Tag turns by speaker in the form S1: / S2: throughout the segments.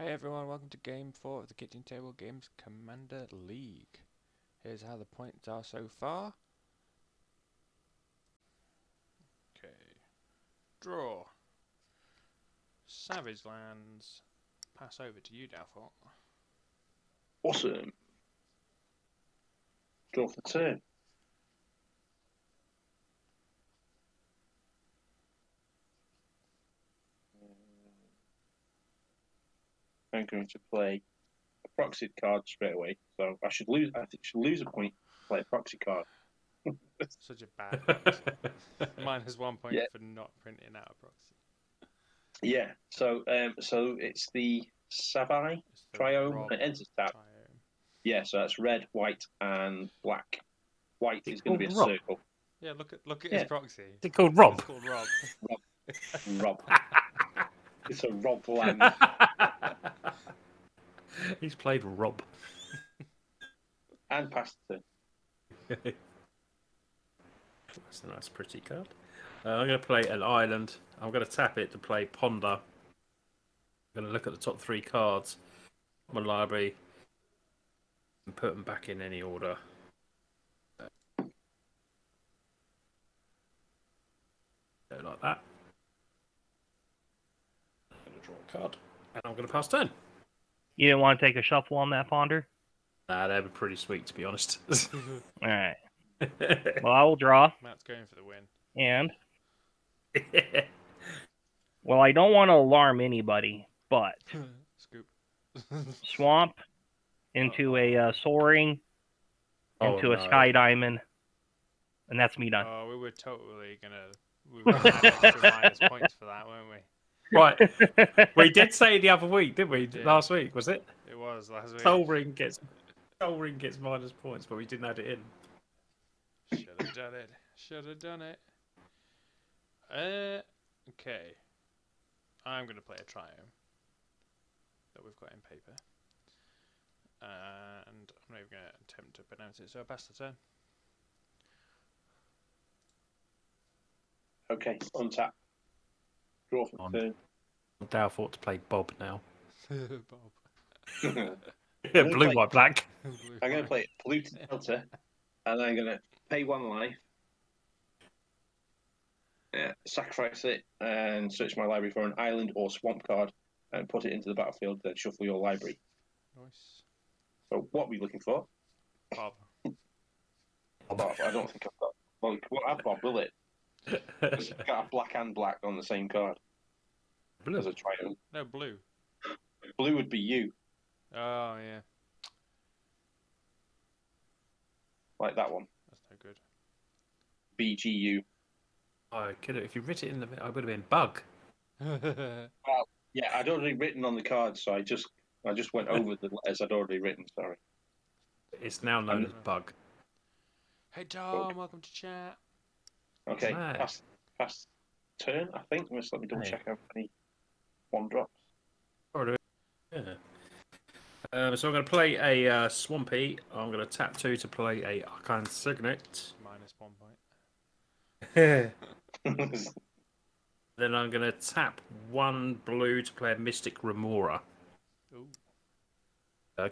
S1: Hey everyone, welcome to Game 4 of the Kitchen Table Games Commander League. Here's how the points are so far. Okay. Draw. Savage lands. Pass over to you, Doubtful.
S2: Awesome. Draw for turn. I'm going to play a proxy card straight away. So I should lose. I think I should lose a point to play a proxy card.
S1: Such a bad proxy. Minus 1 point
S2: Yeah.
S1: for not printing out a proxy.
S2: Yeah. So it's the Savai
S1: It's the
S2: Triome.
S1: Rob
S2: It enters tap.
S1: Triome.
S2: Yeah. So that's red, white, and black. White is going to be a
S3: Rob.
S2: circle.
S1: Yeah, look at
S2: Yeah.
S1: his proxy.
S3: Is it called Rob?
S1: It's called Rob.
S2: Rob. It's a Rob land.
S3: He's played Rob.
S2: And passed the turn.
S3: That's a nice, pretty card. I'm going to play an island. I'm going to tap it to play Ponder. I'm going to look at the top 3 cards of my library and put them back in any order. Go like that. I'm going to draw a card, and I'm going to pass turn.
S4: You didn't want to take a shuffle on that Ponder?
S3: Nah, they were pretty sweet, to be honest.
S4: Alright. Well, I will draw.
S1: Matt's going for the win.
S4: And, well, I don't want to alarm anybody, but
S1: Scoop.
S4: swamp into a soaring, into a sky diamond, and that's me done.
S1: Oh, we were totally we were gonna have extra minus points for that, weren't we?
S3: Right. We did say the other week, didn't we?
S1: did.
S3: Last week, was it?
S1: It was last week.
S3: Soul Ring gets minus points, but we didn't add it in.
S1: Should have done it. Should have done it. Okay. I'm going to play a triome that we've got in paper. And I'm not even going to attempt to pronounce it, so I pass the turn.
S2: Okay. Untap. Draw for turn.
S3: I'm doubtful to play Bob now.
S1: Bob.
S3: Blue, white, black.
S2: I'm going to play Polluted Delta, and I'm going to pay 1 life, sacrifice it, and search my library for an island or swamp card, and put it into the battlefield, then shuffle your library.
S1: Nice.
S2: So what are we looking for?
S1: Bob.
S2: Bob. I don't think I've got... Well, it won't have Bob, will it? It's got a black and black on the same card.
S3: Blue.
S2: As a triumph.
S1: No, blue.
S2: Blue would be you,
S1: Oh, yeah.
S2: like that one.
S1: That's no good.
S2: BGU.
S3: I could have, if you writ it in the, I would have been Bug.
S2: Yeah, I'd already written on the card, so I just went over the letters I'd already written. Sorry.
S3: It's now known as Bug.
S1: Hey, Tom, welcome to chat.
S2: Okay,
S3: Nice.
S2: pass turn. I think. Just let me double check how many 1 drops.
S3: Yeah. So I'm going to play a Swampy. I'm going to tap 2 to play a Arcane Signet.
S1: Minus 1 point.
S3: Then I'm going to tap 1 blue to play a Mystic Remora.
S1: Ooh.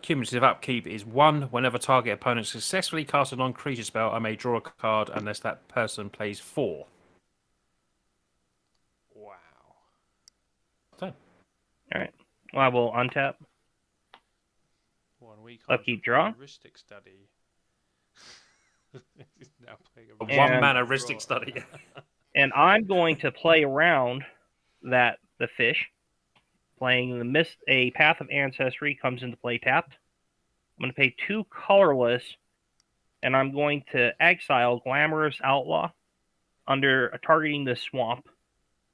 S3: Cumulative upkeep is 1. Whenever target opponent successfully casts a non-creature spell, I may draw a card unless that person plays 4.
S1: Wow.
S3: So,
S4: Alright. Well, I will untap.
S1: 1 week.
S4: Upkeep draw.
S1: Heuristic study. He's now playing
S3: a
S1: a
S3: 1 mana
S1: draw.
S3: heuristic study.
S4: And I'm going to play around the fish. Playing a Path of Ancestry comes into play tapped. I'm going to pay 2 colorless, and I'm going to exile Glamorous Outlaw under targeting the swamp.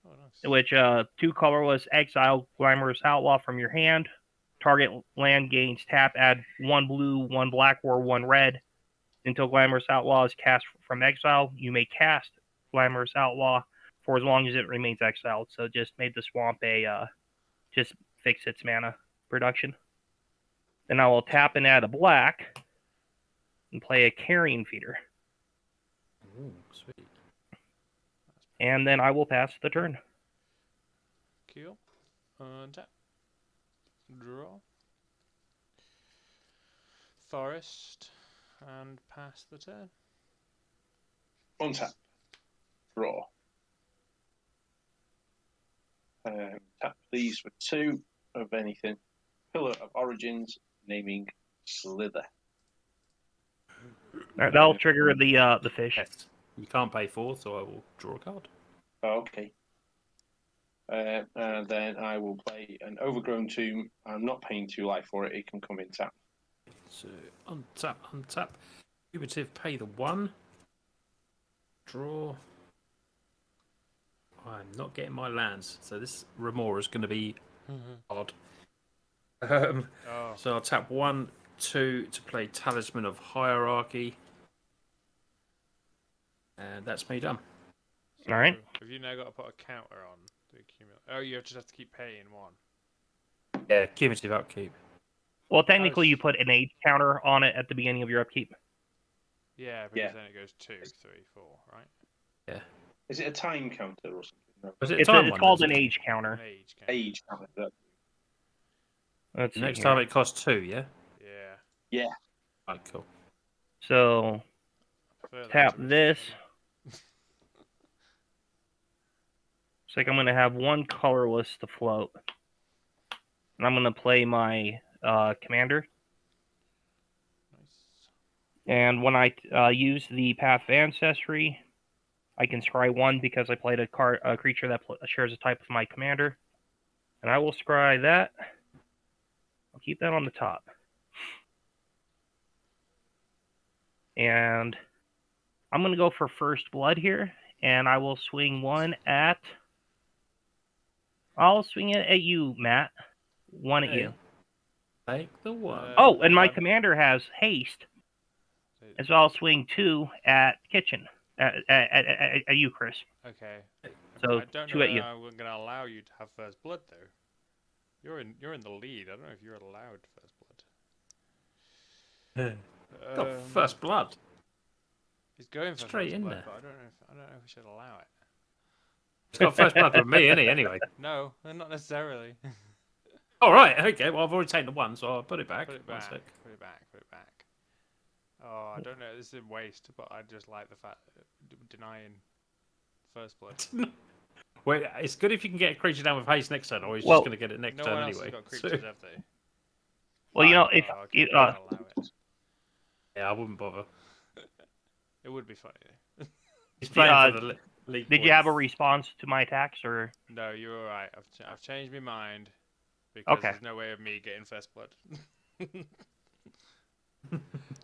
S1: Oh, nice.
S4: Which 2 colorless, exile Glamorous Outlaw from your hand. Target land gains tap, add 1 blue, 1 black, or 1 red. Until Glamorous Outlaw is cast from exile, you may cast Glamorous Outlaw for as long as it remains exiled. So just made the swamp just fix its mana production. Then I will tap and add a black and play a Carrion Feeder.
S3: Ooh, sweet.
S4: And then I will pass the turn.
S1: Cool. Untap. draw. Forest, and pass the turn.
S2: Untap. Draw. Tap these for 2 of anything. Pillar of Origins, naming Slither.
S4: Alright, that'll trigger the fish.
S3: Yes. You can't pay 4, so I will draw a card.
S2: Oh, okay. And then I will play an Overgrown Tomb. I'm not paying 2 life for it. It can come in tap.
S3: So untap, untap. Cumulative, pay the 1. Draw. I'm not getting my lands, so this Remora is going to be odd. So I'll tap 1, 2 to play Talisman of Hierarchy. And that's me done.
S1: So
S4: Alright.
S1: have you now got to put a counter on the accumulate? Oh, you just have to keep paying 1.
S3: Yeah, cumulative upkeep.
S4: Well, technically, you put an age counter on it at the beginning of your upkeep.
S1: Yeah, because then it goes 2, 3, 4, right?
S3: Yeah.
S2: Is it a time counter or something? No.
S3: Was it
S4: It's
S3: time
S4: it's
S3: one,
S4: called
S3: is
S4: an
S3: it?
S4: age counter.
S1: An age counter.
S2: Age counter.
S4: Let's see
S3: Next
S4: here.
S3: time it costs 2, yeah?
S1: Yeah.
S3: Right, cool.
S4: So
S1: Prefer that
S4: tap
S1: to
S4: this.
S1: this.
S4: It's like I'm gonna have 1 colorless to float, and I'm gonna play my commander.
S1: Nice.
S4: And when I use the Path of Ancestry, I can scry 1 because I played a creature that shares a type with my commander, and I will scry that. I'll keep that on the top. And I'm going to go for First Blood here, and I will swing 1 at... I'll swing it at you, Matt. 1 at
S3: Hey.
S4: you.
S3: Take the 1.
S4: Oh, and my
S1: one.
S4: commander has haste,
S1: So-
S4: and so I'll swing 2 at Kitchen. At you, Chris.
S1: Okay.
S4: So
S1: I don't
S4: 2
S1: know
S4: at
S1: if
S4: you.
S1: I'm going to allow you to have first blood though. You're in the lead. I don't know if you're allowed first blood.
S3: Got first blood.
S1: He's going for
S3: Straight
S1: first
S3: in
S1: blood,
S3: there.
S1: but I don't know if we should allow it.
S3: He's got first blood with me, innit? Anyway.
S1: No, not necessarily.
S3: All right. Okay. Well, I've already taken the 1, so I'll put it back.
S1: Put it
S3: One
S1: back.
S3: sec.
S1: Put it back. Put it back. Oh, I don't know. This is a waste, but I just like the fact denying first blood.
S3: Wait, it's good if you can get a creature down with haste next turn, or he's
S4: Well,
S3: just going to get it next
S1: No
S3: turn
S1: one else
S3: anyway.
S1: has got
S3: So-
S1: creatures, have they?
S4: Well, you know, if
S1: Oh, okay,
S4: you,
S1: then I'll allow it.
S3: yeah, I wouldn't bother.
S1: It would be funny.
S3: He's playing
S4: Uh,
S3: for the league.
S4: did you have a
S3: points.
S4: response to my attacks, or
S1: No, you're all right. I've changed my mind because
S4: Okay.
S1: there's no way of me getting first blood.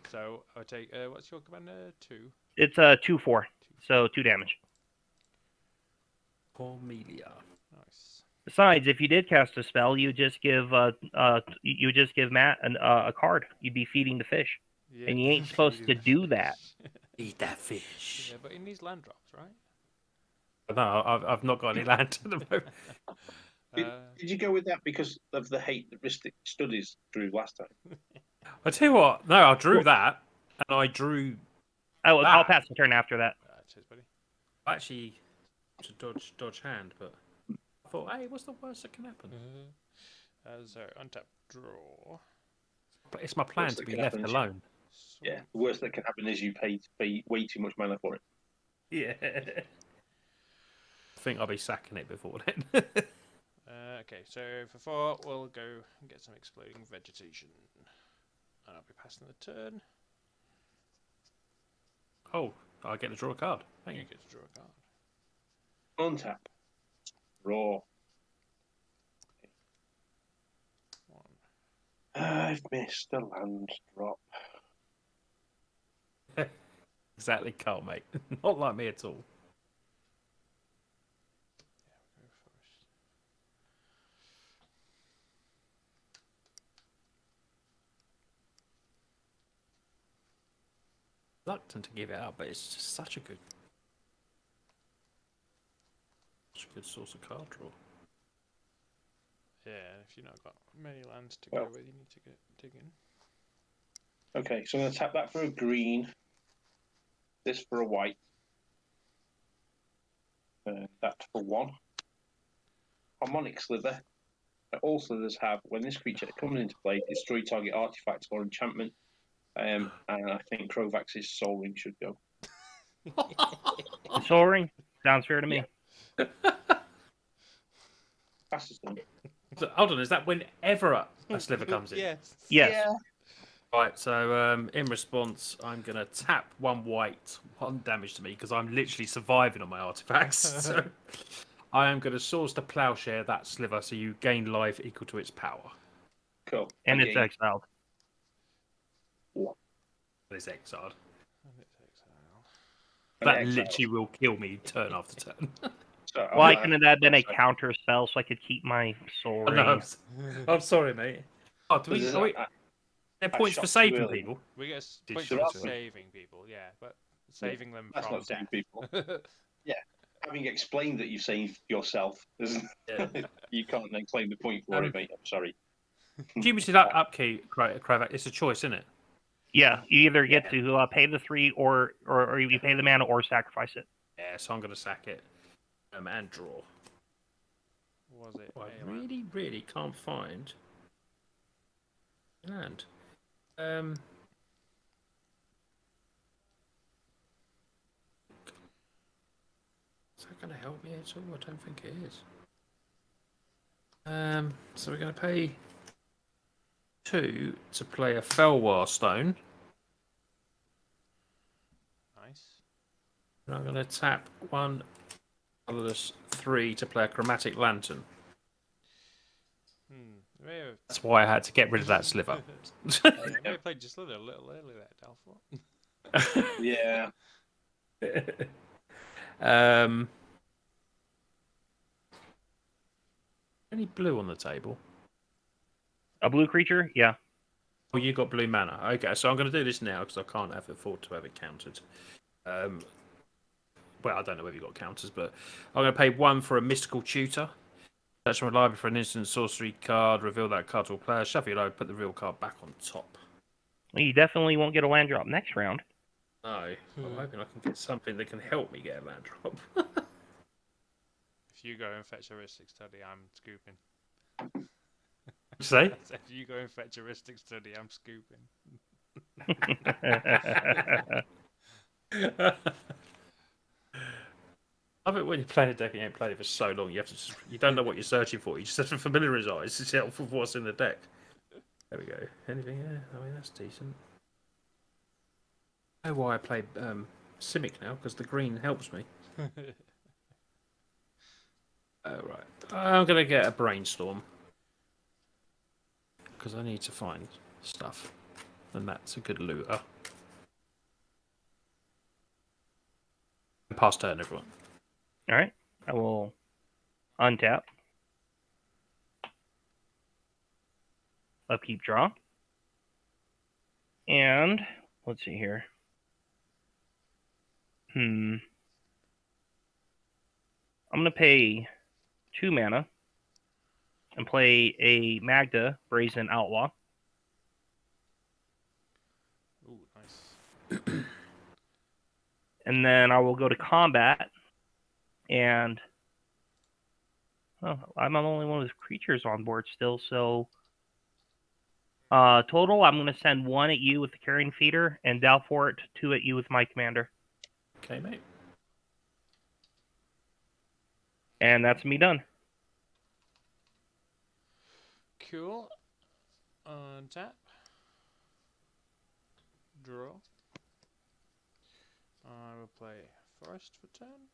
S1: So I'll take. What's your commander? 2.
S4: it's a 2/4, so 2 damage.
S3: Cormelia.
S1: Nice.
S4: Besides, if you did cast a spell, you just give Matt a card. You'd be feeding the fish,
S1: Yeah.
S4: and you ain't supposed to do that.
S3: Eat that fish.
S1: Yeah, but he needs land drops, right?
S3: No, I've not got any land at the moment.
S2: Did you go with that because of the hate that Mystic Studies drew last time?
S3: I tell you what. No, I drew that, and I drew
S4: I'll
S3: Ah.
S4: pass the turn after that.
S1: Cheers, buddy.
S3: actually to dodge hand, but I thought, hey, what's the worst that can happen?
S1: So untap draw.
S3: But it's my plan
S2: Worst
S3: to
S2: that
S3: be
S2: can
S3: left
S2: happen is-
S3: alone.
S2: Yeah, the worst that can happen is you pay way too much mana for it.
S3: Yeah. I think I'll be sacking it before then.
S1: Okay, so for 4, we'll go and get some exploding vegetation. And I'll be passing the turn.
S3: Oh, I get to draw a card. Thank
S1: You
S3: you.
S1: get to draw a card.
S2: Untap. Raw.
S1: 1.
S2: I've missed a land drop.
S3: Exactly, Carl, mate. Not like me at all.
S1: Go first.
S3: Reluctant to give it up, but it's just such a good source of card draw.
S1: Yeah, if you've not got many lands to
S2: Well.
S1: go with, you need to dig in.
S2: Okay, so I'm going to tap that for a green. This for a white. That for 1. Harmonic Slither. All slivers have, when this creature comes into play, destroy target artifact or enchantment. And I think Krovax's Soul Ring should go.
S4: The Soul Ring sounds fair to me.
S2: Fastest done.
S3: So, hold on, is that whenever a sliver comes in?
S1: Yes.
S4: Yes.
S2: Yeah.
S3: Right, so in response, I'm going to tap 1 white, 1 damage to me, because I'm literally surviving on my artifacts. So I am going to source the plowshare that sliver, so you gain life equal to its power.
S2: Cool.
S4: And
S2: Okay.
S4: it's exiled.
S3: It's exiled.
S2: And
S3: That
S2: exiled.
S3: literally will kill me turn after turn.
S2: So,
S4: Why
S2: I'm
S4: couldn't that have been a
S2: sorry.
S4: counter spell so I could keep my Soul Ring?
S3: No, I'm sorry, mate. Oh, do we,
S2: This is-
S3: are we,
S2: I-
S3: there
S2: I
S3: points for
S2: shot you
S3: saving
S2: earlier.
S3: people?
S1: We get
S3: Did
S1: points
S3: you
S1: for
S2: ask me?
S1: saving people, yeah, but saving them
S2: That's
S1: from
S2: not saving
S1: death.
S2: people. Having explained that you saved yourself, isn't
S3: Yeah.
S2: you can't then claim the point for it, mate. I'm sorry.
S3: Cumulative upkeep, Kravac, it's a choice, isn't it?
S4: Yeah, you either get to pay the 3 or you pay the mana or sacrifice it.
S3: Yeah, so I'm going to sack it and draw.
S1: Was it?
S3: Well, I
S1: Ayla?
S3: really can't find land. Is that going to help me at all? I don't think it is. So we're going to pay 2 to play a Felwar Stone.
S1: Nice.
S3: And I'm going to tap 1 colorless 3 to play a Chromatic Lantern.
S1: May have,
S3: That's why I had to get rid of that sliver.
S1: yeah, may have played just a little early there, Dalfort.
S2: Yeah.
S3: Any blue on the table?
S4: A blue creature? Yeah.
S3: Oh, you got blue mana. Okay, so I'm going to do this now because I can't afford to have it countered. Well, I don't know whether you got counters, but I'm going to pay 1 for a mystical tutor. Search my library for an instant sorcery card. Reveal that card to a player. Shuffle your load. Put the real card back on top.
S4: Well, you definitely won't get a land drop next round.
S3: No, I'm hoping I can get something that can help me get a land drop.
S1: If you go and fetch a Heuristic Study, I'm scooping.
S3: Say?
S1: I said, if you go and fetch a Heuristic Study, I'm scooping.
S3: I think when you're playing a deck and you ain't played it for so long, you don't know what you're searching for. You just have to familiarise yourself with what's in the deck. There we go. Anything? Yeah, I mean that's decent. I know why I play Simic now because the green helps me. Oh right, I'm gonna get a brainstorm because I need to find stuff, and that's a good looter. Pass turn, everyone.
S4: All right. I will untap. Upkeep draw. And let's see here. I'm going to pay 2 mana and play a Magda Brazen Outlaw.
S1: Ooh, nice.
S4: And then I will go to combat. And I'm the only one with creatures on board still, so total I'm going to send 1 at you with the Carrion Feeder and Dalfort 2 at you with my commander.
S3: Okay, mate.
S4: And that's me done.
S1: Cool. Untap. Draw. I will play Forest for turn.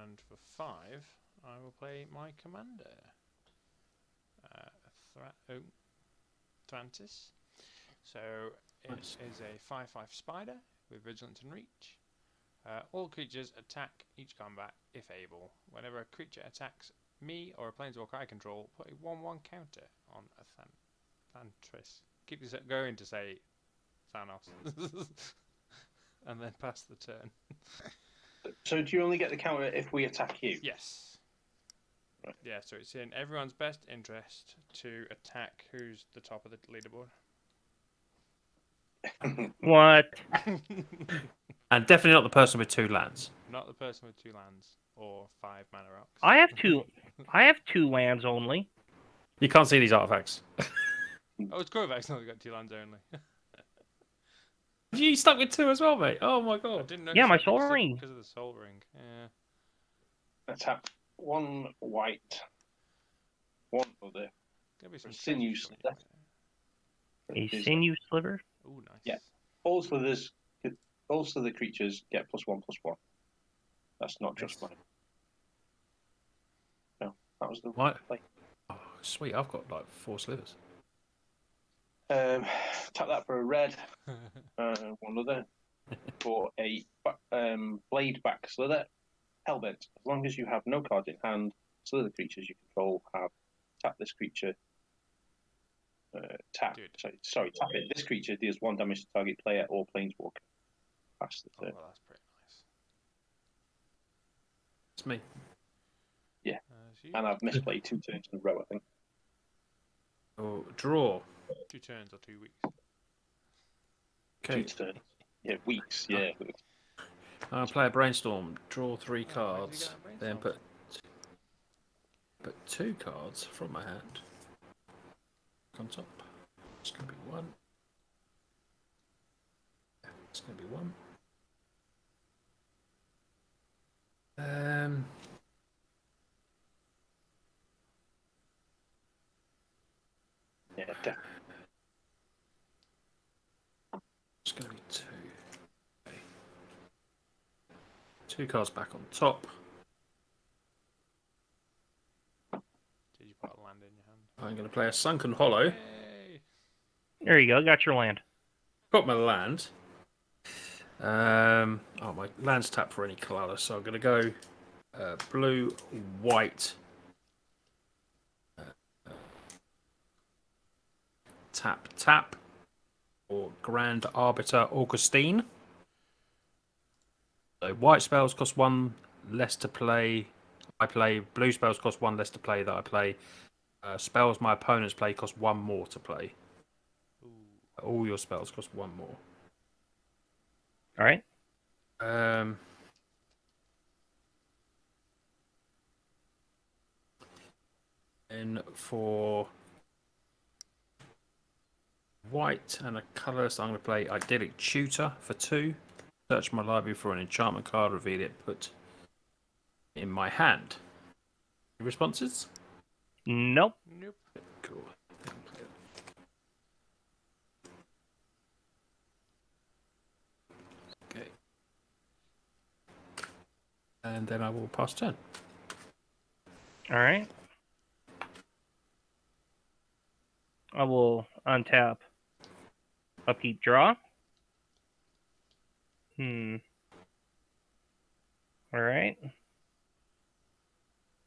S1: And for 5, I will play my commander. Thantis. So it
S3: Nice.
S1: is a 5/5 spider with Vigilance and Reach. All creatures attack each combat if able. Whenever a creature attacks me or a planeswalker I control, put a 1/1 counter on a Thantis. Keep this going to say Thanos. And then pass the turn.
S2: So do you only get the counter if we attack you?
S1: Yes.
S2: Right.
S1: Yeah, so it's in everyone's best interest to attack who's the top of the leaderboard.
S4: What?
S3: And definitely not the person with 2 lands.
S1: Not the person with 2 lands or 5 mana rocks.
S4: I have two. I have 2 lands only.
S3: You can't see these artifacts.
S1: Oh, it's Corvax. No, we got 2 lands only.
S3: You stuck with 2 as well, mate. Oh my
S1: I
S3: god.
S1: didn't know.
S4: Yeah, my Soul Ring.
S1: Because of the Soul Ring. Yeah.
S2: Let's have 1 white, 1 other.
S1: There'll be some
S2: Sinew
S1: treasures coming
S2: Sliver.
S1: in
S4: A Sinew Sliver.
S1: there. Ooh, nice.
S2: Yeah. All slithers, all slither creatures get +1/+1. That's not just mine. No, that was the
S3: What?
S2: play.
S3: Oh, sweet. I've got like 4 slivers.
S2: Tap that for a red. 1 other for a blade back slither. Hellbent. As long as you have no cards in hand, slither creatures you control have tap this creature. Tap it. This creature deals 1 damage to target player or planeswalker. Pass the
S1: Oh,
S2: turn.
S1: well, that's pretty nice.
S3: It's me.
S1: So you
S2: And I've misplayed 2 turns in a row, I think.
S3: Oh, draw.
S1: 2 turns or 2 weeks.
S3: Okay.
S2: 2 turns. Yeah, weeks. Yeah.
S3: I'll play a brainstorm. Draw 3
S1: Oh, where did you
S3: cards.
S1: get that
S3: Then
S1: brainstorm?
S3: put 2 cards from my hand on top. It's gonna be 1. It's gonna be 1.
S2: Yeah, definitely.
S3: It's gonna be 2. Okay. 2 cards back on top.
S1: Did you put a land in your hand?
S3: I'm gonna play a Sunken Hollow.
S1: Yay!
S4: There you go. Got your land.
S3: Got my land. Oh, my land's tapped for any colour, so I'm gonna go blue, white. Tap, or Grand Arbiter Augustine. So white spells cost 1 less to play. I play. Blue spells cost 1 less to play that I play. Spells my opponents play cost 1 more to play.
S1: Ooh.
S3: All your spells cost 1 more.
S4: All right.
S3: And for white and a colourless, I'm going to play Idyllic Tutor for 2. Search my library for an enchantment card, reveal it, put it in my hand. Any responses?
S4: Nope.
S1: Nope.
S3: Cool. Okay. And then I will pass turn.
S4: All right. I will untap. Upkeep draw. All right.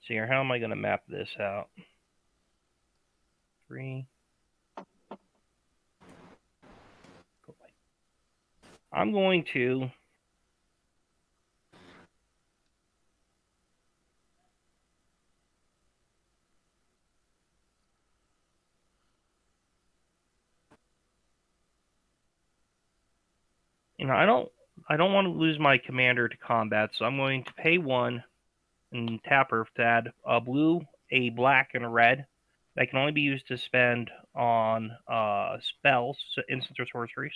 S4: See here, how am I going to map this out? 3. I'm going to I don't want to lose my commander to combat, so I'm going to pay 1 and tap her to add a blue, a black, and a red that can only be used to spend on spells, so instants or sorceries.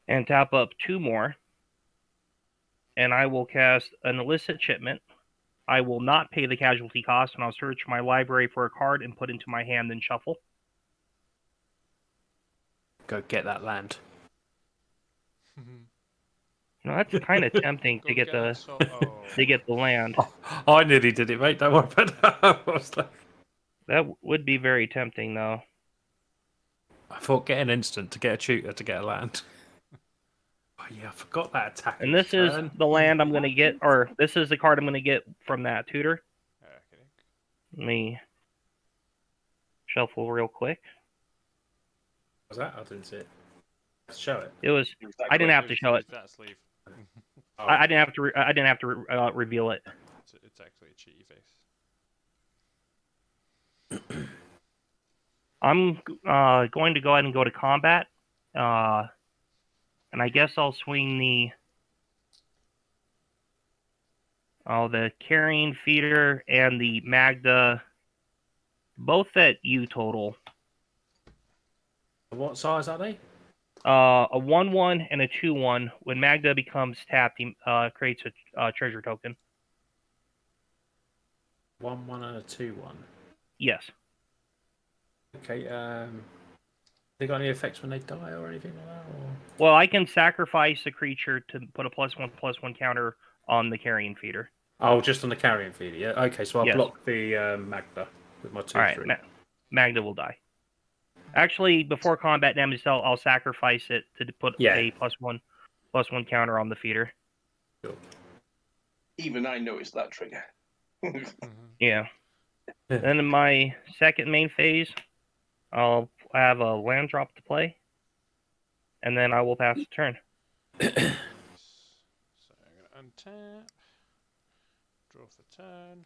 S4: And tap up 2 more. And I will cast an illicit shipment. I will not pay the casualty cost, and I'll search my library for a card and put into my hand and shuffle.
S3: Go get that land.
S4: That's kind of tempting to get the land.
S3: I nearly did it, mate. Don't worry about that. I was like...
S4: That would be very tempting, though.
S3: I thought get an instant to get a tutor to get a land. Oh yeah, I forgot that attack.
S4: And this is the land I'm going to get, or this is the card I'm going to get from that tutor.
S1: Okay.
S4: Let me shuffle real quick.
S3: What was that? I didn't see it. Show it.
S4: It was. I didn't have to show it.
S1: That sleeve.
S3: Oh.
S4: I didn't have to. I didn't have to reveal it.
S1: It's actually a cheaty face.
S4: I'm going to go ahead and go to combat, and I guess I'll swing the Oh, the carrying feeder and the Magda, both at U total.
S3: What size are they?
S4: A 1/1 and a 2/1. When Magda becomes tapped, he creates a treasure token.
S3: 1/1 and a 2/1.
S4: Yes.
S3: Okay. They got any effects when they die or anything like that? Or...
S4: Well, I can sacrifice a creature to put a +1/+1 counter on the carrying feeder.
S3: Oh, just on the carrying feeder. Yeah. Okay, so I'll
S4: Yes.
S3: block the Magda with my 2/3.
S4: All right, Magda will die. Actually, before combat damage, I'll sacrifice it to put a +1/+1 counter on the feeder.
S3: Cool.
S2: Even I noticed that trigger.
S4: Yeah. Then in my second main phase, I'll have a land drop to play, and then I will pass the turn.
S1: So I'm going to untap, draw for turn.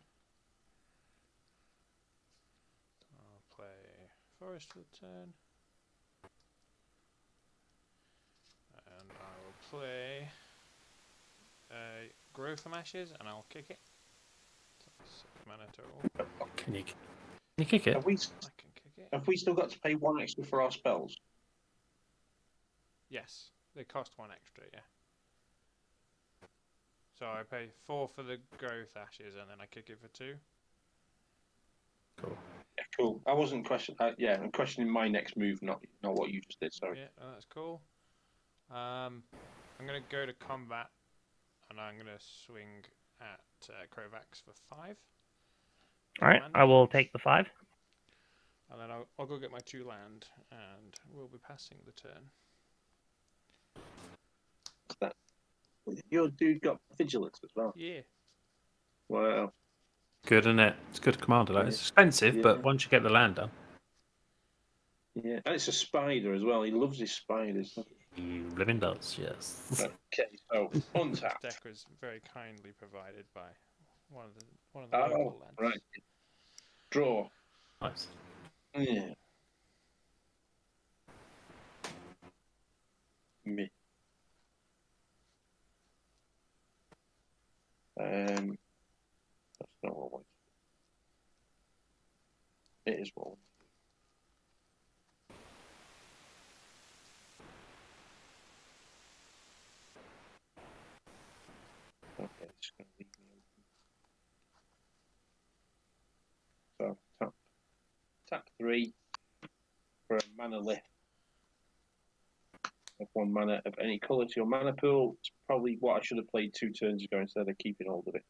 S1: I'll play forest for the turn. And I will play Growth from Ashes, and I'll kick it. So 6 mana total.
S3: Can you kick it?
S2: Have we,
S1: I can kick it.
S2: have we still got to pay 1 extra for our spells?
S1: Yes, they cost 1 extra, yeah. So I pay 4 for the Growth Ashes, and then I kick it for 2.
S3: Cool.
S2: Yeah, cool. I wasn't questioning. Yeah, I'm questioning my next move, not what you just did. Sorry.
S1: Yeah, that's cool. I'm going to go to combat, and I'm going to swing at Krovax for 5.
S4: All right, I will take the 5.
S1: And then I'll go get my 2 land, and we'll be passing the turn.
S2: Your dude got vigilance as well.
S1: Yeah.
S2: Wow.
S3: Good, isn't it? It's good commander. Though. It's expensive, but once you get the land done.
S2: Yeah, and it's a spider as well. He loves his spiders.
S3: He living does, yes.
S2: Okay, so untap.
S1: This deck was very kindly provided by one of the local lands.
S2: Right. Draw.
S3: Nice.
S2: Yeah. Me. That's not what I want. It is what I want. Okay, it's going to leave me open. So tap 3 for a mana lift of 1 mana of any colour to your mana pool. It's probably what I should have played 2 turns ago instead of keeping hold of it.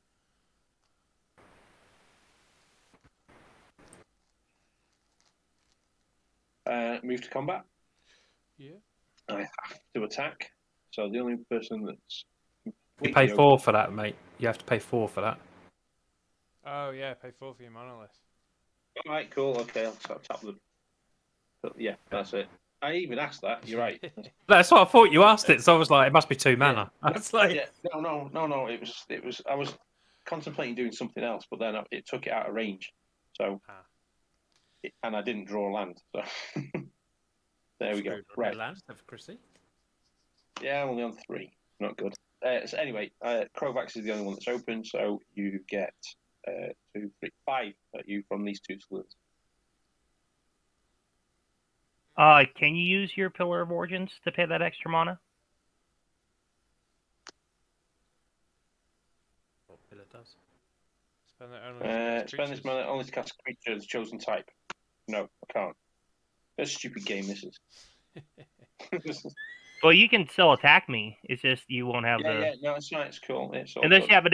S2: Move to combat.
S1: Yeah.
S2: I have to attack. So the only person that's
S3: You pay 4 for that, mate. You have to pay 4 for that.
S1: Oh, yeah, pay 4 for your monolith.
S2: Alright, cool, okay, I'll tap them. But yeah, that's it. I even asked that, you're right.
S3: That's what I thought you asked it, so I was like, it must be 2 mana.
S2: Yeah.
S3: That's like...
S2: Yeah, no, it was, I was contemplating doing something else, but then it took it out of range. So, and I didn't draw land, so. There we go. Right.
S3: Land, Chrissy.
S2: Yeah, I'm only on 3. Not good. So anyway, Krovax is the only one that's open, so you get 2, 3, 5 at you from these 2 slivers.
S4: Can you use your Pillar of Origins to pay that extra mana?
S3: What Pillar does?
S2: Spend this mana only to cast a creature of the chosen type. No, I can't. That's a stupid game, this is.
S4: Well, you can still attack me. It's just you won't have the.
S2: Yeah, no, it's not. It's cool. It's all
S4: unless
S2: good.
S4: you have a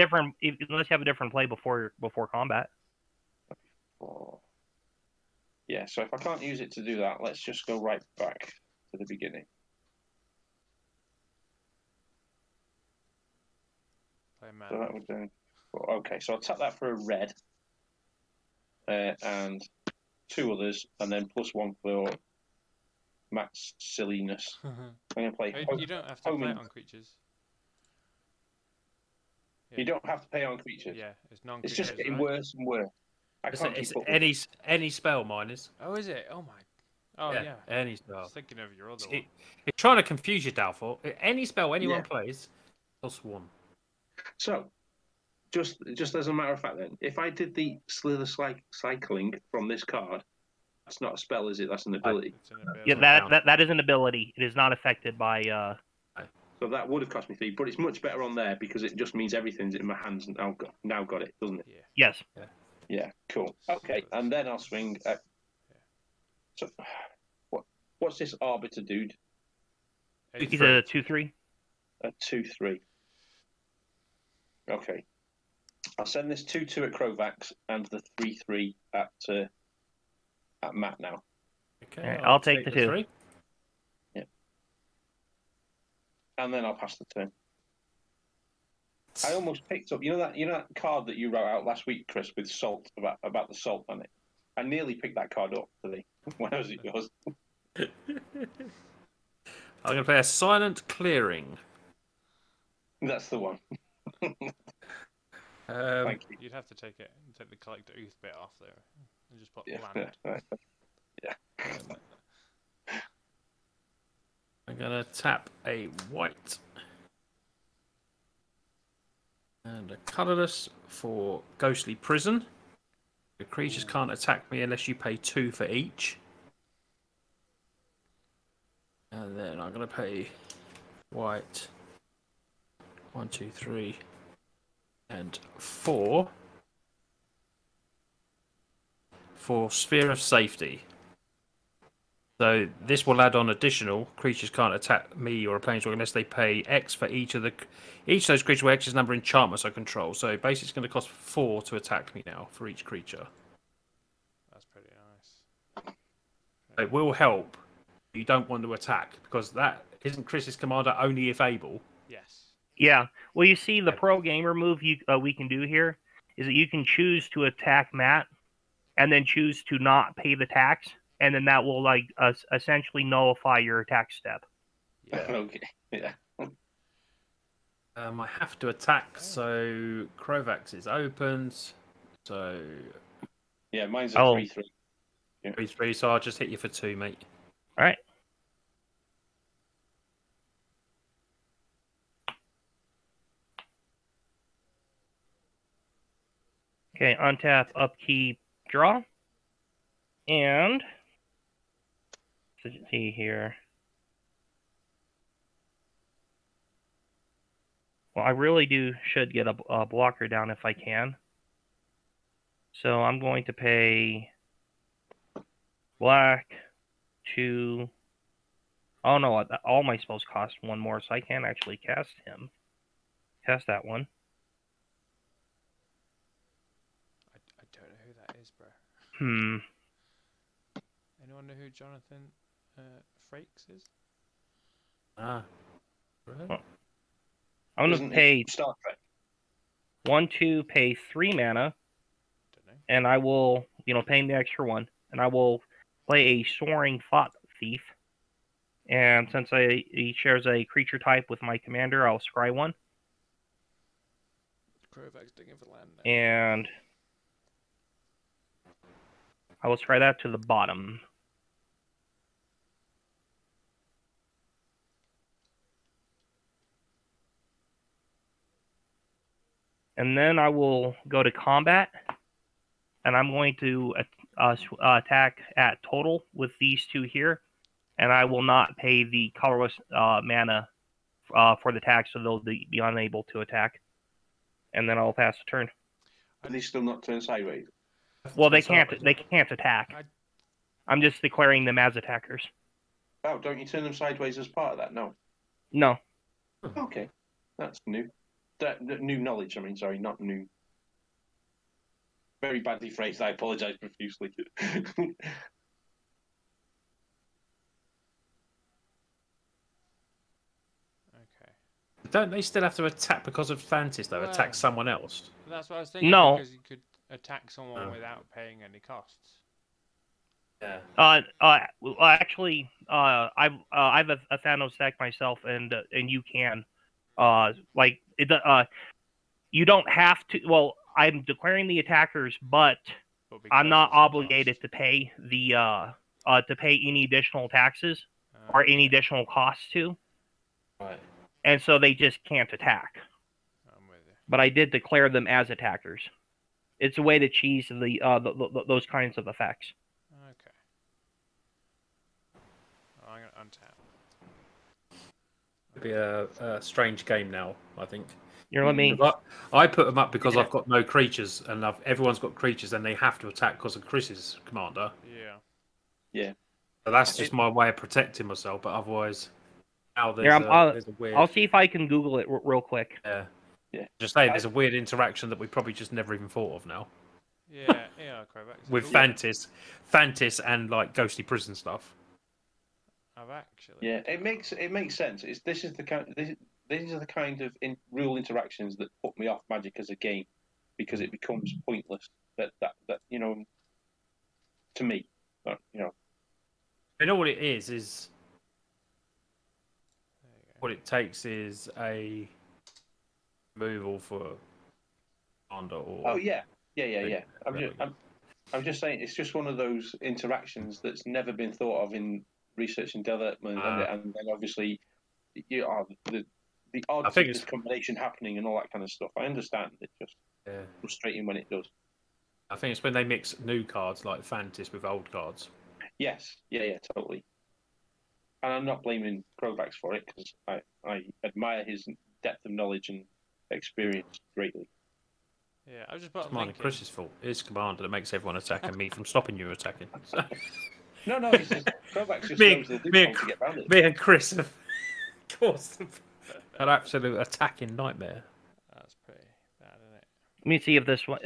S4: different play before combat.
S2: Oh. Yeah, so if I can't use it to do that, let's just go right back to the beginning.
S1: Play mana.
S2: So that would do. Okay, so I'll tap that for a red, and 2 others, and then +1 for Matt's silliness. I'm going to play.
S1: You don't have to play it on creatures. Yeah.
S2: You don't have to pay on creatures.
S1: Yeah, it's non.
S2: It's just getting worse and worse.
S3: It's any spell, minus.
S1: Oh, is it? Oh my. Oh yeah.
S3: Any spell.
S1: I was thinking of your other one.
S3: It's trying to confuse you, Doubtful. Any spell anyone plays, +1.
S2: So, just as a matter of fact, then, if I did the slither cycling from this card, that's not a spell, is it? That's an ability.
S1: It's an ability.
S4: Yeah, that is an ability. It is not affected by.
S2: So that would have cost me 3, but it's much better on there because it just means everything's in my hands and now got it, doesn't it?
S1: Yeah.
S4: Yes.
S2: Yeah, cool. Okay, and then I'll swing. So, what's this arbiter dude?
S4: He's a 2/3.
S2: A 2/3. Okay. I'll send this 2/2 at Krovax and the 3/3 at Matt now.
S3: Okay,
S4: Right, I'll take the 2.
S3: 3.
S2: Yeah. And then I'll pass the turn. I almost picked up, you know that card that you wrote out last week, Chris, with salt about the salt on it. I nearly picked that card up today when I was at yours.
S3: I'm going to play a silent clearing.
S2: That's the one.
S3: Thank
S2: you.
S1: You'd have to take the collector Ooth bit off there and just put
S2: Yeah.
S1: land.
S2: Yeah.
S3: I'm going to tap a white and a colourless for Ghostly Prison. The creatures can't attack me unless you pay 2 for each. And then I'm going to pay white 1, 2, 3, and 4 for Sphere of Safety. So this will add on additional creatures can't attack me or a planeswalker unless they pay X for each of those creatures where X is the number of enchantments I control. So basically, it's going to cost 4 to attack me now for each creature.
S1: That's pretty nice.
S3: It will help. You don't want to attack because that isn't Chris's commander only if able.
S1: Yes.
S4: Yeah. Well, you see, the pro gamer move we can do here is that you can choose to attack Matt, and then choose to not pay the tax, and then that will essentially nullify your attack step.
S1: Yeah.
S2: Okay. Yeah.
S3: I have to attack, so Krovax is opened. So
S2: Yeah, mine's a 3/3.
S3: 3/3, so I'll just hit you for 2, mate.
S4: All right. Okay, untap, upkeep, draw. And let's see here. Well, I really should get a blocker down if I can. So I'm going to pay black 2. Oh no, all my spells cost 1 more, so I can't actually cast that one.
S1: I don't know who that is, bro. Anyone know who Jonathan Frakes is?
S3: Ah. Right.
S4: Well, I'm going to pay
S2: Star Trek.
S4: 1, 2, pay 3 mana,
S1: Don't know.
S4: and I will, pay the extra 1, and I will play a Soaring Thought Thief. And since he shares a creature type with my commander, I'll scry 1.
S1: Krovax digging for land now.
S4: And I will scry that to the bottom. And then I will go to combat, and I'm going to attack at total with these 2 here, and I will not pay the colorless mana for the tax, so they'll be unable to attack. And then I'll pass the turn.
S2: Are they still not turned sideways?
S4: Well, they can't attack. I'm just declaring them as attackers.
S2: Oh, don't you turn them sideways as part of that? No.
S4: No.
S2: Okay, that's new. New knowledge. I mean, sorry, not new. Very badly phrased. I apologise profusely.
S1: Okay.
S3: Don't they still have to attack because of Thantis, though?
S1: Well,
S3: Attack someone else?
S1: That's what I was thinking.
S4: No.
S1: Because you could attack someone without paying any costs.
S3: Yeah.
S4: Actually, I've a Thanos deck myself, and you can, you don't have to. Well, I'm declaring the attackers, but I'm not obligated to pay to pay any additional taxes or any additional costs to.
S3: Right.
S4: And so they just can't attack.
S1: I'm with you.
S4: but I did declare them as attackers. It's a way to cheese those kinds of effects.
S1: Okay. Oh, I'm going to untap.
S3: It'd be a strange game now, I think.
S4: Here, let me.
S3: I put them up because I've got no creatures, and everyone's got creatures, and they have to attack because of Chris's commander.
S1: Yeah.
S2: Yeah.
S3: So that's just my way of protecting myself. But otherwise, now there's,
S4: Here,
S3: there's a weird.
S4: I'll see if I can Google it real quick.
S3: Yeah.
S2: Yeah.
S3: Just saying, there's a weird interaction that we probably just never even thought of now.
S1: Yeah, yeah, correct.
S3: With Thantis and like ghostly prison stuff.
S1: I've actually.
S2: Yeah, it makes sense. This is the kind of rule interactions that put me off Magic as a game, because it becomes pointless. That you know, to me, you know.
S3: You know what it is what it takes is a removal for commander or.
S2: Oh yeah. I'm just saying it's just one of those interactions that's never been thought of in research and development, and then obviously the odds of this combination happening and all that kind of stuff. I understand. It's just frustrating when it does.
S3: I think it's when they mix new cards like Thantis with old cards.
S2: Yes, yeah, totally. And I'm not blaming Crowbacks for it, because I admire his depth of knowledge and experience greatly.
S1: Yeah, I just put
S3: It's mine and Chris's fault. It's commander that makes everyone attack and me from stopping you attacking. So.
S2: No, it's just Crowbacks just knows the loophole to get around it.
S3: Me and Chris have caused an absolute attacking nightmare.
S1: That's pretty bad, isn't it?
S4: Let me see if this one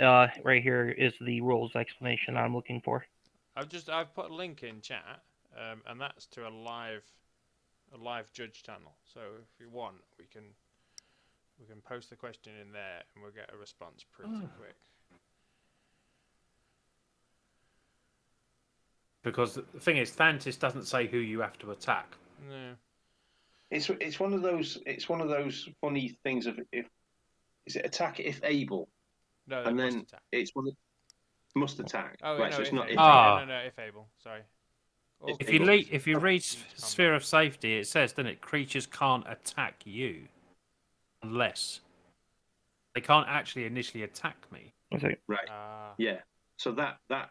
S4: right here is the rules explanation I'm looking for.
S1: I've put a link in chat, and that's to a live judge channel. So if you want, we can post the question in there, and we'll get a response pretty quick.
S3: Because the thing is, Thantis doesn't say who you have to attack.
S1: No.
S2: It's one of those funny things of is it attack if able?
S1: No,
S2: and
S1: must
S2: then
S1: attack.
S2: it's one that must attack.
S1: Oh
S2: right,
S1: no,
S2: so it's
S1: if
S2: not.
S1: able. No, if able. Sorry.
S3: If you read Sphere of Safety, it says, doesn't it? Creatures can't attack you unless they can't actually initially attack me.
S4: Okay.
S2: Right. Yeah. So that.
S3: I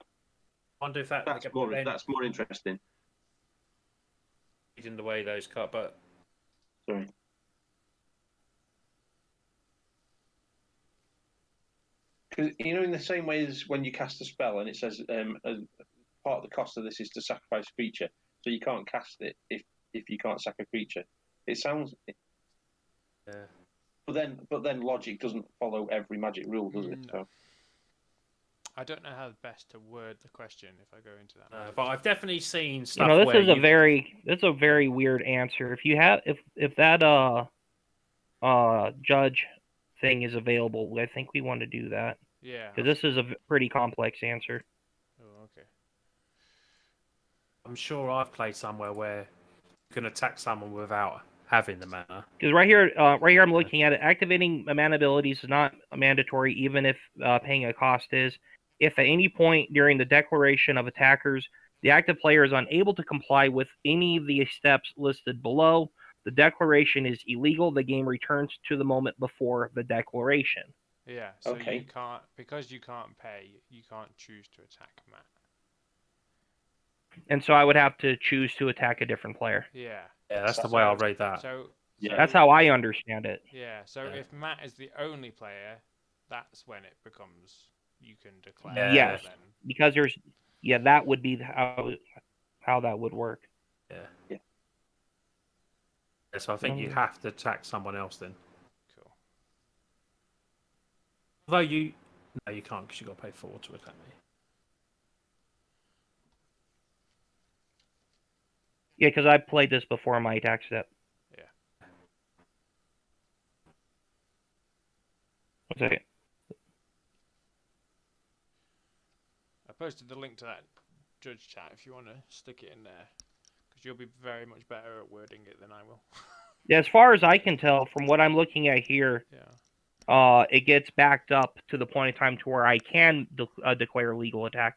S3: wonder if that's
S2: more interesting.
S3: In the way those cut, but
S2: sorry. Because in the same way as when you cast a spell and it says part of the cost of this is to sacrifice a creature, so you can't cast it if you can't sack a creature. It sounds.
S3: Yeah.
S2: But then logic doesn't follow every Magic rule, does it? So.
S1: I don't know how best to word the question if I go into that.
S3: But I've definitely seen stuff.
S4: This is a very weird answer. If that judge thing is available, I think we want to do that.
S1: Yeah.
S4: Because this is a pretty complex answer.
S1: Oh, okay.
S3: I'm sure I've played somewhere where you can attack someone without having the mana.
S4: Because right here I'm looking at it. Activating mana abilities is not mandatory, even if paying a cost is. If at any point during the declaration of attackers, the active player is unable to comply with any of the steps listed below, the declaration is illegal. The game returns to the moment before the declaration.
S1: Yeah, so
S2: okay.
S1: you can't, because you can't pay, you can't choose to attack Matt.
S4: And so I would have to choose to attack a different player.
S1: Yeah.
S3: Yeah, that's the way I'll read that.
S1: So
S4: that's how I understand it.
S1: Yeah, so if Matt is the only player, that's when it becomes you can declare.
S4: Yes,
S1: then.
S4: because that would be how that would work.
S3: Yeah. So I think you have to attack someone else then.
S1: Cool.
S3: Although you can't, because you got to pay 4 to attack me.
S4: Yeah, because I played this before my attack step.
S1: Yeah.
S4: One second.
S1: I posted the link to that judge chat if you want to stick it in there, because you'll be very much better at wording it than I will.
S4: Yeah, as far as I can tell from what I'm looking at here, it gets backed up to the point in time to where I can declare legal attack.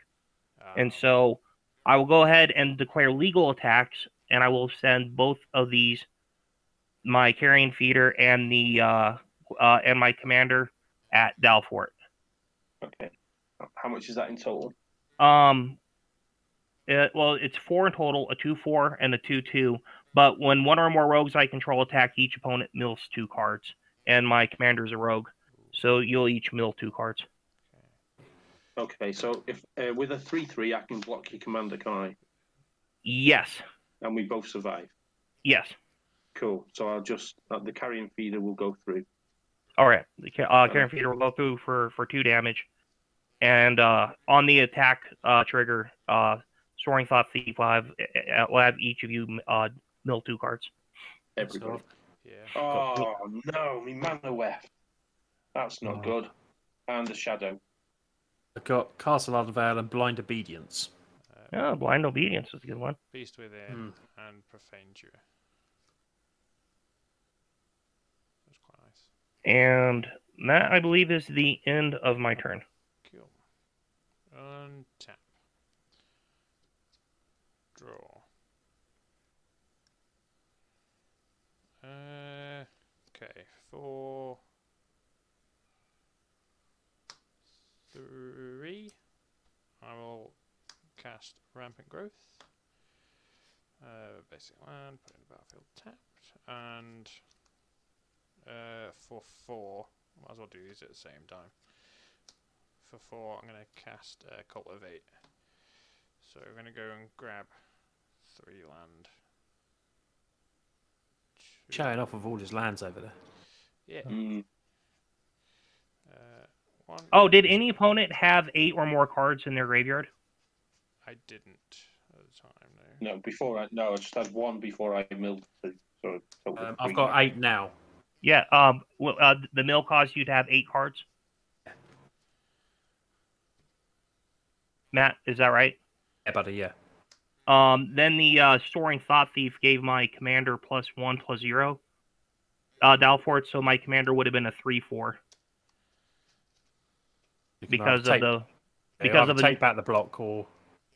S4: And so I will go ahead and declare legal attacks, and I will send both of these, my carrion feeder and the and my commander, at Dalfort.
S2: Okay. How much is that in total?
S4: Well, it's 4 in total, a 2/4 and a 2/2. But when one or more rogues I control attack, each opponent mills 2 cards, and my commander's a rogue, so you'll each mill 2 cards.
S2: Okay, so if with a 3/3, I can block your commander, can I?
S4: Yes.
S2: And we both survive.
S4: Yes.
S2: Cool. So I'll just the carrion feeder will go through.
S4: All right. The Carrion Feeder will go through for 2 damage, and on the attack trigger, Soaring Thought Thief will have each of you mill 2 cards.
S2: Everybody.
S1: Yeah.
S2: Oh no, me mana weft. That's not good. And the shadow.
S3: I've got Castle Unveil and Blind Obedience.
S4: Blind Obedience is a good one.
S1: Beast Within and Profane Jew. That's quite nice.
S4: And that, I believe, is the end of my turn.
S1: Cool. Untap. Draw. Okay. 4, 3. I will cast Rampant Growth. Basic land, put in the battlefield tapped, and for 4, might as well do these at the same time. For 4, I'm going to cast Cultivate. So we're going to go and grab 3 land.
S3: Showing off with all his lands over there.
S1: Yeah. 1.
S4: Oh, did any opponent have 8 or more cards in their graveyard?
S1: I didn't at the time, no.
S2: No, I just had 1 before I milled 2. So
S3: I've got 8 now.
S4: Yeah. The mill caused you to have 8 cards. Matt, is that right?
S3: Yeah, buddy. Yeah.
S4: Then the Soaring Thought Thief gave my commander +1/+0. Dalfort, so my commander would have been a 3/4. Because of the
S3: take back the block, or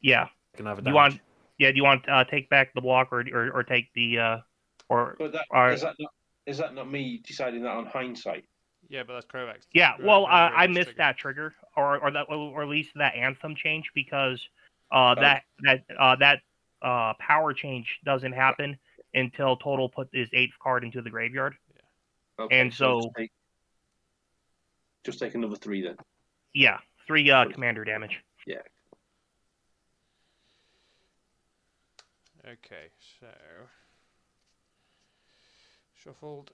S4: yeah.
S3: You can have a
S4: Do
S3: damage.
S4: you want take back the block or take the or
S2: But is that not me deciding that on hindsight?
S1: Yeah, but that's Kovacs.
S4: yeah? Well, I missed that trigger or at least that anthem change because that power change doesn't happen until Total put his 8th card into the graveyard.
S2: Yeah. Okay,
S4: And so
S2: just take another 3 then.
S4: Yeah, 3 commander damage.
S2: Yeah.
S1: Okay, so shuffled.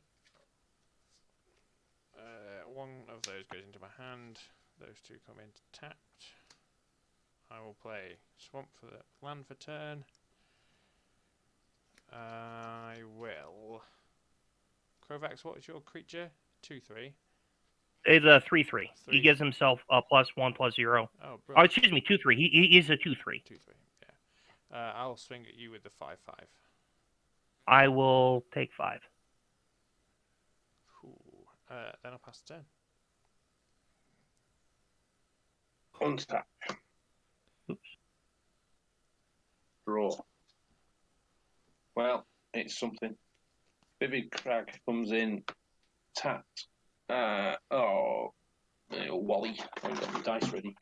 S1: 1 of those goes into my hand. Those 2 come into tapped. I will play Swamp for the land for turn. I will. Kovacs, what is your creature? 2/3.
S4: It's a 3/3. He gives himself a +1/+0.
S1: Oh,
S4: Oh, excuse me, 2/3. He is a 2/3.
S1: 2/3. Yeah. I'll swing at you with the 5/5.
S4: I will take 5.
S1: Cool. Then I'll pass the turn.
S2: Untap.
S4: Oops.
S2: Draw. Well, it's something. Vivid Crag comes in, tapped. Wally. I've got my dice ready.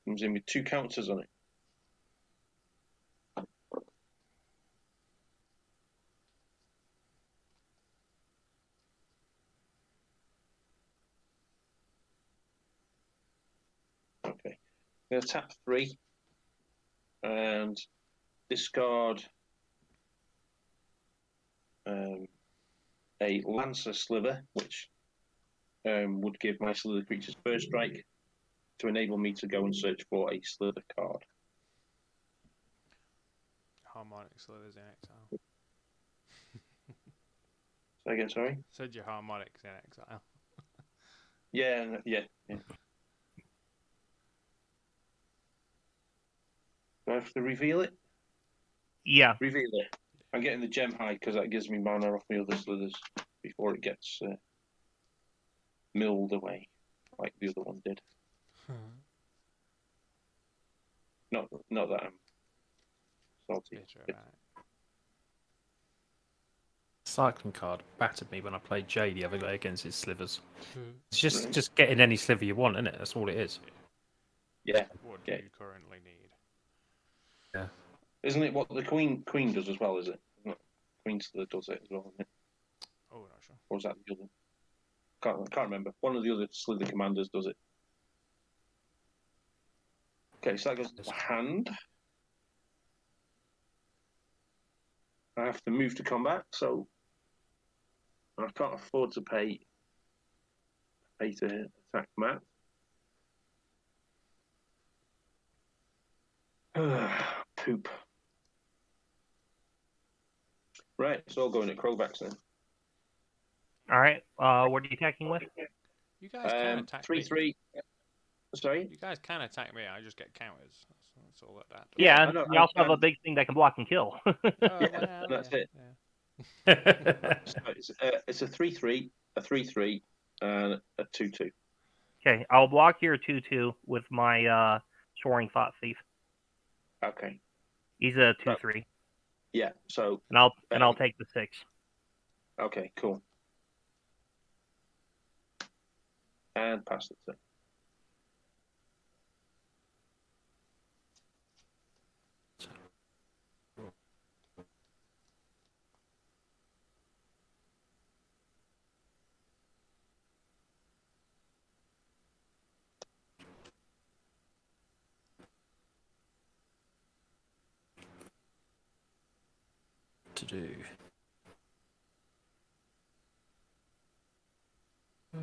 S2: Comes in with 2 counters on it. Okay. I'm going to tap 3 and discard a Lancer Sliver, which would give my Slither creatures first strike to enable me to go and search for a Slither card.
S1: Harmonic Slithers in exile.
S2: Say again, sorry?
S1: Said your harmonics in exile.
S2: Yeah. Do I have to reveal it?
S4: Yeah.
S2: Reveal it. I'm getting the gem hide because that gives me mana off my other slithers before it gets milled away, like the other one did. Not that I'm salty.
S1: Bitter about it.
S3: Cycling card battered me when I played Jay the other day against his slivers.
S1: Hmm.
S3: It's just getting any sliver you want, isn't it? That's all it is.
S2: Yeah.
S1: What do you currently need?
S3: Yeah.
S2: Isn't it what the Queen does as well, is it? Isn't it? Queen Slither does it as well, isn't it?
S1: Oh, not sure.
S2: Or is that the other? Can't remember. One of the other Slither commanders does it. Okay, so that goes to hand. I have to move to combat, so I can't afford to pay to attack Matt. Poop. Right, it's all going at Crowbacks then.
S4: All right. What are you attacking with?
S1: You guys can attack
S2: 3/3.
S1: me.
S2: Sorry?
S1: You guys can attack me. I just get counters. That's all that does.
S4: Yeah,
S2: I know,
S4: you also have a big thing that can block and kill.
S1: Oh,
S2: Yeah,
S1: well,
S2: that's
S1: yeah,
S2: it.
S1: yeah.
S2: So it's a 3/3, a 3/3, and a 2/2.
S4: Okay, I'll block your 2/2 with my soaring thought thief.
S2: Okay.
S4: He's a 2/3,
S2: Yeah. So.
S4: and I'll take the 6.
S2: Okay. Cool. And pass it to.
S3: To do. I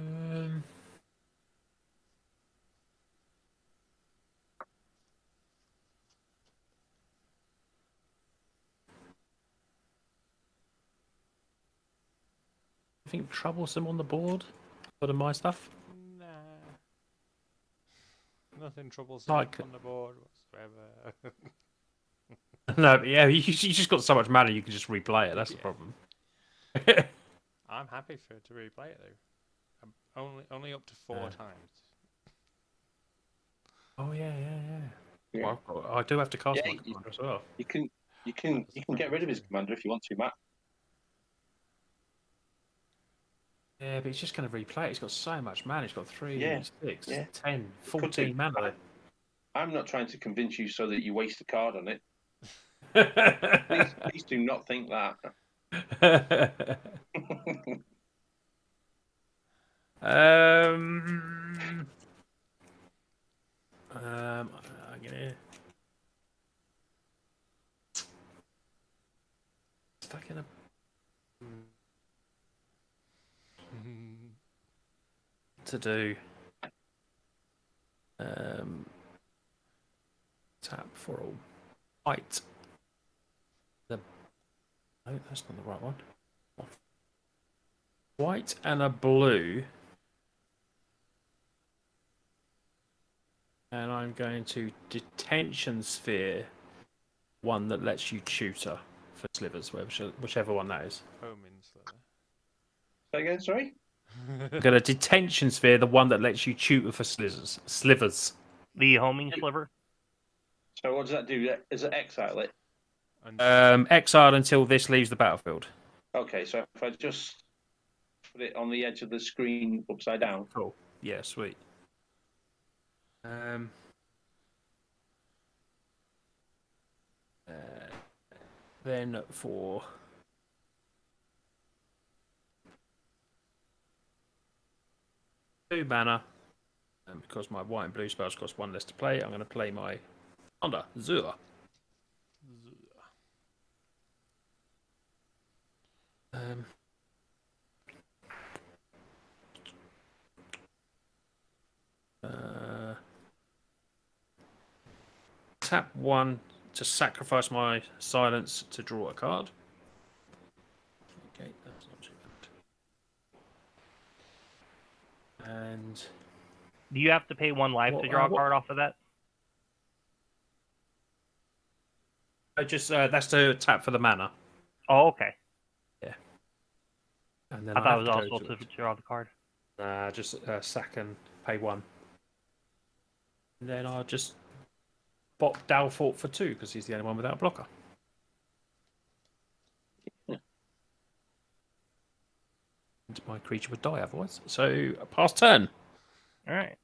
S3: think troublesome on the board for my stuff.
S1: Nah. Nothing troublesome
S3: Like-
S1: on the board whatsoever.
S3: No, but yeah, you just got so much mana you can just replay it. That's the
S1: Yeah.
S3: problem.
S1: I'm happy to replay it though. Only up to 4 times.
S3: Oh yeah.
S2: Yeah.
S3: Well, I do have to cast
S2: Yeah,
S3: my commander as well.
S2: You can get rid of his commander if you want to, Matt.
S3: Yeah, but he's just going to replay it. He's got so much mana. He's got 3,
S2: Yeah,
S3: 6,
S2: yeah.
S3: 10,
S2: Could do.
S3: 14 mana.
S2: I'm not trying to convince you so that you waste a card on it. Please do not think that.
S3: I'm gonna stuck in a to do tap for a white. No, that's not the right one. White and a blue. And I'm going to detention sphere one that lets you tutor for slivers, whichever one that is.
S1: Homing Slither.
S2: Say again, sorry?
S3: I'm going to detention sphere the one that lets you tutor for slivers.
S4: The homing sliver.
S2: So what does that do? Is it exile it?
S3: Exiled until this leaves the battlefield.
S2: Okay, so if I just put it on the edge of the screen upside down.
S3: Cool. Yeah, sweet. Then for two mana, and because my white and blue spells cost 1 less to play, I'm going to play my Under Zur. Tap 1 to sacrifice my silence to draw a card. Okay, that's not too bad. And
S4: Do you have to pay 1 life to draw a card off of that?
S3: I just that's to tap for the mana.
S4: Oh, okay.
S3: Yeah. And then
S4: I thought it was
S3: have to
S4: also
S3: go
S4: to draw the card.
S3: just sack and pay 1. And then I'll just bop Dalfort for 2 because he's the only one without a blocker. my creature would die otherwise. So, pass turn.
S4: All right.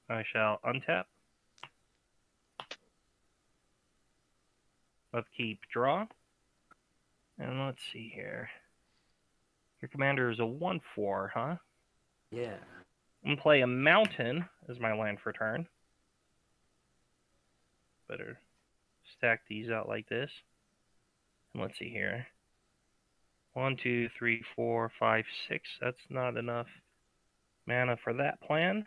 S4: I shall untap. Upkeep, draw. And let's see here. Your commander is a 1/4, huh?
S3: Yeah.
S4: I'm gonna play a mountain as my land for turn. Better stack these out like this. And let's see here. 1, 2, 3, 4, 5, 6. That's not enough mana for that plan.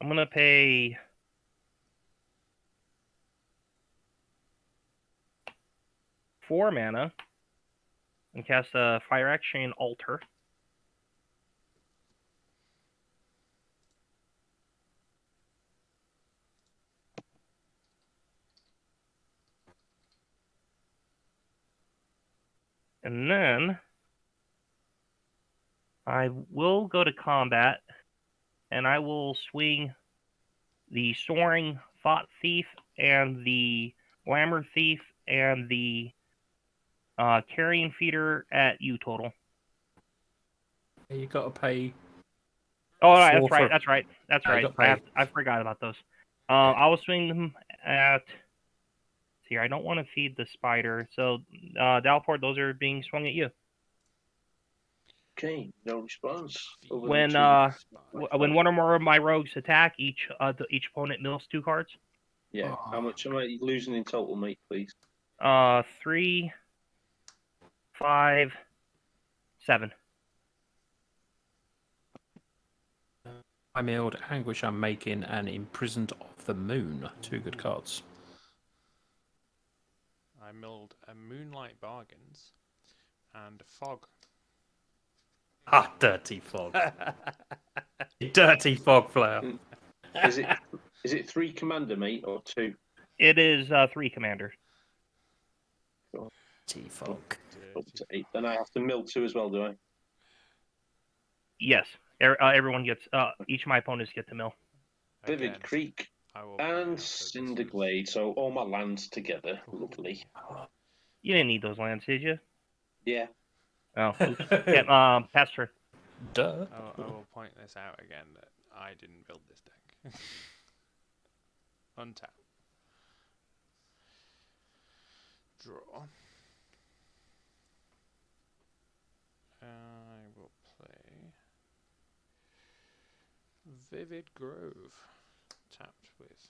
S4: I'm gonna pay 4 mana and cast a Fire Action Altar. And then I will go to combat, and I will swing the Soaring Thought Thief and the Glamour Thief and the Carrion Feeder at you total.
S3: You got to pay.
S4: Oh, right,
S3: Four for-
S4: that's right.
S3: No, you got paid.
S4: I forgot about those. I will swing them at. Here, I don't want to feed the spider, so Dalport, those are being swung at you.
S2: Okay, no response. Over
S4: When
S2: to-
S4: when one or more of my rogues attack, each opponent mills 2 cards.
S2: Yeah, how much am I losing in total, mate, please?
S4: 3, 5, 7.
S3: I milled Anguish I'm making and Imprisoned of the Moon. 2 good cards.
S1: I milled a Moonlight Bargains and Fog.
S3: Ah, dirty fog. Dirty fog flower.
S2: Is it 3 commander, mate, or 2?
S4: It is 3 commander.
S3: Dirty fog.
S2: Up to 8. Then I have to mill 2 as well, do I?
S4: Yes, everyone gets. Each of my opponents get to mill.
S2: Vivid
S1: Again,
S2: Creek
S1: I will
S2: and Cinderglade, so all my lands together. Lovely.
S4: You didn't need those lands, did you?
S2: Yeah.
S4: Oh, oops. Yeah, pass turn.
S3: Duh.
S1: I will point this out again that I didn't build this deck. Untap. Draw. I will play Vivid Grove, tapped with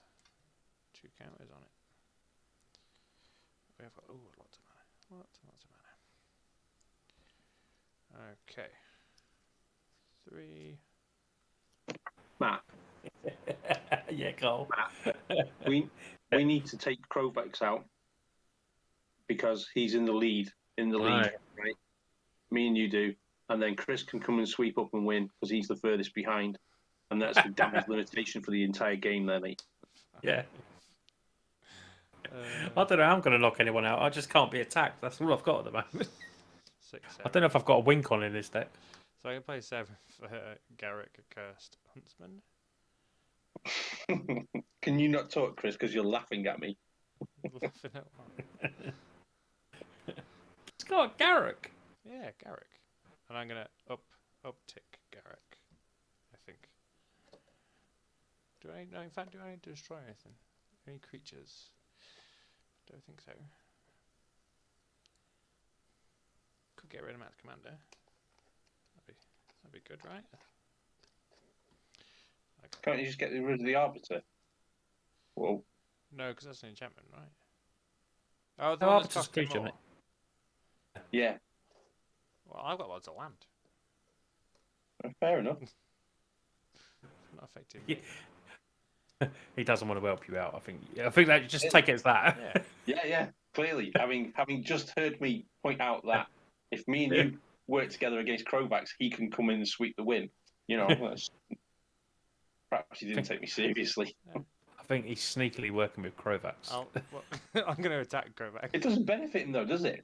S1: 2 counters on it. We have got lots of mana, lots and lots of mana. Okay, 3.
S2: Matt,
S3: Yeah, Cole.
S2: we need to take Krovax out because he's in the lead. Right? Me and you do, and then Chris can come and sweep up and win because he's the furthest behind, and that's the damage limitation for the entire game, there, mate.
S3: Yeah. I don't know how I'm going to knock anyone out. I just can't be attacked. That's all I've got at the moment.
S1: 6, 7.
S3: I don't know if I've got a wink on in this deck.
S1: So I can play 7 for Garrick Accursed Huntsman.
S2: Can you not talk, Chris, because you're laughing at me?
S1: Laughing at what?
S3: It's got Garrick.
S1: Yeah, Garrick. And I'm gonna uptick Garrick, I think. Do I no in fact do I need to destroy anything? Any creatures? Don't think so. Could get rid of Matt's commander. That'd be good, right? Okay.
S2: Can't you just get rid of the Arbiter? Whoa.
S1: No, because that's an enchantment, right? Oh, the
S3: No,
S1: one that's
S3: Arbiter's
S1: cost 2
S3: creature,
S1: more.
S3: mate.
S2: Yeah,
S1: Well, I've got lots of land.
S2: fair enough.
S1: It's not affecting
S3: Yeah.
S1: me.
S3: He doesn't want to help you out. I think that you just take it as that.
S1: Yeah.
S2: Yeah. Clearly, having just heard me point out that if me and you work together against Krovax, he can come in and sweep the win. You know, perhaps he didn't take me seriously.
S3: I think he's sneakily working with Krovax.
S1: I'm going to attack Kovacs.
S2: It doesn't benefit him though, does it?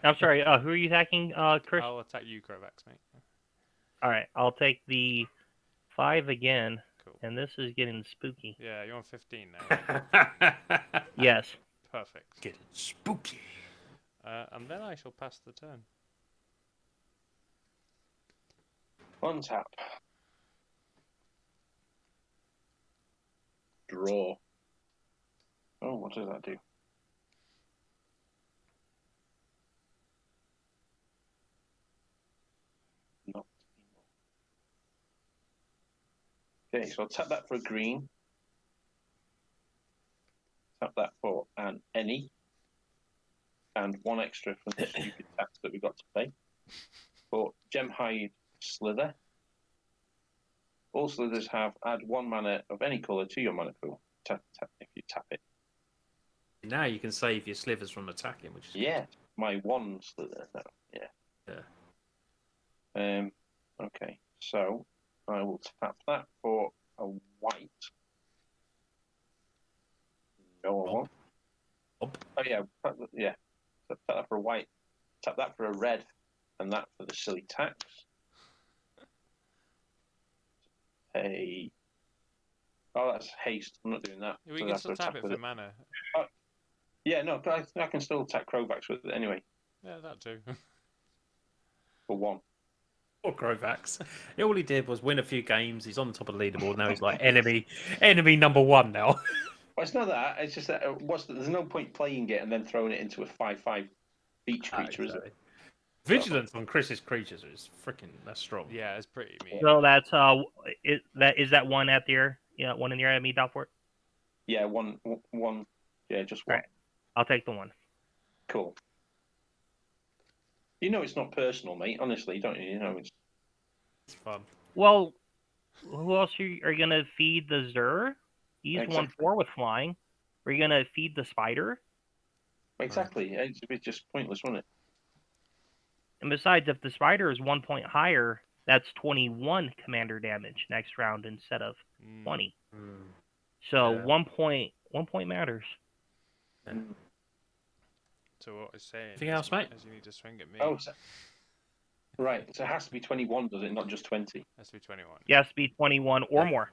S4: I'm sorry. Who are you attacking, Chris?
S1: I'll attack you, Kovacs, mate.
S4: All right, I'll take the 5 again,
S1: Cool.
S4: and this is getting spooky.
S1: Yeah, you're on 15 now.
S4: Yes.
S1: Perfect.
S3: Getting spooky.
S1: And then I shall pass the turn.
S2: One tap. Draw. Oh, what does that do? Not. Okay, so I'll tap that for a green. Tap that for an any. And one extra from the stupid tax that we got to pay. For Gemhide Slither. All slithers have add 1 mana of any colour to your mana pool. Tap, if you tap it.
S3: Now you can save your slivers from attacking, which is
S2: Yeah, my 1 slither now. Yeah.
S3: Yeah.
S2: Okay, so I will tap that for a white. No, I won't. Oh yeah, yeah. Tap that for a white. Tap that for a red, and that for the silly tax. Hey. Oh, that's haste. I'm not doing that.
S1: We
S2: So
S1: can
S2: that's
S1: still
S2: for
S1: tap
S2: attack
S1: it
S2: with
S1: for mana.
S2: Yeah, no, but I can still attack Crovax with it anyway.
S1: Yeah, that too.
S2: For 1.
S3: Poor Grovax. All he did was win a few games. He's on the top of the leaderboard now. He's like enemy number 1 now.
S2: Well, it's not that. It's just that there's no point playing it and then throwing it into a 5/5 beach creature, is it?
S3: Vigilance on Chris's creatures is freaking that's strong.
S1: Yeah, it's pretty mean.
S4: So that's is that one at the one in the area meet out for it?
S2: Yeah, one. Yeah, just 1.
S4: Right. I'll take the 1.
S2: Cool. You know it's not personal, mate. Honestly, don't you? You know it's
S3: fun.
S4: Well, who else are you gonna feed the Zur? He's
S2: Exactly.
S4: 1/4 with flying. Are you gonna feed the spider?
S2: exactly. It'd be just pointless, wouldn't it?
S4: And besides, if the spider is 1 point higher, that's 21 commander damage next round instead of 20. So
S3: Yeah.
S4: 1 point matters.
S3: Yeah.
S1: So what is saying?
S3: Anything else, mate?
S1: Is you need to swing at me.
S2: Oh, right. So it has to be 21, does it? Not just 20.
S1: Has to be 21.
S4: It has to be 21 or more.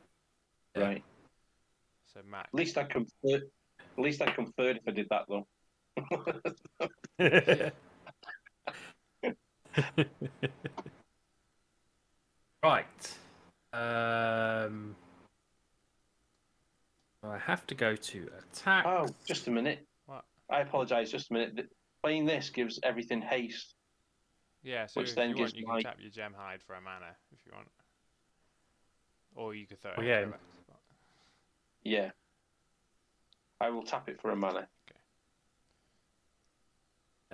S3: Yeah.
S2: Right.
S1: So Mac.
S2: At least I come third. At least I come third if I did that, though.
S3: Right. I have to go to attack.
S2: Oh, just a minute.
S1: What?
S2: I apologise. Just a minute. Playing this gives everything haste.
S1: Yeah, so
S2: Which
S1: if
S2: then
S1: you
S2: gives
S1: want, you
S2: my-
S1: can tap your gem hide for a mana if you want. Or you could throw it
S3: Oh,
S1: at
S3: yeah.
S1: Crovax.
S2: Yeah. I will tap it for a mana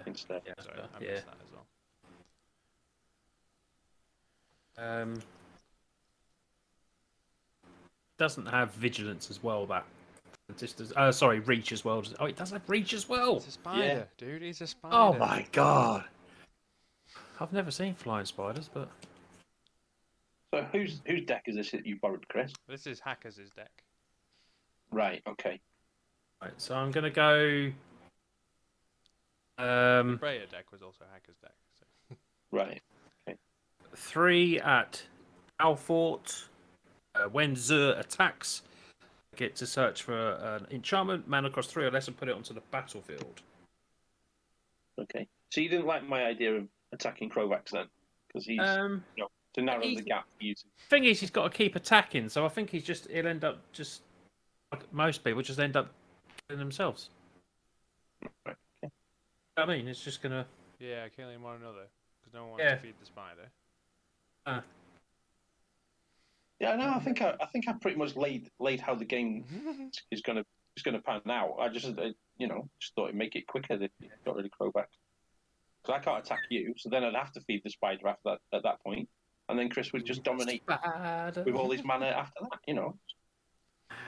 S2: instead.
S3: Yeah,
S1: Sorry, I
S3: yeah.
S1: missed that as well.
S3: Doesn't have vigilance as well. That just as sorry, reach as well. Oh, it does have reach as well.
S1: It's a spider, dude. He's a spider.
S3: Oh my god! I've never seen flying spiders, but
S2: So whose deck is this that you borrowed, Chris?
S1: This is Hacker's deck.
S2: Right. Okay.
S3: right. So I'm gonna go.
S1: Breyer deck was also Hacker's deck. So.
S2: Right.
S3: 3 at Alfort. When Zur attacks, get to search for an enchantment, mana cost 3 or less, and put it onto the battlefield.
S2: Okay. So you didn't like my idea of attacking Crovax then, because he's to narrow the gap for you.
S3: Thing is, he's got to keep attacking, so I think he'll end up just like most people just end up killing themselves.
S2: Right. Okay.
S3: I mean, it's just gonna.
S1: Yeah, killing one another because no one wants
S3: Yeah.
S1: to feed the spider.
S2: Yeah. No. I think I pretty much laid how the game is gonna pan out. I just just thought it'd make it quicker if you got rid of Crovax. Because I can't attack you, so then I'd have to feed the spider after that at that point, and then Chris would just dominate with all his mana after that.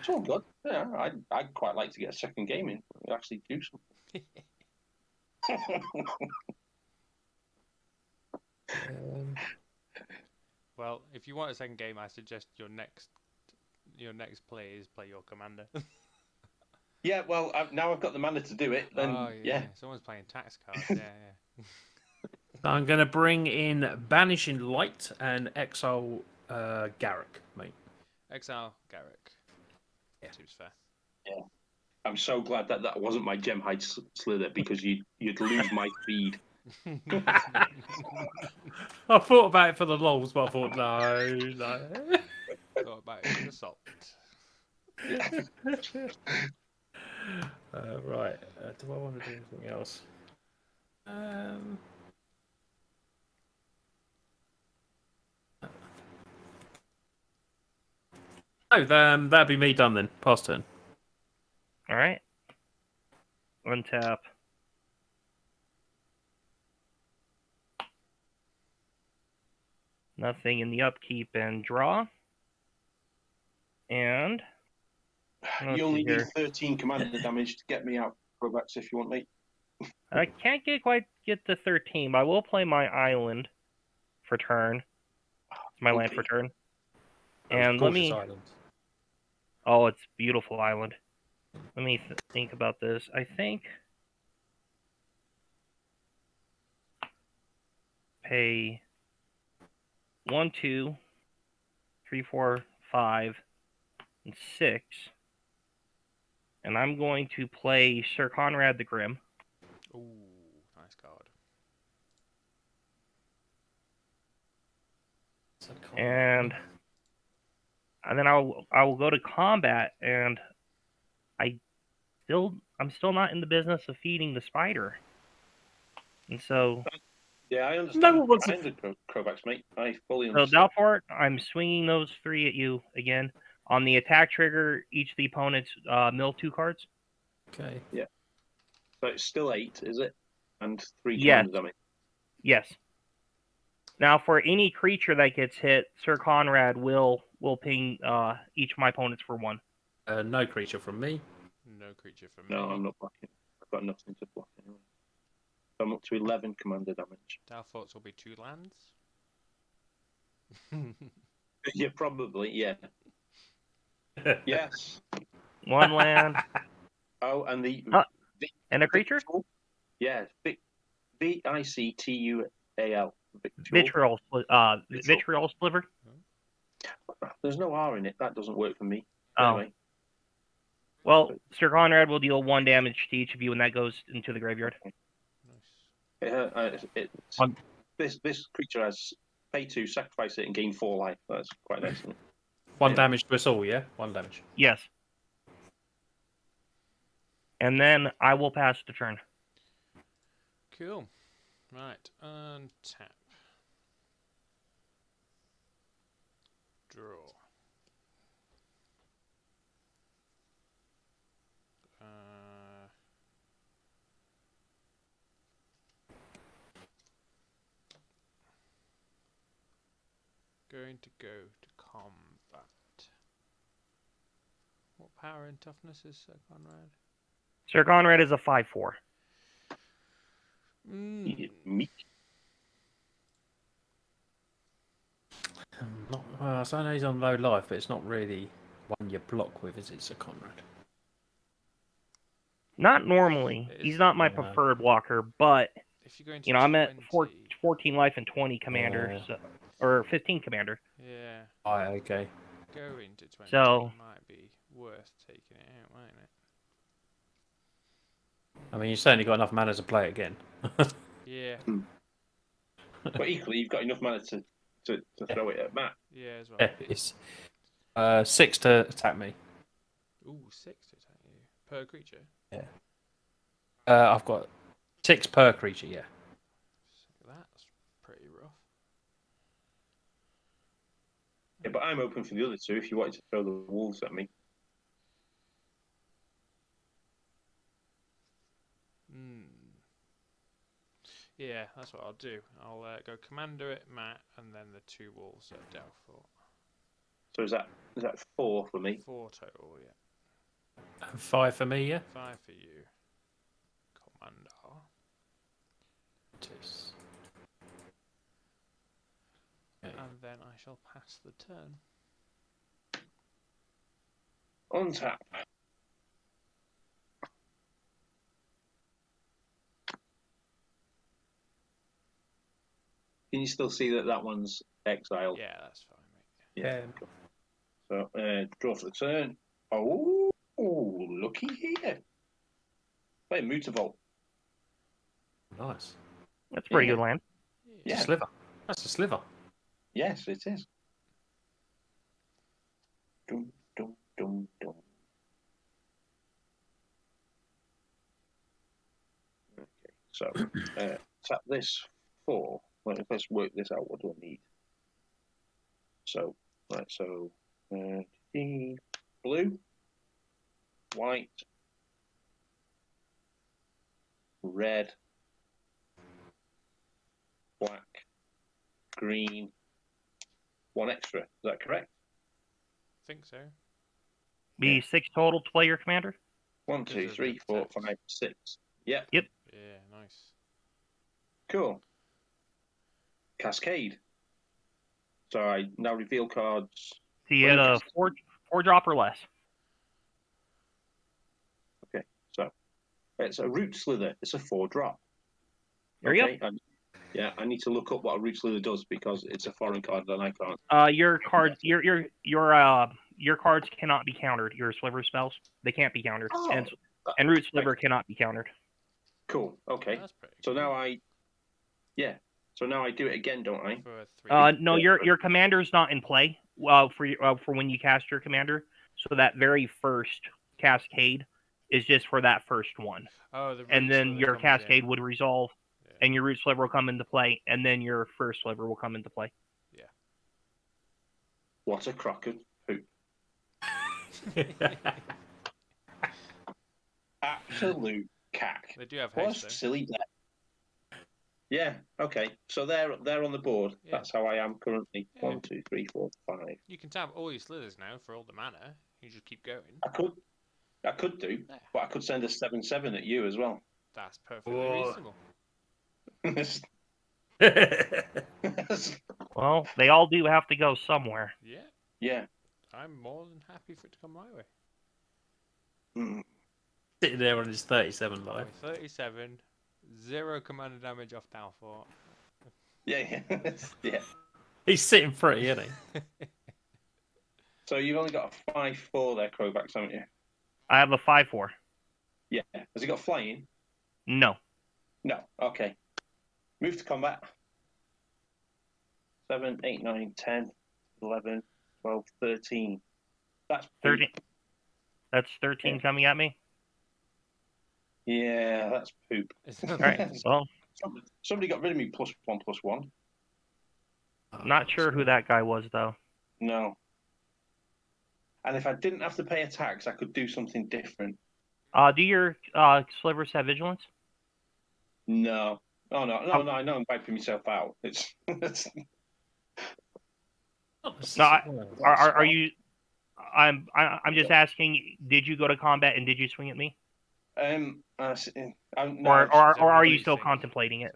S2: It's all good. Yeah, I'd quite like to get a second game in. And actually do something.
S1: Well, if you want a second game, I suggest your next play is play your commander.
S2: Yeah, well, now I've got the mana to do it. Then
S1: oh
S2: yeah.
S1: Someone's playing tax cards. Yeah.
S3: I'm gonna bring in Banishing Light and Exile Garrick, mate.
S1: Exile Garrick.
S3: Yeah.
S1: Seems fair.
S2: Yeah. I'm so glad that that wasn't my Gemhide Slither, because you'd lose my feed.
S3: I thought about it for the lols, but I thought no.
S1: Thought about it for the salt.
S3: Right. Do I want to do anything else? Oh, that'd be me done then. Pass turn.
S4: All right. Untap. Nothing in the upkeep and draw. And
S2: You only need 13 commander damage to get me out, Provax, if you want me.
S4: I can't quite get to 13, but I will play my island for turn. My land for turn. And let me.
S3: Island.
S4: Oh, it's a beautiful island. Let me think about this. I think pay 1, 2, 3, 4, 5, and 6. And I'm going to play Sir Conrad the Grim.
S1: Ooh, nice card.
S4: And then I will go to combat, and I'm still not in the business of feeding the spider. And so
S2: Yeah, I understand.
S3: No, what's
S2: I understand Kovacs, mate. I fully
S4: So
S2: understand.
S4: Dalfort, I'm swinging those 3 at you again. On the attack trigger, each of the opponents mill 2 cards.
S3: Okay.
S2: Yeah. So it's still 8, is it? And 3
S4: Yes.
S2: commander damage.
S4: Yes. Now, for any creature that gets hit, Sir Conrad will ping each of my opponents for 1.
S3: No creature from me.
S1: No creature from
S2: No,
S1: me.
S2: I'm not blocking. I've got nothing to block anyway. So I'm up to 11 commander damage.
S1: Dalforts will be 2 lands.
S2: Yeah, probably, yeah. Yes.
S4: 1 land.
S2: Oh, and
S4: And a creature?
S2: Yeah, Victual.
S4: Vitriol Sliver.
S2: There's no R in it. That doesn't work for me.
S4: Oh.
S2: Anyway.
S4: Well, Sir Conrad will deal 1 damage to each of you, and that goes into the graveyard.
S1: Nice.
S2: This creature has pay 2, sacrifice it, and gain 4 life. That's quite nice, isn't it?
S3: 1 damage to us all, yeah? 1 damage.
S4: Yes. And then I will pass the turn.
S1: Cool. Right, untap. Draw. Going to go to combat. What power and toughness is Sir Conrad?
S4: Sir Conrad is a 5/4.
S2: Meek.
S3: Well, so I know he's on low life, but it's not really one you block with, is it, Sir Conrad?
S4: Not normally. He's not my preferred blocker, but
S1: If you go into
S4: I'm at
S1: 20,
S4: 14 life and 20 commander,
S3: Yeah.
S4: or 15 commander.
S1: Yeah,
S3: Oh, okay.
S1: go into 20
S4: So-
S1: might be worth taking it out, mightn't it?
S3: I mean, you certainly got enough mana to play it again.
S1: Yeah,
S2: But equally, you've got enough mana to throw it at Matt.
S1: yeah, as well.
S3: Yeah, it's 6 to attack me.
S1: Ooh, 6 to attack you. Per creature?
S3: I've got 6 per creature, yeah.
S1: That's pretty rough.
S2: Yeah, but I'm open for the other 2 if you wanted to throw the wolves at me.
S1: Yeah, that's what I'll do. I'll go commander at Matt, and then the 2 wolves at Delphort.
S2: So is that 4 for me?
S1: 4 total, yeah.
S3: And 5 for me, yeah?
S1: 5 for you. Commander.
S3: Tis. Okay.
S1: And then I shall pass the turn.
S2: On tap. Can you still see that one's exiled?
S1: Yeah, that's fine, mate.
S3: Yeah.
S2: So, draw for the turn. Oh, Oh, looky here. Play Mutavault.
S3: Nice.
S4: That's a pretty
S2: Yeah.
S4: good land.
S3: It's
S2: Yeah.
S3: a sliver. That's a sliver.
S2: Yes, it is. Dum, dum, dum, dum. Okay, so tap this for. Let's work this out. What do I need? So, right, so blue, white, red, black, green, one extra. Is that correct?
S1: I think so.
S4: Be
S2: Yeah.
S4: 6 total to play your commander.
S2: 1,
S1: Because
S2: 2,
S1: of
S2: 3,
S1: the
S2: 4,
S1: text.
S2: 5, 6. Yep.
S1: Yeah, nice.
S2: Cool. Cascade. So I now reveal cards.
S4: So you had a 4 drop or less.
S2: Okay, so it's a root slither. It's a 4-drop.
S4: There you
S2: go. Yeah, I need to look up what a root slither does because it's a foreign card and I can't.
S4: go. Your cards, your cards cannot be countered. Your sliver spells, they can't be countered,
S2: Oh,
S4: and root sliver cannot be countered.
S2: Cool. Okay.
S1: That's pretty
S2: So
S1: cool.
S2: now So now I do it again, don't I?
S1: For a 3.
S4: No, your commander's not in play. For when you cast your commander, so that very first cascade is just for that first one,
S1: Oh, the
S4: and
S1: root
S4: then
S1: slither
S4: your
S1: comes
S4: cascade
S1: in.
S4: would resolve,
S1: Yeah.
S4: and your root sliver will come into play, and then your first sliver will come into play.
S2: What a crock of poop. Absolute cack.
S1: They do have
S2: What a
S1: haste, though.
S2: silly deck. Yeah, okay. So they're on the board.
S1: Yeah.
S2: That's how I am currently.
S1: Yeah.
S2: 1, 2, 3, 4, 5.
S1: You can tap all your slithers now for all the mana. You just keep going.
S2: I could do,
S1: Yeah.
S2: but I could send a 7/7 at you as well.
S1: That's perfectly
S3: Oh.
S1: reasonable.
S4: Well, they all do have to go somewhere.
S1: Yeah,
S2: Yeah.
S1: I'm more than happy for it to come my way.
S2: Mm.
S3: Sitting there on his 37 life.
S1: With 37, 0 commander damage off Downfort.
S2: Yeah, yeah. Yeah.
S3: He's sitting pretty, isn't he?
S2: So you've only got a 5/4 there, Crowbacks, haven't you?
S4: I have a 5/4.
S2: Yeah. Has he got flying?
S4: No.
S2: No. Okay. Move to combat. 7, 8, 9, 10, 11, 12, 13. That's poop.
S4: 13. That's 13
S2: Yeah.
S4: coming at me.
S2: Yeah, that's poop.
S4: All right. Well,
S2: Somebody got rid of me +1/+1.
S4: not sure who that guy was though.
S2: No. And if I didn't have to pay a tax, I could do something different.
S4: Do your slivers have vigilance?
S2: No. Oh no, no, no! I know I'm wiping myself out. It's
S4: No, are you? I'm just asking. Did you go to combat and did you swing at me,
S2: no,
S4: or are you still contemplating it?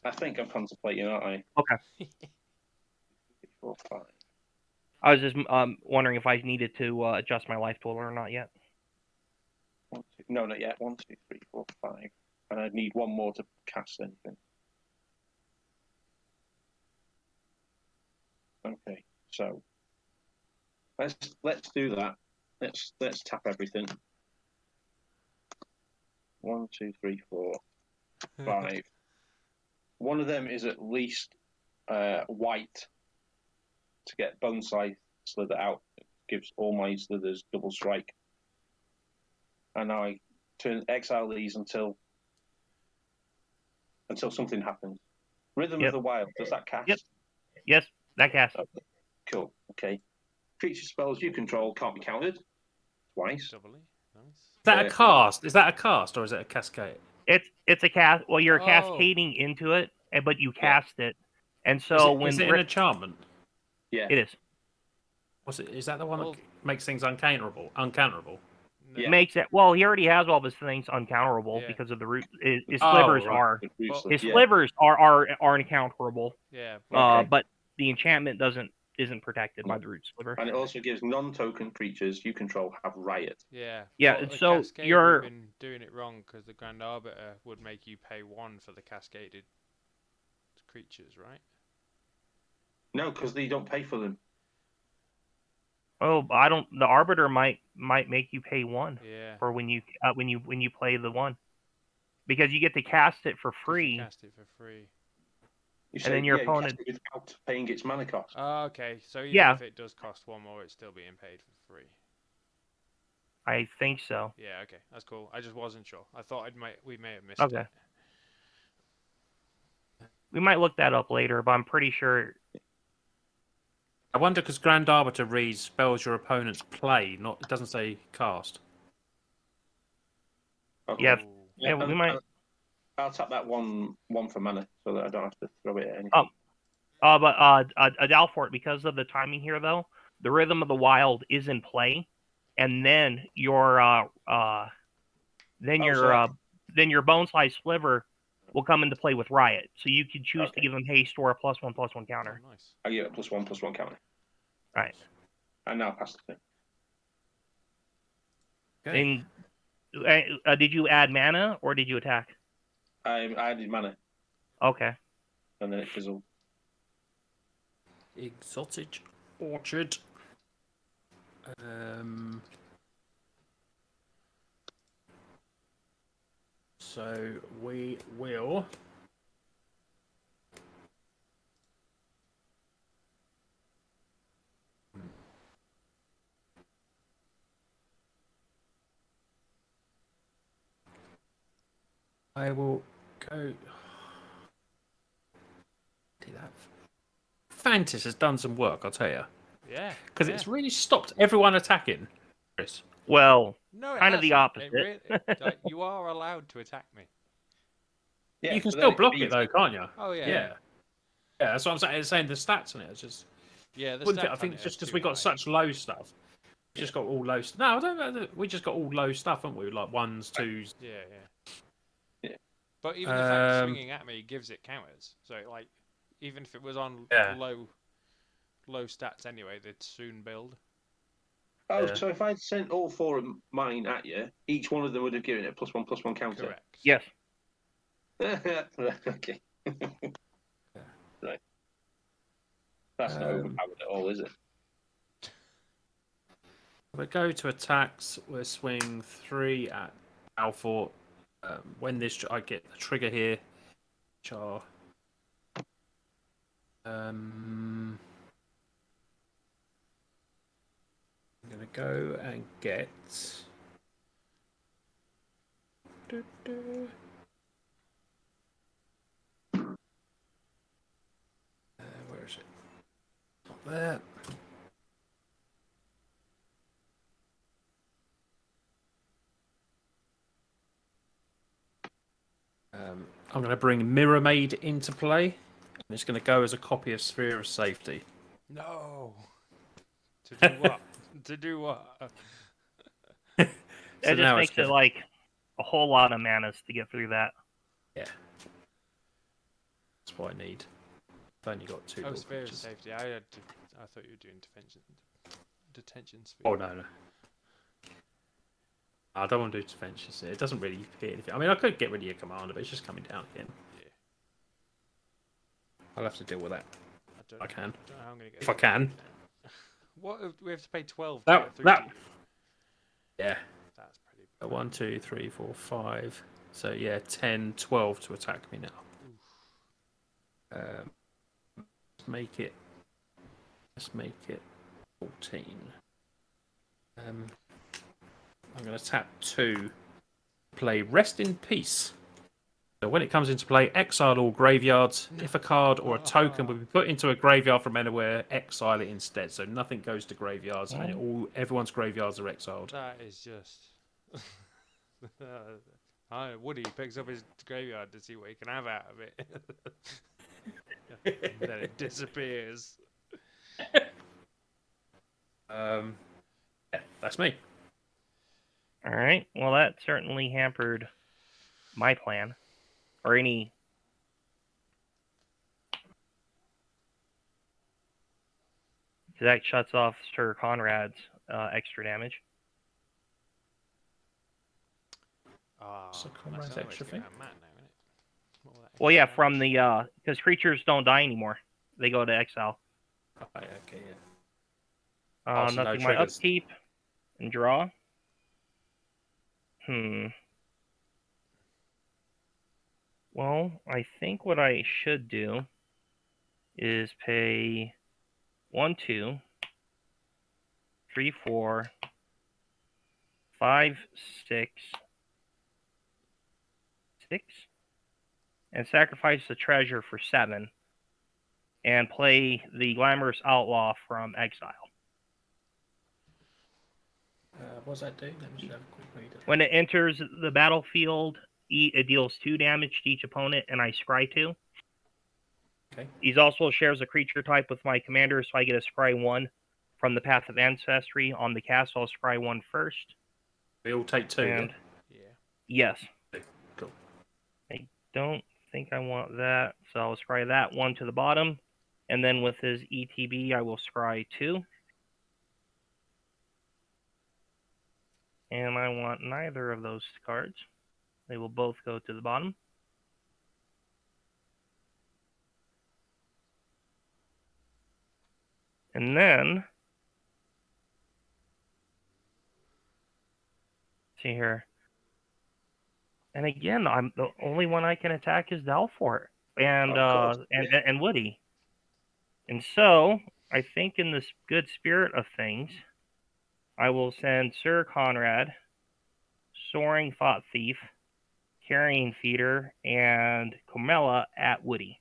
S2: I think I'm contemplating, aren't I?
S4: Okay.
S2: 4, 5.
S4: I was just wondering if I needed to adjust my life total or not yet.
S2: 1, 2, no, not yet. 1, 2, 3, 4, 5. And I'd need one more to cast anything. Okay, so let's do that. Let's tap everything. 1, 2, 3, 4, 5. One of them is at least white to get bone scythe slither out. It gives all my slithers double strike. And now I exile these until something happens. Rhythm
S4: Yep.
S2: of the Wild, does that cast?
S4: Yep. Yes, that cast.
S2: Okay. Cool. Okay. Creature spells you control can't be counted twice.
S1: Doubly. Nice.
S3: Is that a cast? Is that a cast or is it a cascade?
S4: It's a cast. Well, you're
S1: Oh.
S4: cascading into it, but you cast it, and so when
S3: is it an enchantment?
S2: Yeah.
S4: it is.
S3: What's it? Is that the one
S1: Well-
S3: that makes things uncounterable? Uncounterable.
S1: No.
S2: Yeah.
S4: Makes it well. He already has all of his things uncounterable
S1: Yeah.
S4: because of the root. His
S3: Oh,
S4: slivers
S3: right.
S4: are
S1: Well,
S4: his
S2: Yeah.
S4: slivers are uncounterable.
S1: Yeah.
S2: Okay.
S4: But the enchantment isn't protected by the root sliver.
S2: And it also gives non-token creatures you control have riot.
S1: Yeah.
S4: Yeah,
S1: the
S4: so
S1: cascade,
S4: you're-
S1: we've been doing it wrong because the Grand Arbiter would make you pay 1 for the cascaded creatures, right?
S2: No, because they don't pay for them.
S4: Oh, I don't. The Arbiter might make you pay 1
S1: Yeah.
S4: for when you play the 1, because you get to cast it for
S1: 'Cause you
S4: free,
S1: cast it for free.
S2: You
S4: and then your
S2: you
S4: opponent.
S2: cast it without paying its mana cost.
S1: Oh, okay. So even
S4: Yeah.
S1: if it does cost 1 more, it's still being paid for free.
S4: I think so.
S1: Yeah. Okay. That's cool. I just wasn't sure. I thought we may have missed
S4: Okay.
S1: it.
S4: We might look that up later, but I'm pretty sure.
S3: I wonder because Grand Arbiter reads spells your opponents play, not it doesn't say cast.
S2: Okay.
S4: Yeah.
S1: Ooh.
S4: Yeah, we might.
S2: I'll tap that one for mana so that I don't have to throw it at anything.
S4: But Dalfort, because of the timing here, though, the Rhythm of the Wild is in play, and then your Bone Slice Sliver will come into play with Riot. So you can choose to give them haste or a +1/+1 counter.
S1: Oh, nice.
S2: I give it +1/+1 counter.
S4: Right.
S2: And now pass the thing.
S3: Okay.
S4: And did you add mana or did you attack?
S2: I added mana,
S4: Okay.
S2: and then it fizzled.
S3: Exotic Orchard. So we will. I will go. See that. Thantis has done some work, I'll tell you.
S1: Yeah.
S3: Because it's really stopped everyone attacking, Chris.
S4: Well,
S1: No, it
S4: kind of the
S1: hasn't.
S4: opposite.
S1: Like, you are allowed to attack me.
S2: Yeah,
S3: You can
S2: but then
S3: still block
S2: beats
S3: it though, can't you?
S1: Oh yeah.
S3: Yeah. Yeah, that's what I'm saying. It's saying the stats on it. It's just.
S1: Yeah. The
S3: Wouldn't
S1: stats
S3: it- I think
S1: on
S3: it's
S1: it
S3: just
S1: are
S3: because
S1: too
S3: we got
S1: high.
S3: such low stuff. We just got all low. No, I don't know. We just got all low stuff, haven't we? Like 1s, 2s.
S1: Yeah.
S2: Yeah.
S1: But even the fact swinging at me gives it counters. So like, even if it was on
S3: Yeah.
S1: low stats anyway, they'd soon build.
S2: Oh,
S3: Yeah.
S2: so if I'd sent all 4 of mine at you, each one of them would have given it a +1/+1 counter.
S1: Correct.
S4: Yes.
S2: Okay. Right. That's not overpowered at all, is it?
S3: We go to attacks. We'll swing 3 at Alfort. When this, I get the trigger here, which are. I'm gonna go and get. Where is it? Not there. I'm going to bring Mirror Maid into play. And it's going to go as a copy of Sphere of Safety.
S1: No. To do what? To do what?
S3: So
S4: It just
S3: now
S4: makes it like a whole lot of manas to get through that.
S3: Yeah. That's what I need. I've only got 2
S1: Oh,
S3: little
S1: sphere of
S3: creatures.
S1: safety. I thought you were doing detention sphere.
S3: Oh, no. I don't want to do defenses. It doesn't really hit anything. I mean, I could get rid of your commander, but it's just coming down again.
S1: Yeah.
S3: I'll have to deal with that. I can.
S1: don't know how I'm gonna get
S3: If I can.
S1: What if we have to pay 12?
S3: That-
S1: to get through
S3: that-
S1: to you?
S3: Yeah.
S1: That's pretty bad.
S3: 1, 2, 3, 4, 5. So, yeah, 10, 12 to attack me now. Let's make it 14. I'm going to tap 2, play Rest in Peace. So when it comes into play, exile all graveyards. If a card or a token will be put into a graveyard from anywhere, exile it instead. So nothing goes to graveyards, and everyone's graveyards are exiled.
S1: That is just. Woody picks up his graveyard to see what he can have out of it. And then it disappears.
S3: Yeah, that's me.
S4: All right. Well, that certainly hampered my plan, or any. That shuts off Sir Conrad's extra damage.
S1: So
S3: Conrad's extra thing?
S4: Well, yeah, from the because creatures don't die anymore; they go to exile.
S3: Okay, yeah. Also, no
S4: nothing my
S3: triggers.
S4: upkeep and draw. Well, I think what I should do is pay 1, 2, 3, 4, 5, 6, 6, and sacrifice the treasure for 7, and play the Glamorous Outlaw from Exile.
S3: What does that do? Let me just have a quick read.
S4: When it enters the battlefield, it deals 2 damage to each opponent, and I scry 2.
S3: Okay.
S4: He also shares a creature type with my commander, so I get a scry 1 from the Path of Ancestry. On the cast, I'll scry 1 first.
S3: We all take 2,
S4: And
S1: Yeah.
S4: yes.
S3: Cool.
S4: I don't think I want that, so I'll scry that 1 to the bottom. And then with his ETB, I will scry 2. And I want neither of those cards. They will both go to the bottom. And then, see here. And again, I'm the only one I can attack is Dalfort and
S2: Of course,
S4: and Woody. And so, I think in this good spirit of things, I will send Sir Conrad, Soaring Thought Thief, Carrying Feeder, and Cormela at Woody.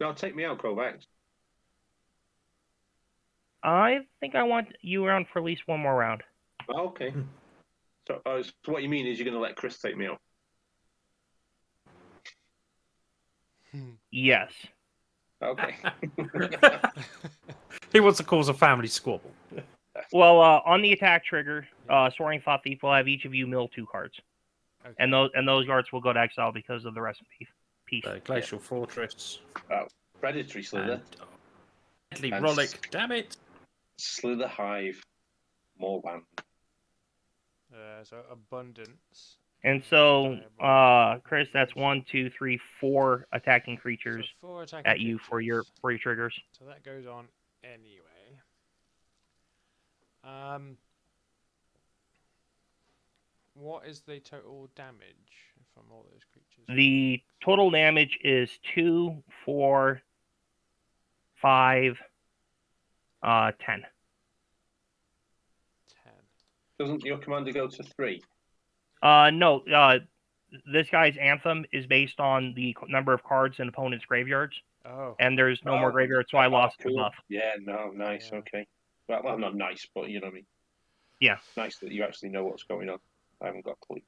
S2: No, take me out, Kovacs.
S4: I think I want you around for at least one more round.
S2: Okay. So what you mean is you're going to let Chris take me out?
S4: Yes.
S2: Okay.
S3: He wants to cause a family squabble.
S4: Well, on the attack trigger, Soaring Thought Thief will have each of you mill 2 cards.
S1: Okay.
S4: And those cards will go to exile because of the rest piece.
S3: Glacial Fortress.
S2: Predatory Slither.
S3: Deadly
S2: And
S3: Rollick. Damn it.
S2: Slither Hive. More land.
S1: So abundance.
S4: And so, Chris, that's 1, 2, 3, 4 attacking creatures
S1: So 4 attacking
S4: at you for your
S1: creatures.
S4: triggers.
S1: So that goes on anyway. What is the total damage from all those creatures?
S4: The total damage is 2, 4, 5, 10.
S1: 10.
S2: Doesn't your commander go to 3?
S4: No, this guy's anthem is based on the number of cards in opponent's graveyards,
S1: Oh.
S4: and there's no more graveyards, so I lost the
S2: cool.
S4: buff.
S2: Yeah, no, nice,
S1: Yeah.
S2: okay. Well, not nice, but you know what I mean.
S4: Yeah.
S2: Nice that you actually know what's going on. I haven't got a clue.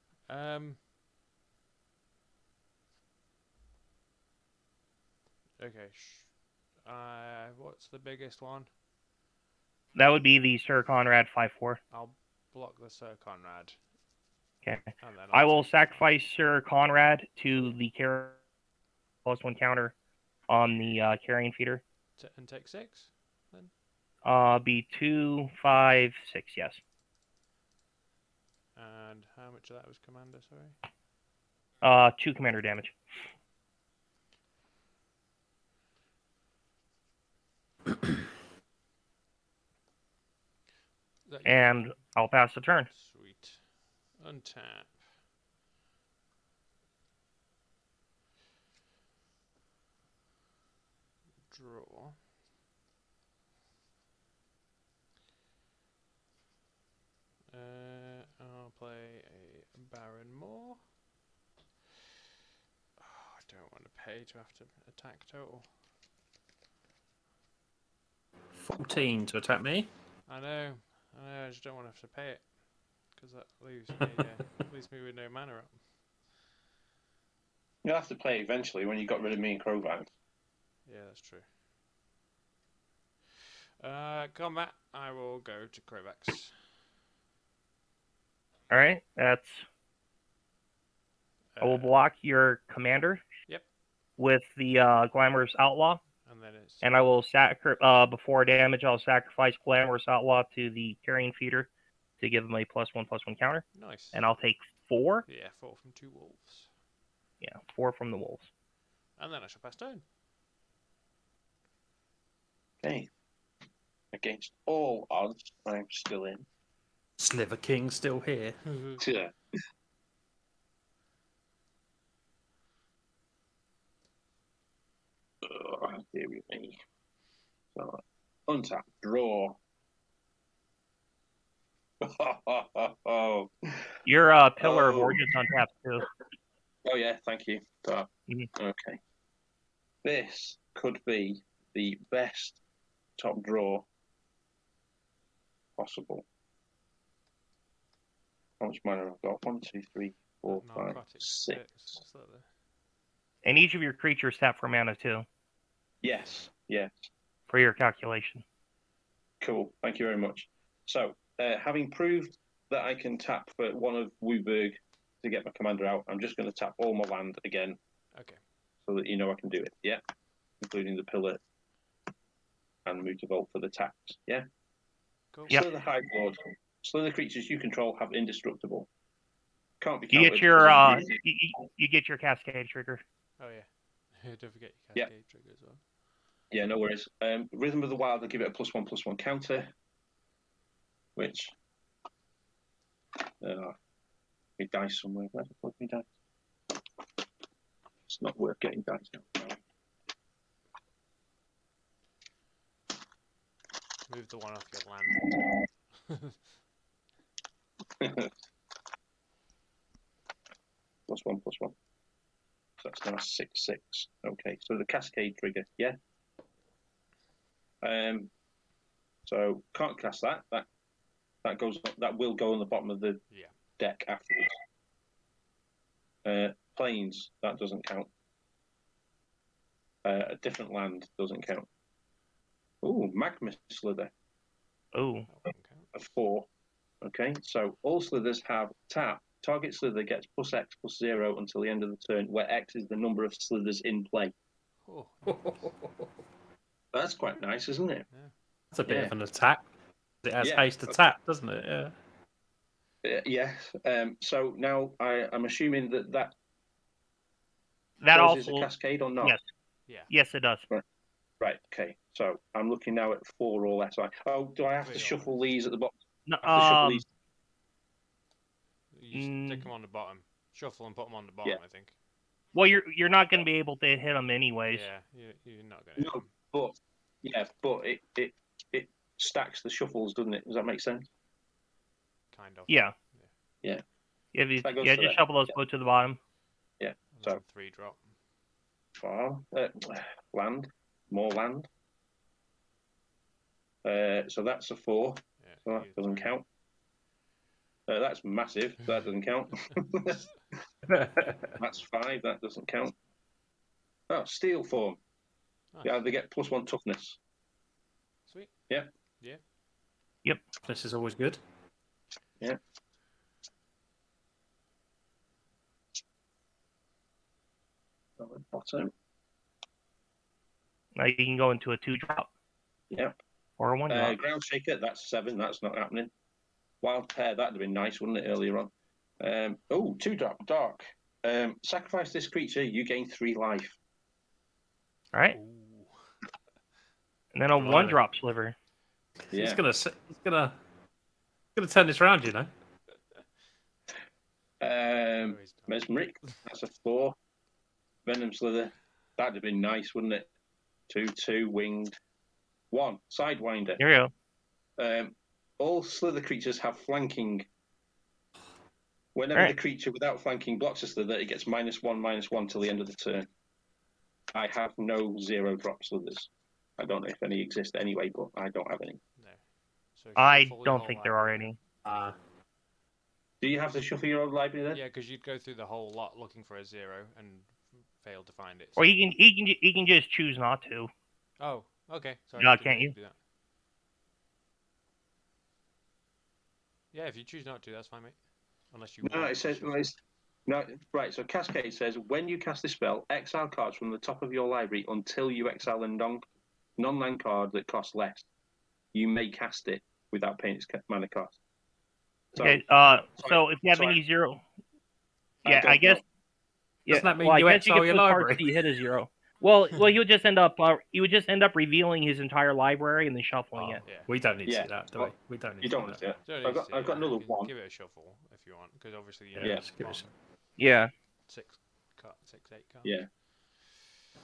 S1: Okay. What's the biggest one?
S4: That would be the Sir Conrad 5/4.
S1: I'll block the Sir Conrad.
S4: Okay.
S1: And then
S4: I
S1: I'll
S4: will
S1: take-
S4: sacrifice Sir Conrad to the +1 counter on the carrying feeder.
S1: and take 6.
S4: Be 2, 5, 6. Yes.
S1: And how much of that was commander? Sorry.
S4: 2 commander damage. And I'll pass the turn.
S1: Sweet. Untap. Draw. I'll play a Baron Moor. Oh, I don't want to pay to have to attack total.
S3: 14 to attack me.
S1: I know, I just don't want to have to pay it. Because that leaves me with no mana up.
S2: You'll have to play it eventually when you got rid of me and Crowvan.
S1: Yeah, that's true. Combat, I will go to Krovax.
S4: All right. That's. I will block your commander.
S1: Yep.
S4: With the Glamorous Outlaw.
S1: And then it's.
S4: And I will before damage, I'll sacrifice Glamorous Outlaw to the carrying feeder to give him a +1/+1 counter.
S1: Nice.
S4: And I'll take 4.
S1: Yeah, 4 from 2 wolves.
S4: Yeah, 4 from the wolves.
S1: And then I shall pass turn.
S2: Okay. against all odds, I'm still in.
S3: Sliver King still here.
S2: Yeah. Oh, dear me. So, untap, draw. Oh,
S4: Your Pillar of Origins on tap too.
S2: oh yeah, thank you. Okay. This could be the best top draw possible. How much mana have I got? 1, 2, 3, 4, 5, 6.
S4: And each of your creatures tap for mana too,
S2: Yes, yes.
S4: for your calculation.
S2: Cool. Thank you very much. So, having proved that I can tap for one of Wooburg to get my commander out, I'm just going to tap all my land again.
S1: Okay.
S2: So that you know I can do it. Yeah. Including the pillar and Mutavault for the taps. Yeah.
S1: Cool.
S4: Yep.
S2: Slither High Lord. Slither creatures you control have indestructible. Can't be
S4: You
S2: countered.
S4: get your you get your Cascade trigger.
S1: Oh yeah. Don't forget your Cascade trigger as well.
S2: Yeah, no worries. Rhythm of the Wild, I'll give it a +1/+1 counter, which me dice somewhere. Where the fuck me dice? It's not worth getting dice now.
S1: Move the one off your land.
S2: +1/+1. So that's now 6/6. Okay, so the Cascade trigger, yeah. So can't cast that. That goes. That will go on the bottom of the deck afterwards. Plains, that doesn't count. A different land doesn't count. Ooh, Magma Slither.
S4: Oh.
S2: A 4. Okay, so all slithers have tap. Target slither gets +X/+0 until the end of the turn, where X is the number of slithers in play.
S1: Oh.
S2: That's quite nice, isn't it?
S1: Yeah.
S3: That's a bit of an attack. It has haste to tap, doesn't it? Yeah.
S2: Yes. So now I'm assuming that
S4: also
S2: is a Cascade or not?
S4: Yes.
S1: Yeah.
S4: Yes, it does.
S2: Right. Okay. So I'm looking now at 4 or less. Oh, do I have to shuffle these at the bottom?
S4: No,
S1: You stick them on the bottom. Shuffle and put them on the bottom, I think.
S4: Well, you're not going to be able to hit them anyways.
S1: Yeah, you're not going to.
S2: No, but it stacks the shuffles, doesn't it? Does that make sense?
S1: Kind of.
S2: Yeah.
S4: Just shuffle those both to the bottom.
S2: Yeah. So
S1: 3-drop.
S2: Farm, land, more land. So that's a 4.
S1: Yeah,
S2: So that doesn't count. That's massive. That doesn't count. That's 5. That doesn't count. Oh, steel form. Nice. Yeah, they get +1 toughness.
S1: Sweet.
S2: Yeah.
S1: Yeah.
S4: Yep.
S3: This is always good.
S2: Yeah. Bottom.
S4: Now you can go into a 2-drop.
S2: Yeah.
S4: Or a 1-drop.
S2: Ground Shaker, that's 7. That's not happening. Wild Pear, that'd have been nice, wouldn't it, earlier on? 2-drop, Dark. Sacrifice this creature, you gain 3 life.
S4: All right.
S1: Ooh.
S4: And then a 1-drop Sliver.
S3: Yeah. He's gonna turn this around, you know.
S2: Mesmeric, that's a 4. Venom Slither, that'd have been nice, wouldn't it? 2/2 winged. 1 Sidewinder.
S4: Here we
S2: go. All Slither creatures have flanking. Whenever the creature without flanking blocks a Slither, it gets -1/-1 till the end of the turn. I have no 0-drop Slithers. I don't know if any exist anyway, but I don't have any.
S1: No. So
S4: I don't think there are any.
S2: Do you have to shuffle your own library then?
S1: Yeah, because you'd go through the whole lot looking for a 0 and fail to find it.
S4: So. Or he can just choose not to.
S1: Oh, okay. Sorry.
S4: No, can't you?
S1: Do that. Yeah, if you choose not to, that's fine, mate. Unless you.
S2: No, it says no. Right. So Cascade says when you cast this spell, exile cards from the top of your library until you exile a non-land card that costs less. You may cast it without paying its mana cost. So,
S4: okay. So if you have any 0, I guess.
S3: Doesn't that mean you exile your library?
S4: You hit a 0. Well, he would just end up revealing his entire library and then shuffling it.
S1: Yeah.
S3: We don't need to
S2: Yeah.
S3: see that, do we? We don't need
S2: You
S3: to
S2: don't
S3: see
S2: want
S3: that.
S2: to.
S1: Don't need to
S2: I've got
S1: see
S2: another
S1: it. You can
S2: one.
S1: Give it a shuffle if you want, because obviously you know
S3: Yeah,
S1: it's
S3: just give it a
S1: bottom
S4: Yeah.
S1: 6 cards.
S2: Yeah.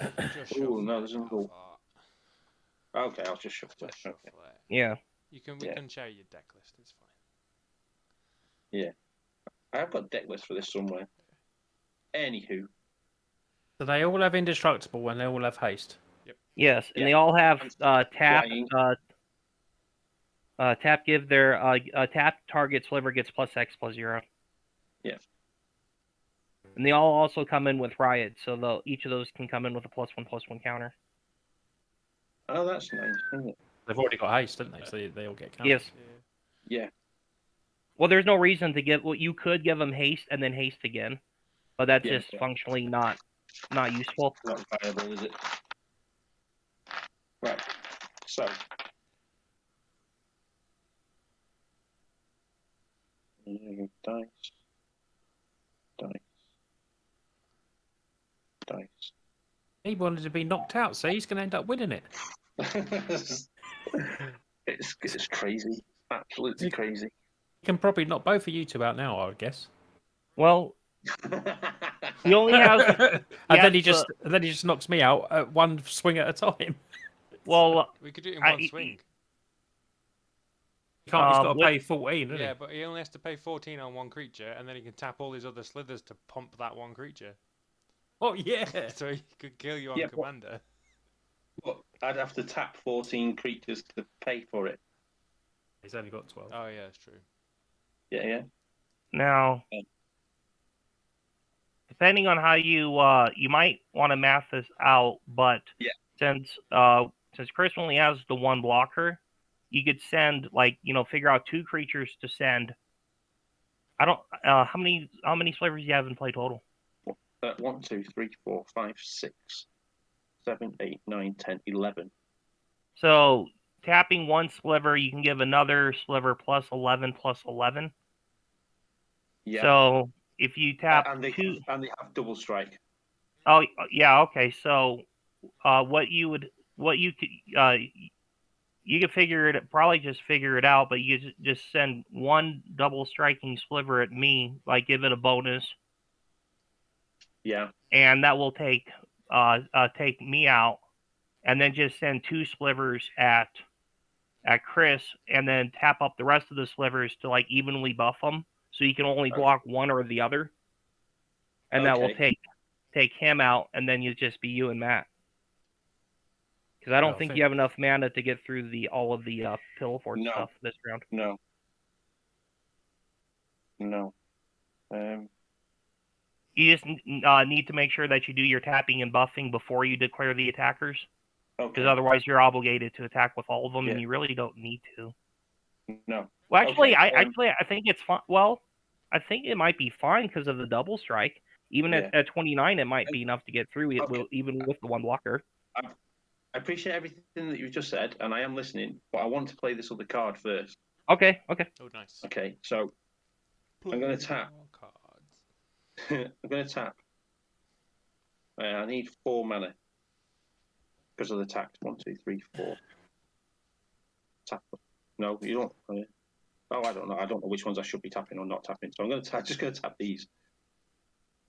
S1: Just
S2: Oh
S1: shuffle
S2: no,
S1: it,
S2: there's another.
S1: Alpha.
S2: Okay, I'll just shuffle
S1: Just
S2: it.
S1: shuffle
S2: Okay.
S1: it.
S4: Yeah.
S1: We
S2: Yeah.
S1: can share your deck list. It's fine.
S2: I've got deck list for this somewhere. Anywho,
S3: So they all have indestructible and they all have haste.
S4: Yes, and
S2: Yeah.
S4: they all have tap.
S2: Flying.
S4: Tap give their tap target sliver gets +X/+0.
S2: Yeah.
S4: And they all also come in with riot, so each of those can come in with a +1/+1 counter.
S2: Oh, that's nice, isn't it?
S3: They've already got haste, don't they? So they all get counted.
S4: Yes.
S2: Yeah.
S4: Well, there's no reason to give. Well, you could give them haste and then haste again, but that's
S2: Yeah,
S4: just
S2: yeah.
S4: functionally not useful.
S2: Not viable, is it? Right. So. Dice.
S3: He wanted to be knocked out, so he's going to end up winning it.
S2: It's crazy. Absolutely crazy.
S3: He can probably knock both of you two out now, I would guess.
S4: Well, he only has.
S3: and then he just knocks me out at one swing at a time.
S4: Well,
S1: We could do it in one swing.
S3: He's got to pay 14, doesn't
S1: Yeah,
S3: he?
S1: but he only has to pay 14 on one creature, and then he can tap all his other slithers to pump that one creature.
S3: Oh, yeah.
S1: So he could kill you on
S2: Yeah,
S1: Commander.
S2: But I'd have to tap 14 creatures to pay for it.
S3: He's only got 12.
S1: Oh, yeah, that's true.
S2: Yeah.
S4: now, depending on how you might want to math this out, but
S2: Yeah.
S4: since Chris only has the one blocker, you could send figure out 2 creatures to send. I don't how many slivers do you have in play total?
S2: 1, 2, 3, 4, 5, 6, 7, 8, 9, 10, 11.
S4: So tapping one sliver, you can give another sliver +11/+11.
S2: Yeah.
S4: So if you tap
S2: and they
S4: 2,
S2: have double strike.
S4: oh yeah, okay. So you could figure it out, but you just send one double striking sliver at me, give it a bonus.
S2: Yeah.
S4: And that will take me out, and then just send 2 slivers at Chris, and then tap up the rest of the slivers to evenly buff them, so you can only block one or the other, and that will take him out, and then you just be you and Matt. Because I don't think you have enough mana to get through all of the Pillow Fort stuff this round.
S2: No.
S4: You just need to make sure that you do your tapping and buffing before you declare the attackers. Because otherwise you're obligated to attack with all of them, and you really don't need to.
S2: No.
S4: Well, actually, I think it's fine. Well, I think it might be fine because of the double strike. Even at 29, it might be enough to get through, even with the one blocker.
S2: I appreciate everything that you've just said, and I am listening, but I want to play this other card first.
S4: Okay.
S1: Oh, nice.
S2: Okay, so I'm going to tap. I'm going to tap. I need 4 mana because of the tax. 1, 2, 3, 4. Tap. No, you don't. Oh, I don't know. I don't know which ones I should be tapping or not tapping. So I'm just going to tap these.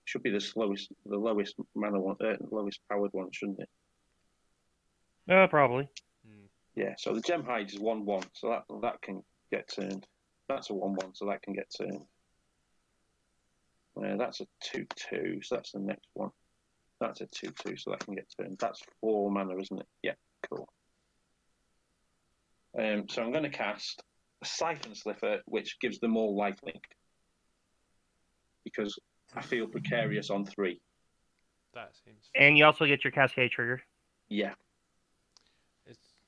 S2: Should be the lowest mana one, lowest powered one, shouldn't it?
S4: Probably.
S2: Yeah. So the gem hide is 1/1, so that can get turned. That's a 1/1, so that can get turned. That's a 2/2, so that's the next one. That's a 2/2, so that can get turned. That's 4 mana, isn't it? Yeah, cool. So I'm going to cast a Siphon Sliver, which gives them all lifelink. Because I feel precarious on 3.
S1: That seems.
S4: And you also get your Cascade trigger.
S2: Yeah.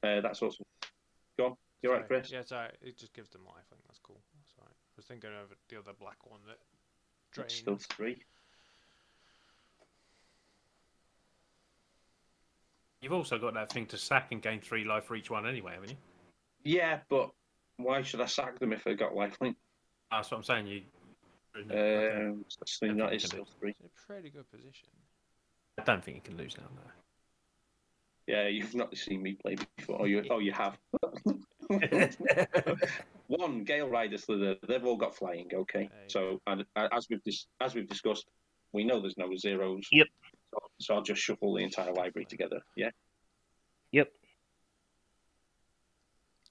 S2: That's awesome. Go on. You're right, Chris?
S1: Yeah, sorry. It just gives them life. I think that's cool. That's all right. I was thinking of the other black one that drains.
S2: It's still 3.
S3: You've also got that thing to sack and gain 3 life for each one anyway, haven't you?
S2: Yeah, but why should I sack them if they got lifelink?
S3: That's what I'm saying.
S2: So that is still 3.
S1: It's a pretty good position.
S3: I don't think you can lose now, no.
S2: Yeah, you've not seen me play before. Oh, you have. One Gale Rider Slither. They've all got flying. Okay, so and as we've discussed, we know there's no zeros.
S4: Yep.
S2: So I'll just shuffle the entire library together. Yeah.
S4: Yep.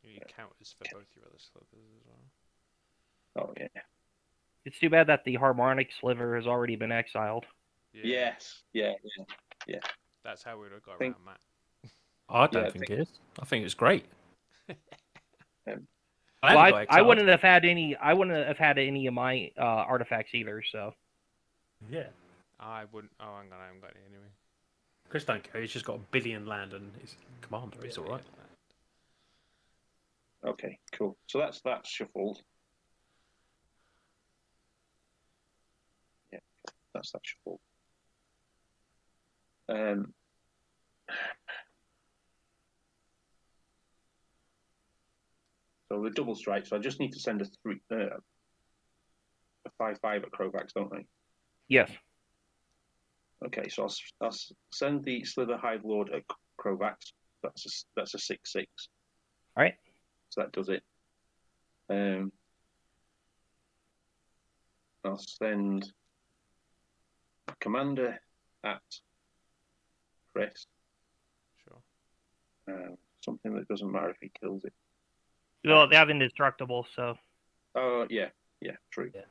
S1: You need counters for both your other slivers as well.
S2: Oh yeah.
S4: It's too bad that the harmonic sliver has already been exiled.
S1: Yeah.
S2: Yes. Yeah.
S1: That's how we would have got
S2: Think-
S1: around Matt.
S3: I don't think it is. I think it's great.
S4: Well, I wouldn't have had any. I wouldn't have had any of my artifacts either. So.
S3: Yeah.
S1: I wouldn't. Oh, hang on, I haven't got any anyway.
S3: Chris don't care. He's just got a billion land and he's commander. He's all right.
S2: Okay. Cool. So that's shuffled. Yeah. That's that shuffled. So the double strike. So I just need to send a 5/5 at Crovax, don't I?
S4: Yes.
S2: Okay, so I'll send the Slither Hive Lord at Crovax. That's a 6/6.
S4: All right.
S2: So that does it. I'll send a Commander at Chris.
S1: Sure.
S2: Something that doesn't matter if he kills it.
S4: Well, they have indestructible, so.
S2: Oh yeah, true.
S3: Yeah.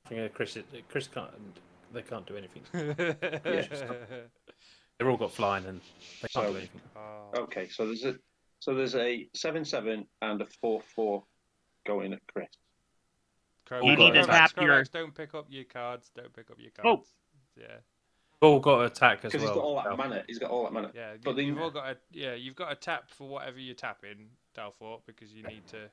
S3: I think Chris can't. They can't do anything. They've all got flying and they can't do anything.
S2: Okay, so there's a 7/7 and a 4/4 going at Chris.
S4: You need to tap your.
S1: Don't pick up your cards. Don't pick up your cards.
S4: Oh.
S1: Yeah.
S3: All got to attack as well.
S2: Because he's got all that mana. He's got all that mana.
S1: Yeah,
S2: but
S1: you've all got you've got to tap for whatever you're tapping, Dalfort, because you need to.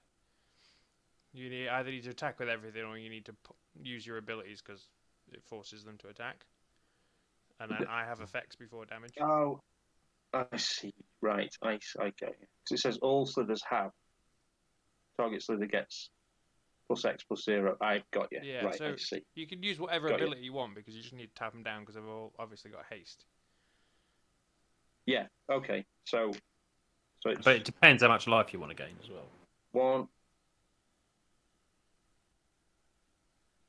S1: You either need to attack with everything, or you need to use your abilities because it forces them to attack. And then I have effects before damage.
S2: Oh, I see. Right, I get it. So it says all slithers have. Target slither gets +X/+0. I've got you.
S1: Yeah,
S2: right,
S1: so
S2: I see.
S1: you can use whatever ability you want because you just need to tap them down because they've all obviously got haste.
S2: Yeah. Okay. So it's
S3: But it depends how much life you want to gain as well.
S2: 1,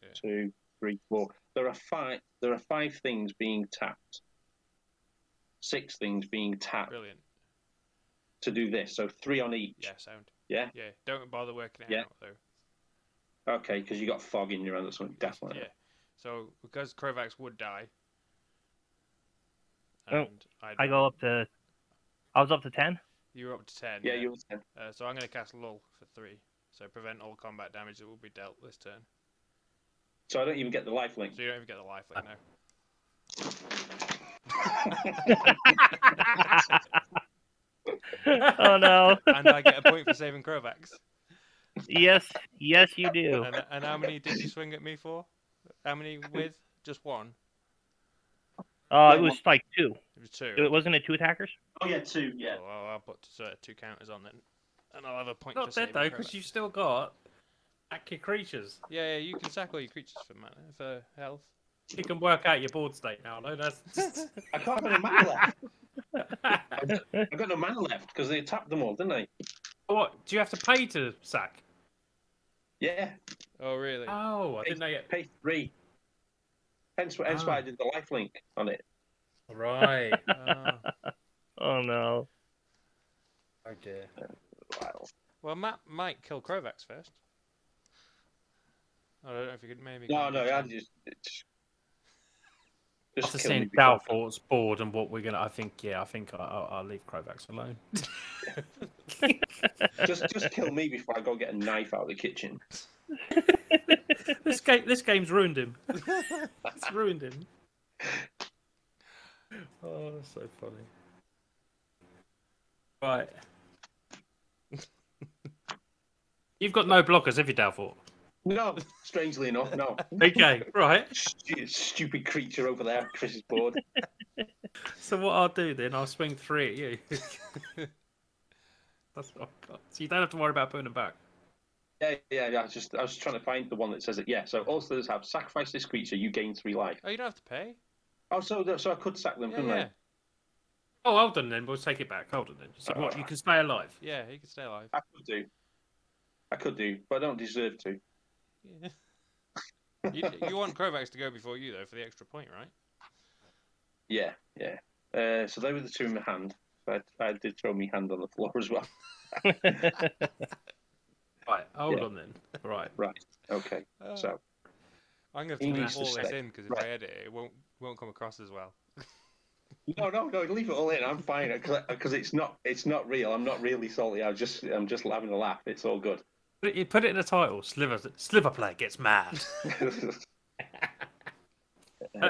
S1: Yeah.
S2: 2, 3, 4. There are 5 things being tapped. 6 things being tapped
S1: Brilliant.
S2: to do this. So 3 on each.
S1: Yeah, sound.
S2: Yeah.
S1: Yeah, don't bother working it
S2: Yeah.
S1: out though.
S2: Okay, because you got fog in your hand or something. Definitely.
S1: Yeah. So because Crovax would die.
S4: Oh,
S1: And
S4: I go up to. I was up to 10.
S1: You were up to 10.
S2: Yeah, you were 10.
S1: So I'm going to cast Lull for 3. So prevent all combat damage that will be dealt this turn.
S2: So I don't even get the life link.
S1: So you don't even get the lifelink now.
S4: Oh no.
S1: And I get a point for saving Crovax.
S4: Yes, you do.
S1: And how many did you swing at me for? How many with? Just one?
S4: It was like 2.
S1: It was 2.
S4: It wasn't it 2 attackers?
S2: Oh yeah, 2. Yeah.
S1: Well, I'll put 2 counters on then. And I'll have a point
S3: Not
S1: for
S3: dead
S1: saving
S3: though, because
S1: Crovax.
S3: you've still got active creatures.
S1: Yeah, you can sack all your creatures for mana, for health.
S3: You can work out your board state now. No, that's.
S2: I can't have any mana left. I've got no mana left because they tapped them all, didn't they?
S3: What? Do you have to pay to sack?
S2: Yeah.
S1: Oh, really?
S3: Oh, I didn't know yet.
S2: Pay 3. Hence why I did the life link on it.
S3: Right.
S4: Oh no.
S3: Oh dear.
S2: Wow.
S1: Well, Matt might kill Crovax first. I don't know if you could maybe.
S2: No, I just
S3: After
S2: kill
S3: seeing
S2: me before-
S3: Dalfort's board and what we're gonna, I think I'll leave Crovax alone.
S2: just kill me before I go get a knife out of the kitchen.
S3: This game's ruined him. It's ruined him. Oh, that's so funny. Right. You've got no blockers, have you, Dalfort?
S2: No, strangely enough, no.
S3: Okay, right.
S2: Stupid creature over there, Chris's board.
S3: So what I'll do then, I'll swing 3 at you. That's what I've got. So you don't have to worry about putting them back.
S2: Yeah. I was trying to find the one that says it. Yeah. So all slithers have sacrifice this creature, you gain 3 life.
S1: Oh, you don't have to pay.
S2: Oh, so I could sack them, couldn't
S1: Yeah.
S3: Oh, hold on then. We'll take it back. Hold on then. So what? You can stay alive.
S1: Yeah, he can stay alive.
S2: I could do, but I don't deserve to.
S1: Yeah. you want Kovacs to go before you though for the extra point, right?
S2: Yeah. So they were the two in my hand. I did throw my hand on the floor as well.
S3: Right. Hold on then. Right.
S2: Okay. So
S1: I'm gonna have to
S2: He
S1: leave
S2: needs to
S1: all this
S2: stay.
S1: in because if I edit it, it won't come across as well.
S2: no, leave it all in. I'm fine because it's not real. I'm not really salty. I'm just having a laugh. It's all good.
S3: You put it in the title. Sliver player gets mad.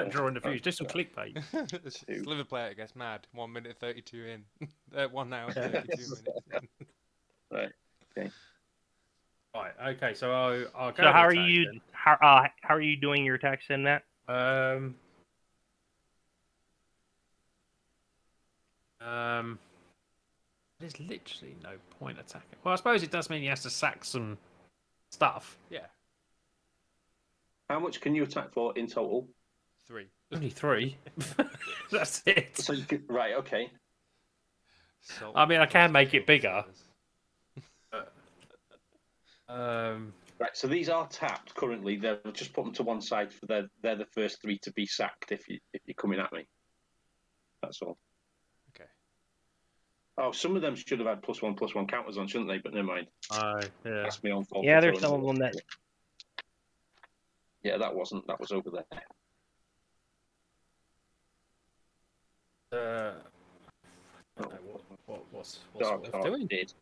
S3: Drawing the fuse. Just some clickbait.
S1: Sliver player gets mad. 1 minute 32 in. 1 hour 32 minutes in.
S2: Right. Okay.
S3: Right. Okay. So I'll go.
S4: So how
S3: to
S4: are
S3: attack
S4: you?
S3: then.
S4: How are you doing your attacks in that?
S3: There's literally no point attacking. Well, I suppose it does mean he has to sack some stuff.
S1: Yeah.
S2: How much can you attack for in total?
S1: 3.
S3: Only 3. That's it.
S2: So you could, right. Okay.
S1: Salt
S3: I mean, I can
S1: plus
S3: make it
S1: 12
S3: bigger.
S1: slivers.
S2: Right. So these are tapped currently. They'll just put them to one side for they're the first 3 to be sacked if you're coming at me. That's all.
S1: Okay.
S2: Oh, some of them should have had +1/+1 counters on, shouldn't they? But never mind.
S3: Oh, yeah.
S2: That's my own fault.
S4: Yeah,
S2: for
S4: there's
S2: throwing
S4: some of
S2: it.
S4: them that.
S2: Yeah, that wasn't. That was over there.
S3: I don't know what's
S2: Dark
S3: worth
S2: Heart
S3: doing.
S2: did.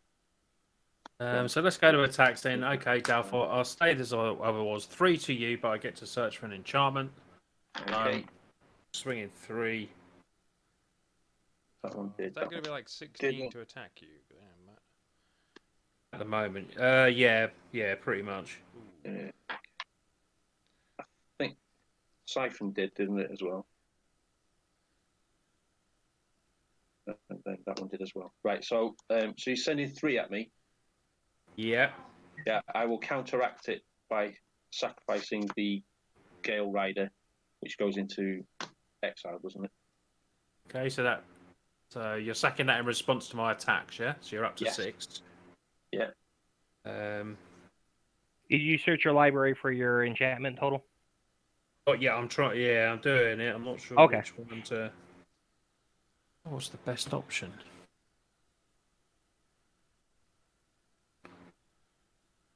S3: So let's go to attacks then. Okay, Dalfor, I'll stay as I was. 3 to you, but I get to search for an enchantment.
S2: Okay.
S3: Swinging 3.
S2: That one did.
S1: Is that going to be like 16
S2: Didn't.
S1: to attack you? Damn, Matt.
S3: At the moment. Yeah, pretty much.
S2: I think Siphon didn't it, as well? That one did as well. Right, so you're sending 3 at me.
S3: Yeah.
S2: Yeah, I will counteract it by sacrificing the Gale Rider, which goes into exile, doesn't it?
S3: Okay, so you're sacking that in response to my attacks, yeah? So you're up to
S2: Yes.
S3: 6.
S2: Yeah.
S4: Did you search your library for your enchantment total?
S3: Oh yeah, I'm trying. Yeah, I'm doing it. I'm not sure
S4: Okay.
S3: which one to. What's the best option?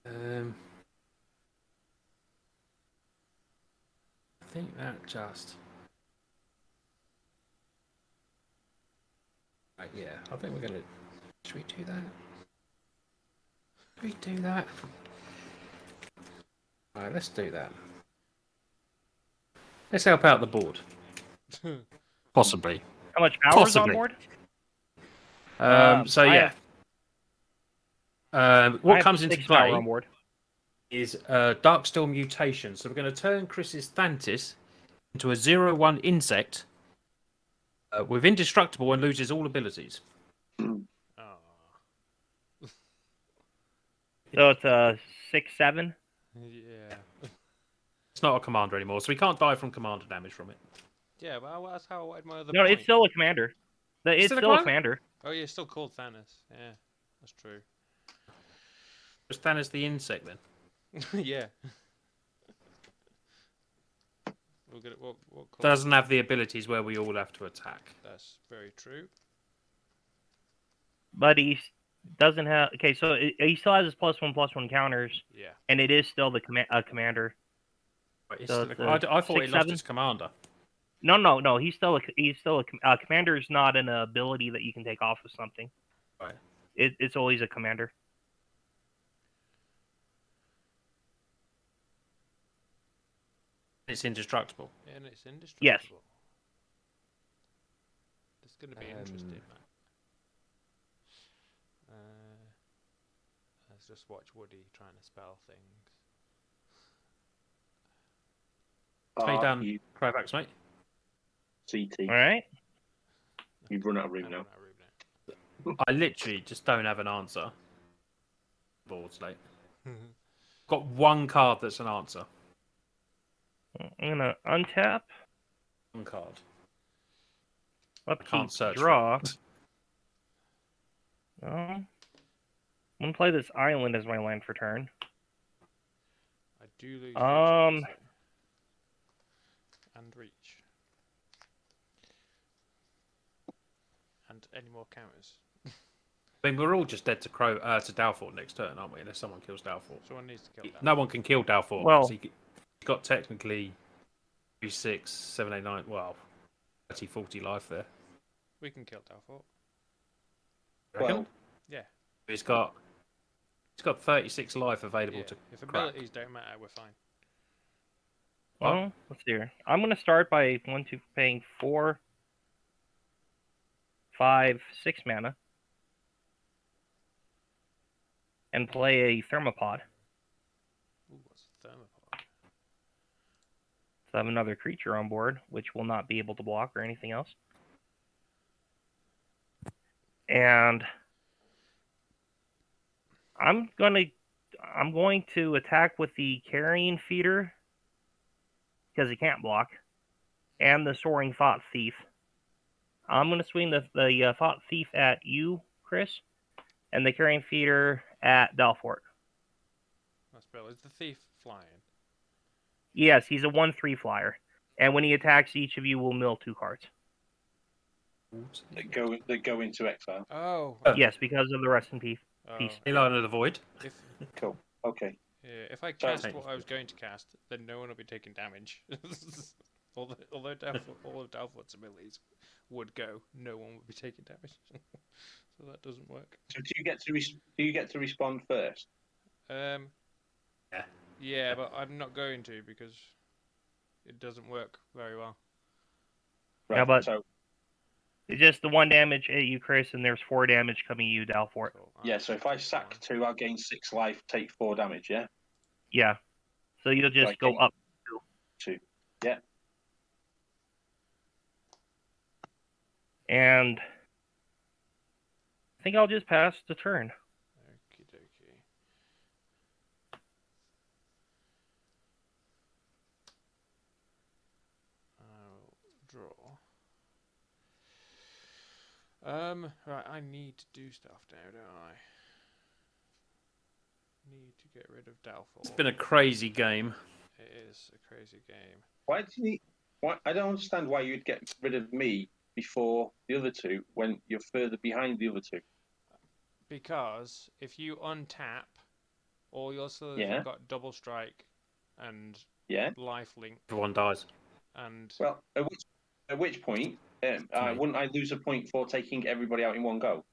S3: I think that just. Right, yeah, I think we're gonna. Should we do that? Should we do that? Alright, let's do that. Let's help out the board. Possibly.
S4: How much power is on
S3: Possibly.
S4: board?
S3: So
S4: I
S3: yeah.
S4: I
S3: What
S4: have
S3: comes into
S4: 6 power
S3: play
S4: on board.
S3: is Darksteel Mutation. So we're going to turn Chris's Thantis into a 0/1 insect with indestructible and loses all abilities.
S1: Oh.
S4: So it's a 6/7.
S1: Yeah.
S3: It's not a commander anymore, so we can't die from commander damage from it.
S1: Yeah, well, that's how I wanted my other
S4: No,
S1: point.
S4: it's still a commander. It's
S3: Still a
S4: still a
S3: commander?
S4: commander.
S1: Oh, yeah, it's still called Thantis. Yeah, that's true.
S3: Just Thanos the insect then.
S1: Yeah. We'll get it. What
S3: Doesn't have the abilities where we all have to attack.
S1: That's very true.
S4: But he doesn't have. Okay, so he still has his +1/+1 counters,
S1: Yeah.
S4: and it is still the commander.
S3: But it's
S4: So
S3: still
S4: it's
S3: I thought he
S4: 6/7?
S3: lost his commander.
S4: No. He's still a commander is not an ability that you can take off of something.
S3: Right.
S4: It's always a commander.
S3: It's indestructible.
S1: And it's indestructible.
S4: Yes.
S1: It's going to be interesting, man. Let's just watch Woody trying to spell things.
S3: Stay down,
S2: You
S3: Kovacs, mate.
S2: CT.
S4: All right.
S2: You've run out of room
S1: I
S2: now.
S1: don't know,
S3: I literally just don't have an answer. Board's late. Got one card that's an answer.
S4: I'm gonna untap.
S3: One card.
S4: Upkeep,
S3: Can't search.
S4: draw.
S3: For it.
S4: I'm gonna play this island as my land for turn.
S1: I do lose
S4: Um,
S1: reach, and reach. And any more counters.
S3: I mean, we're all just dead to Dalfort next turn, aren't we? Unless someone kills Dalfort.
S1: Someone needs to kill that.
S3: No one can kill Dalfort.
S4: Well-
S3: He's got technically 3, 6, 7, 8, 9. Well, 30, 40 life there.
S1: We can kill Dalfort.
S3: Reckon?
S2: Well,
S1: Yeah.
S3: He's got 36 life available
S1: Yeah.
S3: to
S1: If
S3: crack.
S1: abilities don't matter, we're fine.
S4: Well, let's see here. I'm gonna start by paying 4, 5, 6 mana, and play a Thermopod.
S1: Ooh, what's a Thermopod?
S4: So I have another creature on board, which will not be able to block or anything else. And I'm going to attack with the Carrion Feeder because he can't block, and the Soaring Thought Thief. I'm going to swing the Thought Thief at you, Chris, and the Carrion Feeder at Dalfort.
S1: That's brilliant. Is the thief flying?
S4: Yes, he's a 1/3 flyer, and when he attacks, each of you will mill 2 cards.
S2: they go into exile.
S1: Oh.
S4: Yes, because of the Rest in Peace.
S1: Oh.
S4: Peace.
S3: Line of the Void.
S1: If
S2: Cool. Okay.
S1: if I
S2: So-
S1: cast what I was going to cast, then no one will be taking damage. although all of Dalfort's abilities would go, no one would be taking damage. So that doesn't work.
S2: So do you get to respond first?
S3: Yeah.
S1: Yeah, but I'm not going to because it doesn't work very well.
S2: Right.
S4: Yeah, but-
S2: so
S4: It's just the 1 damage at you, Chris, and there's 4 damage coming you, Dalfort.
S1: Cool.
S2: yeah. So if I sack 2, I'll gain 6 life, take 4 damage. Yeah.
S4: Yeah. So you'll just
S2: Right,
S4: go
S2: okay.
S4: up.
S2: 2. Yeah.
S4: And I think I'll just pass the turn.
S1: Okie dokie. I'll draw. Right, I need to do stuff now, don't I? Need to get rid of Dalfort.
S3: It's been a crazy game.
S1: It is a crazy game.
S2: Why do you need? Why I don't understand why you'd get rid of me before the other 2 when you're further behind the other 2.
S1: Because if you untap, all your swords
S2: Yeah.
S1: have got double strike and
S2: Yeah.
S1: life link
S3: Everyone dies.
S1: and
S2: Well, at which point, wouldn't I lose a point for taking everybody out in one go?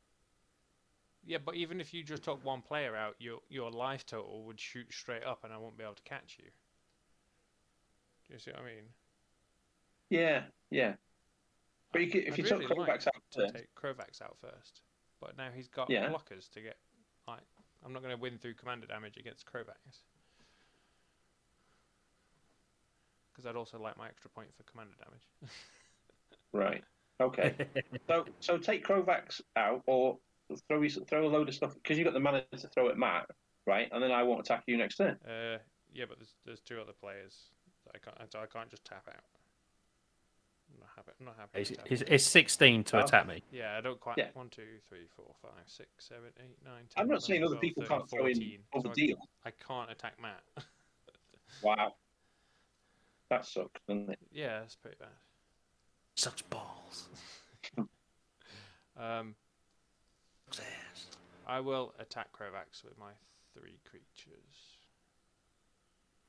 S1: yeah, but even if you just took one player out, your life total would shoot straight up, and I won't be able to catch you. Do you see what I mean?
S2: Yeah. Yeah. But you could, if
S1: I'd
S2: you
S1: really
S2: took
S1: like
S2: Kovacs out
S1: to
S2: first,
S1: take Kovacs out first, but now he's got
S2: Yeah.
S1: blockers to get. Like, I'm not going to win through commander damage against Kovacs. Because I'd also like my extra point for commander damage.
S2: right? Okay. So take Kovacs out, or throw a load of stuff because you got the mana to throw at Matt, right? And then I won't attack you next turn.
S1: Yeah, but there's 2 other players that I can't just tap out. I'm not happy. to tap out.
S3: It's 16 to
S2: Oh.
S3: attack me.
S1: Yeah, I don't quite.
S2: Yeah.
S1: 1, 2, 3, 4, 5, 6, 7, 8, 9, 10.
S2: I'm not saying
S1: 11,
S2: other
S1: 12,
S2: people
S1: 13,
S2: can't throw in
S1: 14,
S2: other
S1: so
S2: deals.
S1: I can't attack Matt.
S2: Wow. That sucks, doesn't it?
S1: Yeah, that's pretty bad.
S3: Such balls.
S1: I will attack Kovacs with my 3 creatures.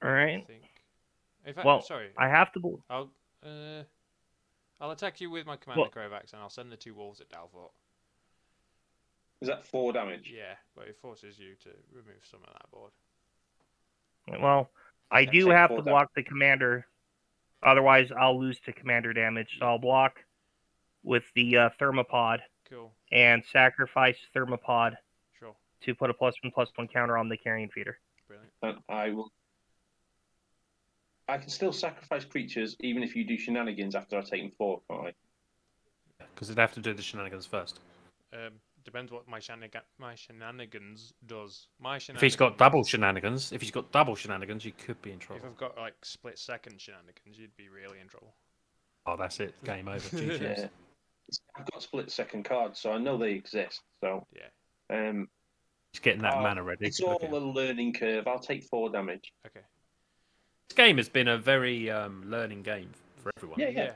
S4: All
S1: I
S4: right.
S1: think. In fact,
S4: Well,
S1: sorry.
S4: I have to.
S1: I'll attack you with my commander Kovacs, and I'll send the 2 wolves at Dalfort.
S2: Is that 4 damage?
S1: Yeah, but it forces you to remove some of that board.
S4: Well, I
S2: Yeah,
S4: do
S2: take
S4: have
S2: 4
S4: to block the commander. Otherwise, I'll lose to commander damage. So I'll block with the Thermopod
S1: Cool.
S4: and sacrifice Thermopod
S1: Sure.
S4: to put a +1/+1 counter on the Carrion Feeder.
S1: Brilliant.
S2: And I will. I can still sacrifice creatures even if you do shenanigans after I've taken 4, can't I?
S3: Because they'd have to do the shenanigans first.
S1: Depends what my shenanigans does. My
S3: If he's got
S1: shenanigans-
S3: double shenanigans, you could be in
S1: If
S3: trouble.
S1: I've got like split second shenanigans, you'd be really in trouble.
S3: Oh, that's it. Game over. GG's.
S2: Yeah. I've got split second cards, so I know they exist. So
S1: Yeah.
S3: He's getting that mana ready.
S2: It's all a learning curve. I'll take 4 damage.
S1: Okay.
S3: This game has been a very learning game for everyone.
S1: Yeah.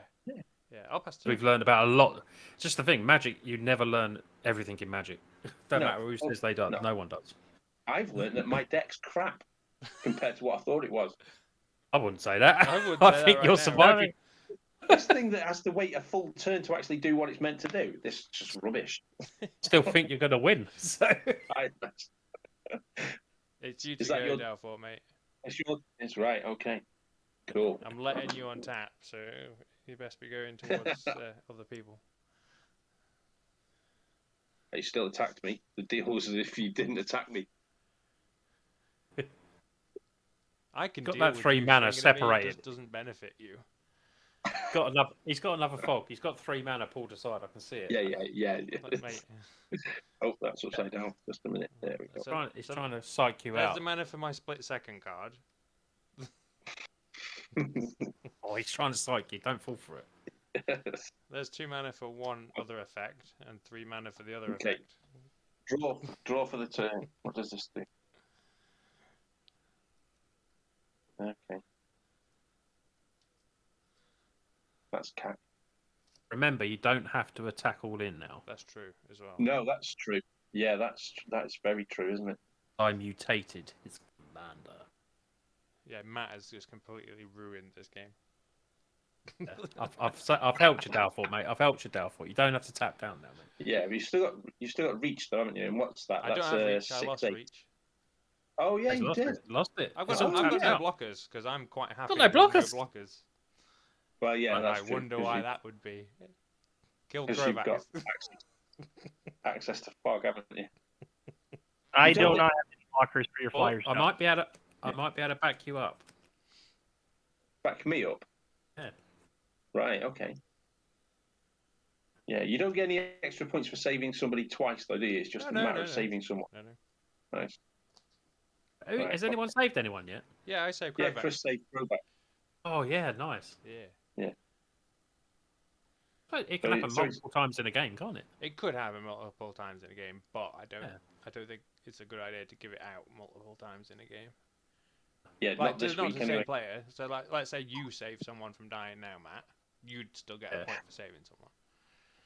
S1: I'll pass to.
S3: We've learned about a lot. Just the thing, Magic, you never learn everything in Magic. Don't matter who says they don't. No one does.
S2: I've learned that my deck's crap compared to what I thought it was.
S3: I wouldn't say that.
S1: I would.
S3: I think you're surviving.
S2: This thing that has to wait a full turn to actually do what it's meant to do. This is just rubbish.
S3: Still think you're going to win. So.
S1: It's you to go down for, mate.
S2: It's right. Okay. Cool.
S1: I'm letting you on tap, so you best be going towards other people.
S2: You still attacked me. The deal was as if you didn't attack me.
S1: I can
S3: got
S1: deal
S3: that
S1: with
S3: 3 mana separated.
S1: It just doesn't benefit you.
S3: He's got another fog. He's got 3 mana pulled aside. I can see it.
S2: Yeah.
S1: Mate.
S2: Oh, that's upside down. Just a minute. There we go.
S3: He's trying to psych you out.
S1: There's the mana for my split second card.
S3: Oh, he's trying to psych you. Don't fall for it.
S1: There's 2 mana for one other effect and 3 mana for the other effect.
S2: Draw for the turn. What does this do? Okay. That's cat.
S3: Remember, you don't have to attack all in now.
S1: That's true as well.
S2: No, that's true. Yeah, that's very true, isn't it?
S3: I mutated his commander.
S1: Yeah, Matt has just completely ruined this game.
S3: Yeah. I've helped you, Dalfort, mate. I've helped you, Dalfort. You don't have to tap down now, mate.
S2: Yeah, but you've still got reach, though, haven't you? And what's that?
S1: I don't have reach. I lost reach.
S2: Oh yeah, you did.
S3: Lost it.
S1: I've got no blockers because I'm quite happy.
S3: Got no blockers.
S1: No blockers.
S2: Well, yeah, that's
S1: I
S2: true,
S1: wonder why that would be. Kill
S2: you've got access to fog, haven't you?
S4: I do not have any blockers for your flyers.
S3: I might be able to back you up.
S2: Back me up.
S3: Yeah.
S2: Right. Okay. Yeah, you don't get any extra points for saving somebody twice, though, do you? It's just a matter of saving someone.
S1: No.
S2: Nice.
S3: Has anyone saved anyone yet?
S1: Yeah, I saved Crowback.
S2: Yeah, Chris saved Crowback.
S3: Oh yeah, nice.
S2: Yeah.
S3: But it can happen multiple times in a game, can't it?
S1: It could happen multiple times in a game, but I don't think it's a good idea to give it out multiple times in a game.
S2: Yeah,
S1: like,
S2: not this
S1: not
S2: week
S1: the
S2: anyway.
S1: same player. So, like, let's say you save someone from dying now, Matt. You'd still get a point for saving someone.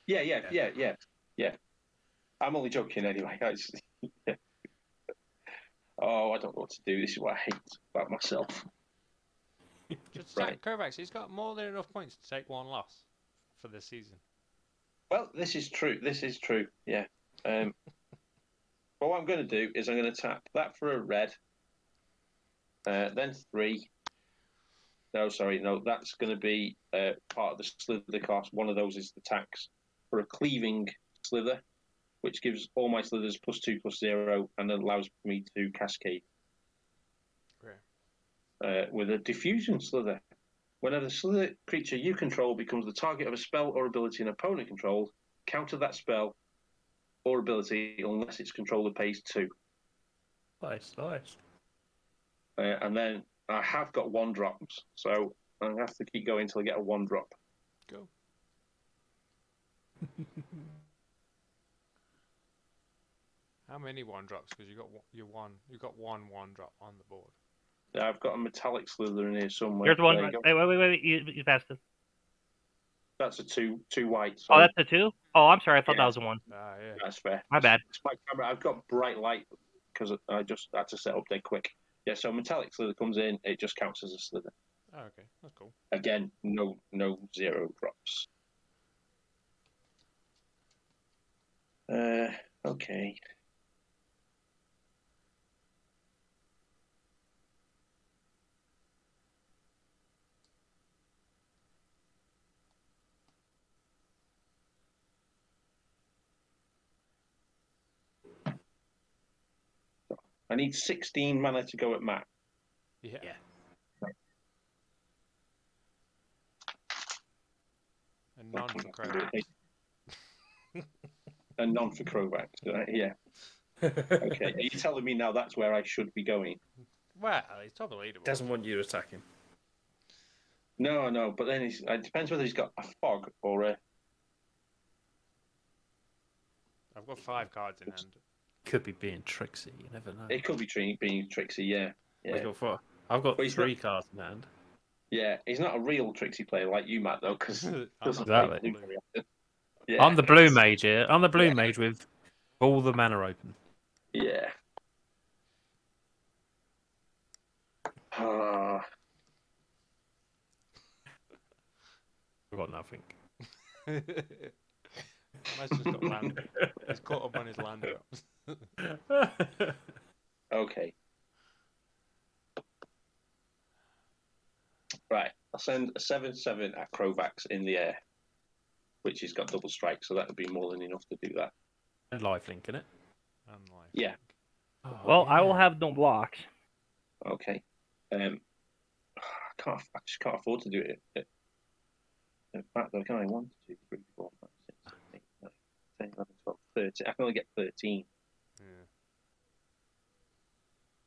S2: Yeah. I'm only joking anyway. Oh, I don't know what to do. This is what I hate about myself.
S1: Just Kovacs, he's got more than enough points to take 1 loss for this season.
S2: Well, this is true. Yeah. But what I'm going to do is I'm going to tap that for a red. Then 3. No, that's going to be part of the slither cost. One of those is the tax for a cleaving slither, which gives all my slithers +2/+0 and allows me to cascade. With a diffusion slither. Whenever the slither creature you control becomes the target of a spell or ability an opponent controls, counter that spell or ability unless its controller pays 2.
S3: Nice.
S2: And then I have got 1-drops, so I have to keep going until I get a 1-drop.
S1: Go. How many 1-drops? Because you got one 1-drop on the board.
S2: Yeah, I've got a metallic slither in here somewhere.
S4: There's one. Wait. You passed it.
S2: That's a 2 white.
S4: Oh, that's a 2? Oh, I'm sorry. I thought that was a 1.
S1: Yeah.
S2: That's fair.
S4: My bad.
S2: It's my camera. I've got bright light because I just had to set up dead quick. Yeah, so metallic slither comes in. It just counts as a slither.
S1: Oh, okay. That's cool.
S2: Again, no 0 drops. Okay. I need 16 mana to go at Matt.
S1: Yeah. And none for Crowback.
S2: And none for Crowback. Yeah. Okay. Are you telling me now that's where I should be going?
S1: Well, he's top of the leaderboard.
S3: Doesn't want you to attack him.
S2: No. But then it depends whether he's got a fog or a.
S1: I've got 5 cards in hand.
S3: Could be being tricksy. You never know.
S2: It could be being tricksy, yeah.
S3: What
S2: Yeah.
S3: you got for? I've got
S2: But he's
S3: 3 cards in hand.
S2: Yeah, he's not a real tricksy player like you, Matt, though, because doesn't
S3: Exactly.
S2: play blue very often. Yeah.
S3: I'm the blue mage here. I'm the blue mage with all the mana open.
S2: Yeah.
S3: I've got nothing.
S1: Matt's just got land. He's caught up on his land drops.
S2: Okay. Right, I'll send a 7/7 at Crovax in the air, which has got double strike, so that would be more than enough to do that.
S3: And lifelink, innit?
S2: Yeah.
S3: Oh,
S4: Well, I will
S3: yeah.
S4: have no blocks.
S2: Okay. I just can't afford to do it. In fact, though, can I? 1, 2, 3, 4, 5, 6, 7, 8, 9, 10, 11, 12, 13. I can only get 13.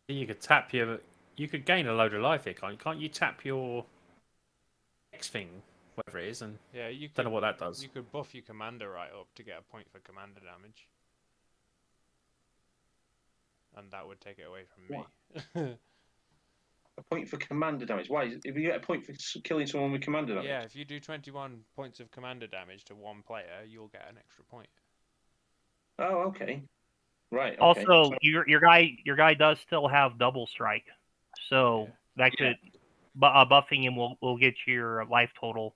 S3: You could tap your. You could gain a load of life here, can't you? Can't you tap your X thing, whatever it is, and
S1: Yeah, you could,
S3: don't know what that does.
S1: you could buff your commander right up to get a point for commander damage. And that would take it away from me.
S2: A point for commander damage. Why? If you get a point for killing someone with commander damage?
S1: Yeah, if you do 21 points of commander damage to one player, you'll get an extra point.
S2: Oh, okay. Right. Okay.
S4: Also,
S2: So-
S4: your guy does still have double strike, so that could buffing him will get your life total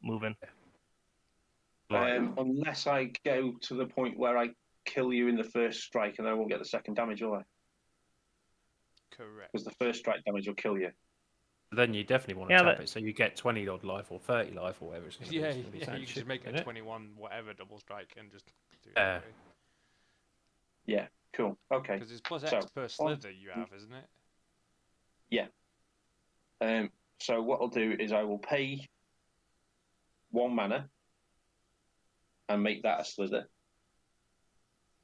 S4: moving.
S2: unless I go to the point where I kill you in the first strike, and I won't get the second damage, will I?
S1: Correct.
S2: Because the first strike damage will kill you.
S3: Then you definitely want to
S4: Yeah,
S3: tap
S4: but-
S3: it, so you get 20 odd life or 30 life or whatever it's going to be.
S1: Yeah,
S3: It's gonna be
S1: yeah,
S3: something
S1: you can
S3: shit,
S1: just make
S3: isn't
S1: a
S3: it?
S1: 21 whatever double strike and just do it
S3: Yeah.
S1: that way.
S2: Yeah. Cool. Okay.
S1: Because it's plus
S2: So,
S1: X per slither you have, isn't it?
S2: So what I'll do is I will pay 1 mana and make that a slither.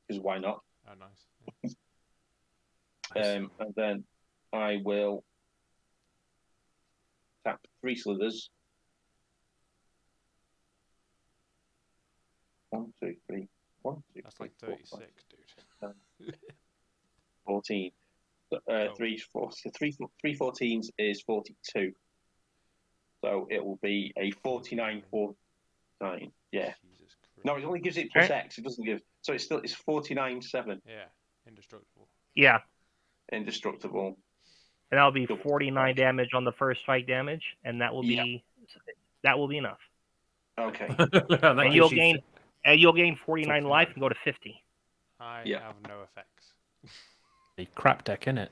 S2: Because why not?
S1: Oh, nice.
S3: Nice.
S2: And then I will tap 3 slithers. 1, 2, 3. 1, 2,
S1: That's
S2: 3,
S1: like
S2: 4, 5,
S1: 36, dude.
S2: 14. 3 14s is 42. So it will be a 49 49. Yeah.
S1: Jesus Christ.
S2: No, it only gives it plus X. It doesn't give. So it's 49/7
S1: Yeah, indestructible.
S4: Yeah,
S2: indestructible.
S4: and that'll be
S2: Double
S4: 49
S2: strike.
S4: damage on the first strike damage, and that will be enough.
S2: Okay.
S4: And you'll gain 49 life and go to 50.
S1: I
S2: Yeah.
S1: have no effects.
S3: A crap deck, innit?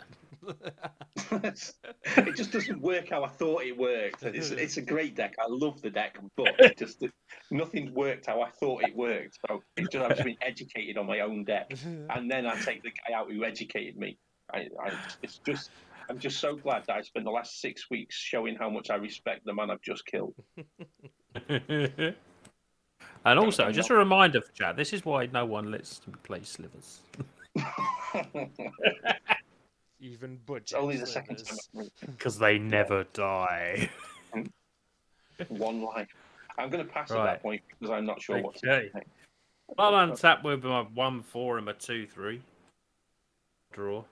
S2: It just doesn't work how I thought it worked. It's a great deck. I love the deck, but it just nothing worked how I thought it worked. So I've just been educated on my own deck, and then I take the guy out who educated me. I'm just so glad that I spent the last 6 weeks showing how much I respect the man I've just killed.
S3: And also, just a reminder for chat, this is why no one lets me play slivers.
S1: Even budget.
S2: It's only the second
S1: slivers.
S2: time.
S3: Because they never die.
S2: 1 life. I'm going to pass at
S3: Right.
S2: that point because I'm not sure what to
S3: Okay.
S2: do.
S3: I'll untap with my 1/4 and my 2/3. Draw.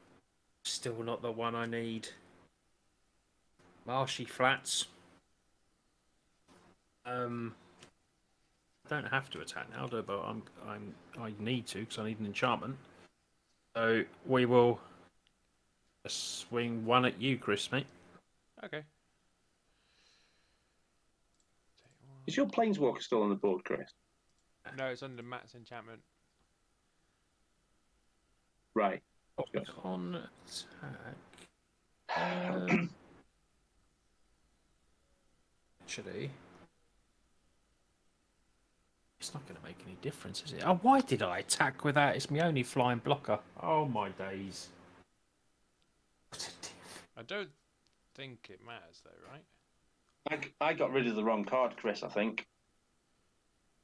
S3: Still not the one I need. Marshy flats. I don't have to attack now, though, but I need to because I need an enchantment. So we will swing 1 at you, Chris, mate.
S1: Okay.
S2: Is your Planeswalker still on the board, Chris?
S1: No, it's under Matt's enchantment.
S2: Right.
S3: On attack. Actually, it's not going to make any difference, is it? Oh, why did I attack with that? It's my only flying blocker. Oh my days.
S1: I don't think it matters though, right?
S2: I got rid of the wrong card, Chris, I think.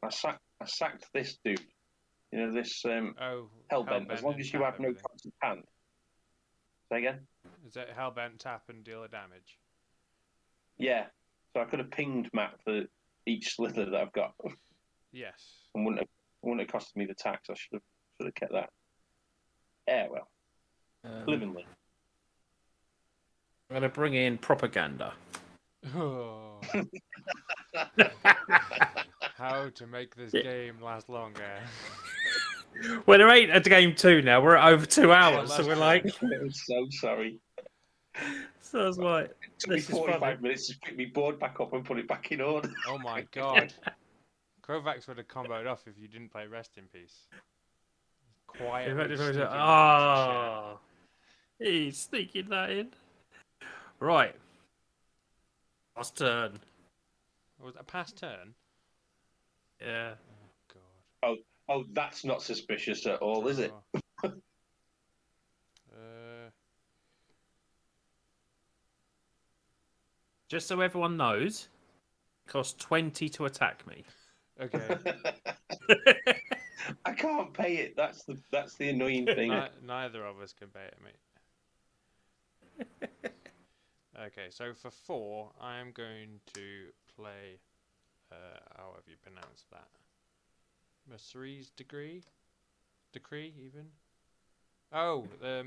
S2: I sacked this dude. You know, this
S1: Oh,
S2: Hellbent. As long
S1: and
S2: as you
S1: tap
S2: have no
S1: everything.
S2: cards in hand. Say again?
S1: Is that Hellbent tap and deal a damage?
S2: Yeah. So I could have pinged Matt for each slither that I've got.
S1: Yes.
S2: And wouldn't have costed me the tax. I should Should have kept that. Yeah, well, live and learn.
S3: I'm going to bring in propaganda.
S1: Oh. How to make this game last longer.
S3: Well, there ain't a game 2 now. We're at over 2 hours,
S1: Well,
S3: so we're
S1: that's
S3: like...
S2: I'm so sorry.
S3: So I was like,
S2: It took me
S3: this is
S2: 45
S3: funny.
S2: minutes to pick my board back up and put it back in order.
S1: Oh my god. Kovacs would have comboed off if you didn't play Rest in Peace. Quietly sneaking that into
S3: Ah, he's sneaking that in. Right. Last turn.
S1: chat. Was it a past turn?
S3: Yeah.
S1: Oh god.
S2: Oh, that's not suspicious at all, is it?
S3: Just so everyone knows, it costs 20 to attack me.
S1: Okay.
S2: I can't pay it. That's the annoying thing.
S1: Neither of us can pay it, mate. Okay, so for 4, I am going to play, however you pronounce that. Mercery's Decree, even. Oh, I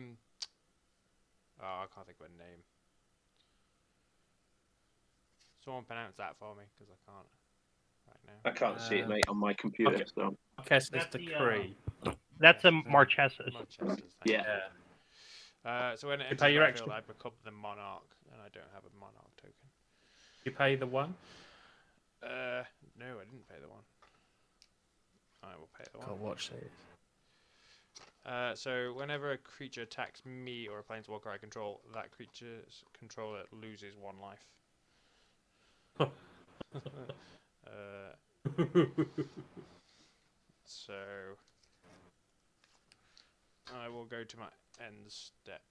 S1: can't think of a name. Someone pronounce that for me, because I can't right now.
S2: I can't see it, mate, on my computer.
S3: Okay.
S2: So
S3: Kestis
S4: That's the,
S3: Decree.
S4: That's a Marchesas.
S2: Yeah.
S1: So when it
S3: You
S1: enters
S3: pay your
S1: the battlefield,
S3: extra.
S1: I become the monarch, and I don't have a monarch token.
S3: You pay the 1?
S1: No, I didn't pay the 1. I will pay the 1.
S3: God, watch this.
S1: So whenever a creature attacks me or a planeswalker I control, that creature's controller loses 1 life. So I will go to my end step,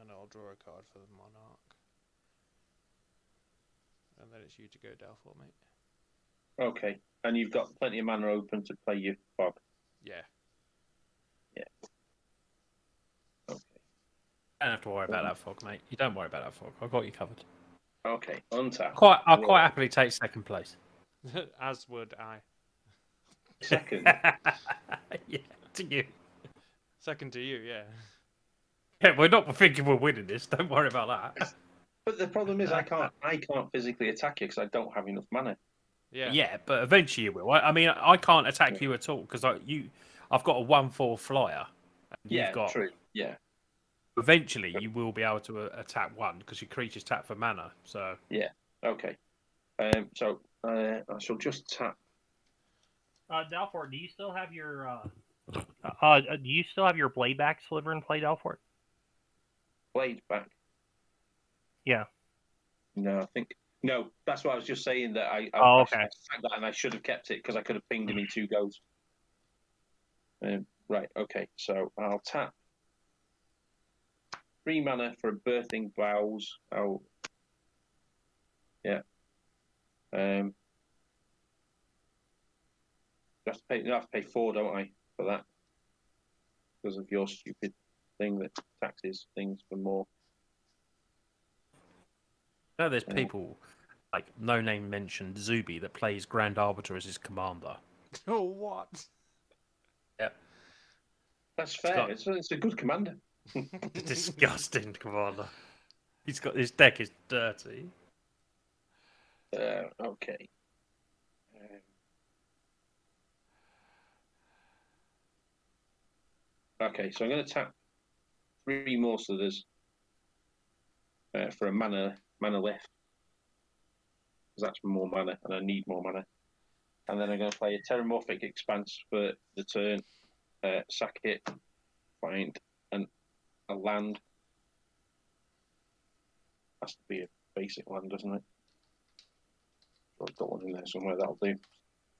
S1: and I'll draw a card for the monarch, and then it's you to go Delphort, mate.
S2: okay, and you've got plenty of mana open to play your fog.
S1: Yeah.
S2: Okay.
S3: Don't have to worry about that fog, mate. You don't worry about that fog. I've got you covered.
S2: Okay. Untap.
S3: I'll quite happily take 2nd place.
S1: As would I.
S2: Second.
S3: Yeah, to you.
S1: Second to you, yeah.
S3: Yeah, we're not thinking we're winning this. Don't worry about that.
S2: But the problem is, I can't physically attack you because I don't have enough mana.
S1: Yeah.
S3: Yeah, but eventually you will. I mean, I can't attack you at all because I've got a 1/4 flyer. And
S2: Yeah,
S3: you've got,
S2: true. Yeah.
S3: Eventually, you will be able to attack 1 because your creatures tap for mana. So
S2: Yeah. Okay. So I shall just tap.
S4: Dalfort, do you still have your Bladeback Sliver in play, Dalfort?
S2: Blade back.
S4: Yeah.
S2: No, I think no. That's what I was just saying. That I
S4: okay.
S2: I said that and I should have kept it because I could have pinged him in 2 goes. Right. Okay. So I'll tap 3 mana for a Birthing Vows. Oh. Yeah. I have to pay 4, don't I, for that? Because of your stupid thing that taxes things for more.
S3: you know, there's people like no name mentioned Zuby that plays Grand Arbiter as his commander.
S1: Oh, what?
S3: Yeah.
S2: That's fair. It's a good commander.
S3: Disgusting commander. His deck is dirty.
S2: Okay. Okay, so I'm going to tap 3 more slithers for a mana lift. Because that's more mana, and I need more mana. And then I'm going to play a Terramorphic Expanse for the turn. Sack it, find a land. Has to be a basic land, doesn't it? I've got one in there somewhere, that'll do.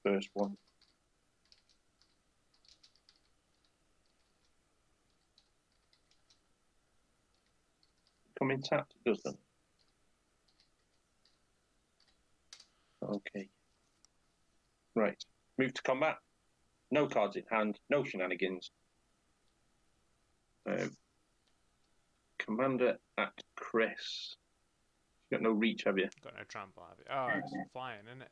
S2: First one. Come in tapped, it does them. Okay. Right. Move to combat. No cards in hand, no shenanigans. Commander at Chris. You got no reach, have you?
S1: Got no trample, have you? Oh, it's flying, isn't it?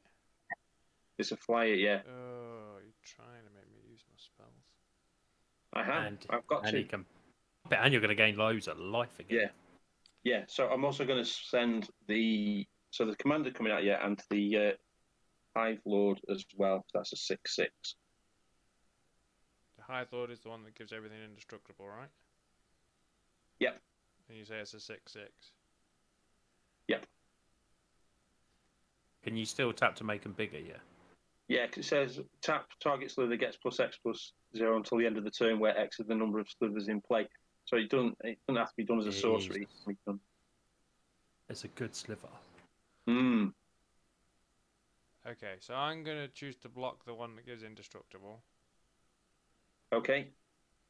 S2: It's a flyer, yeah.
S1: Oh, you're trying to
S2: I have.
S3: And,
S2: I've got
S3: and
S2: to.
S3: he can, and you're going to gain loads of life again.
S2: Yeah. Yeah. So I'm also going to send the commander coming out, yeah, and the Hive Lord as well. That's a 6/6.
S1: The Hive Lord is the one that gives everything indestructible, right?
S2: Yep.
S1: And you say it's a 6/6.
S2: Yep.
S3: Can you still tap to make them bigger? Yeah.
S2: Yeah, 'cause it says tap target slither gets +X/+0 until the end of the turn, where X is the number of slithers in play. So it doesn't have to be done as a sorcery. It can be done.
S3: It's a good sliver.
S2: Hmm.
S1: Okay, so I'm going to choose to block the one that gives indestructible.
S2: Okay.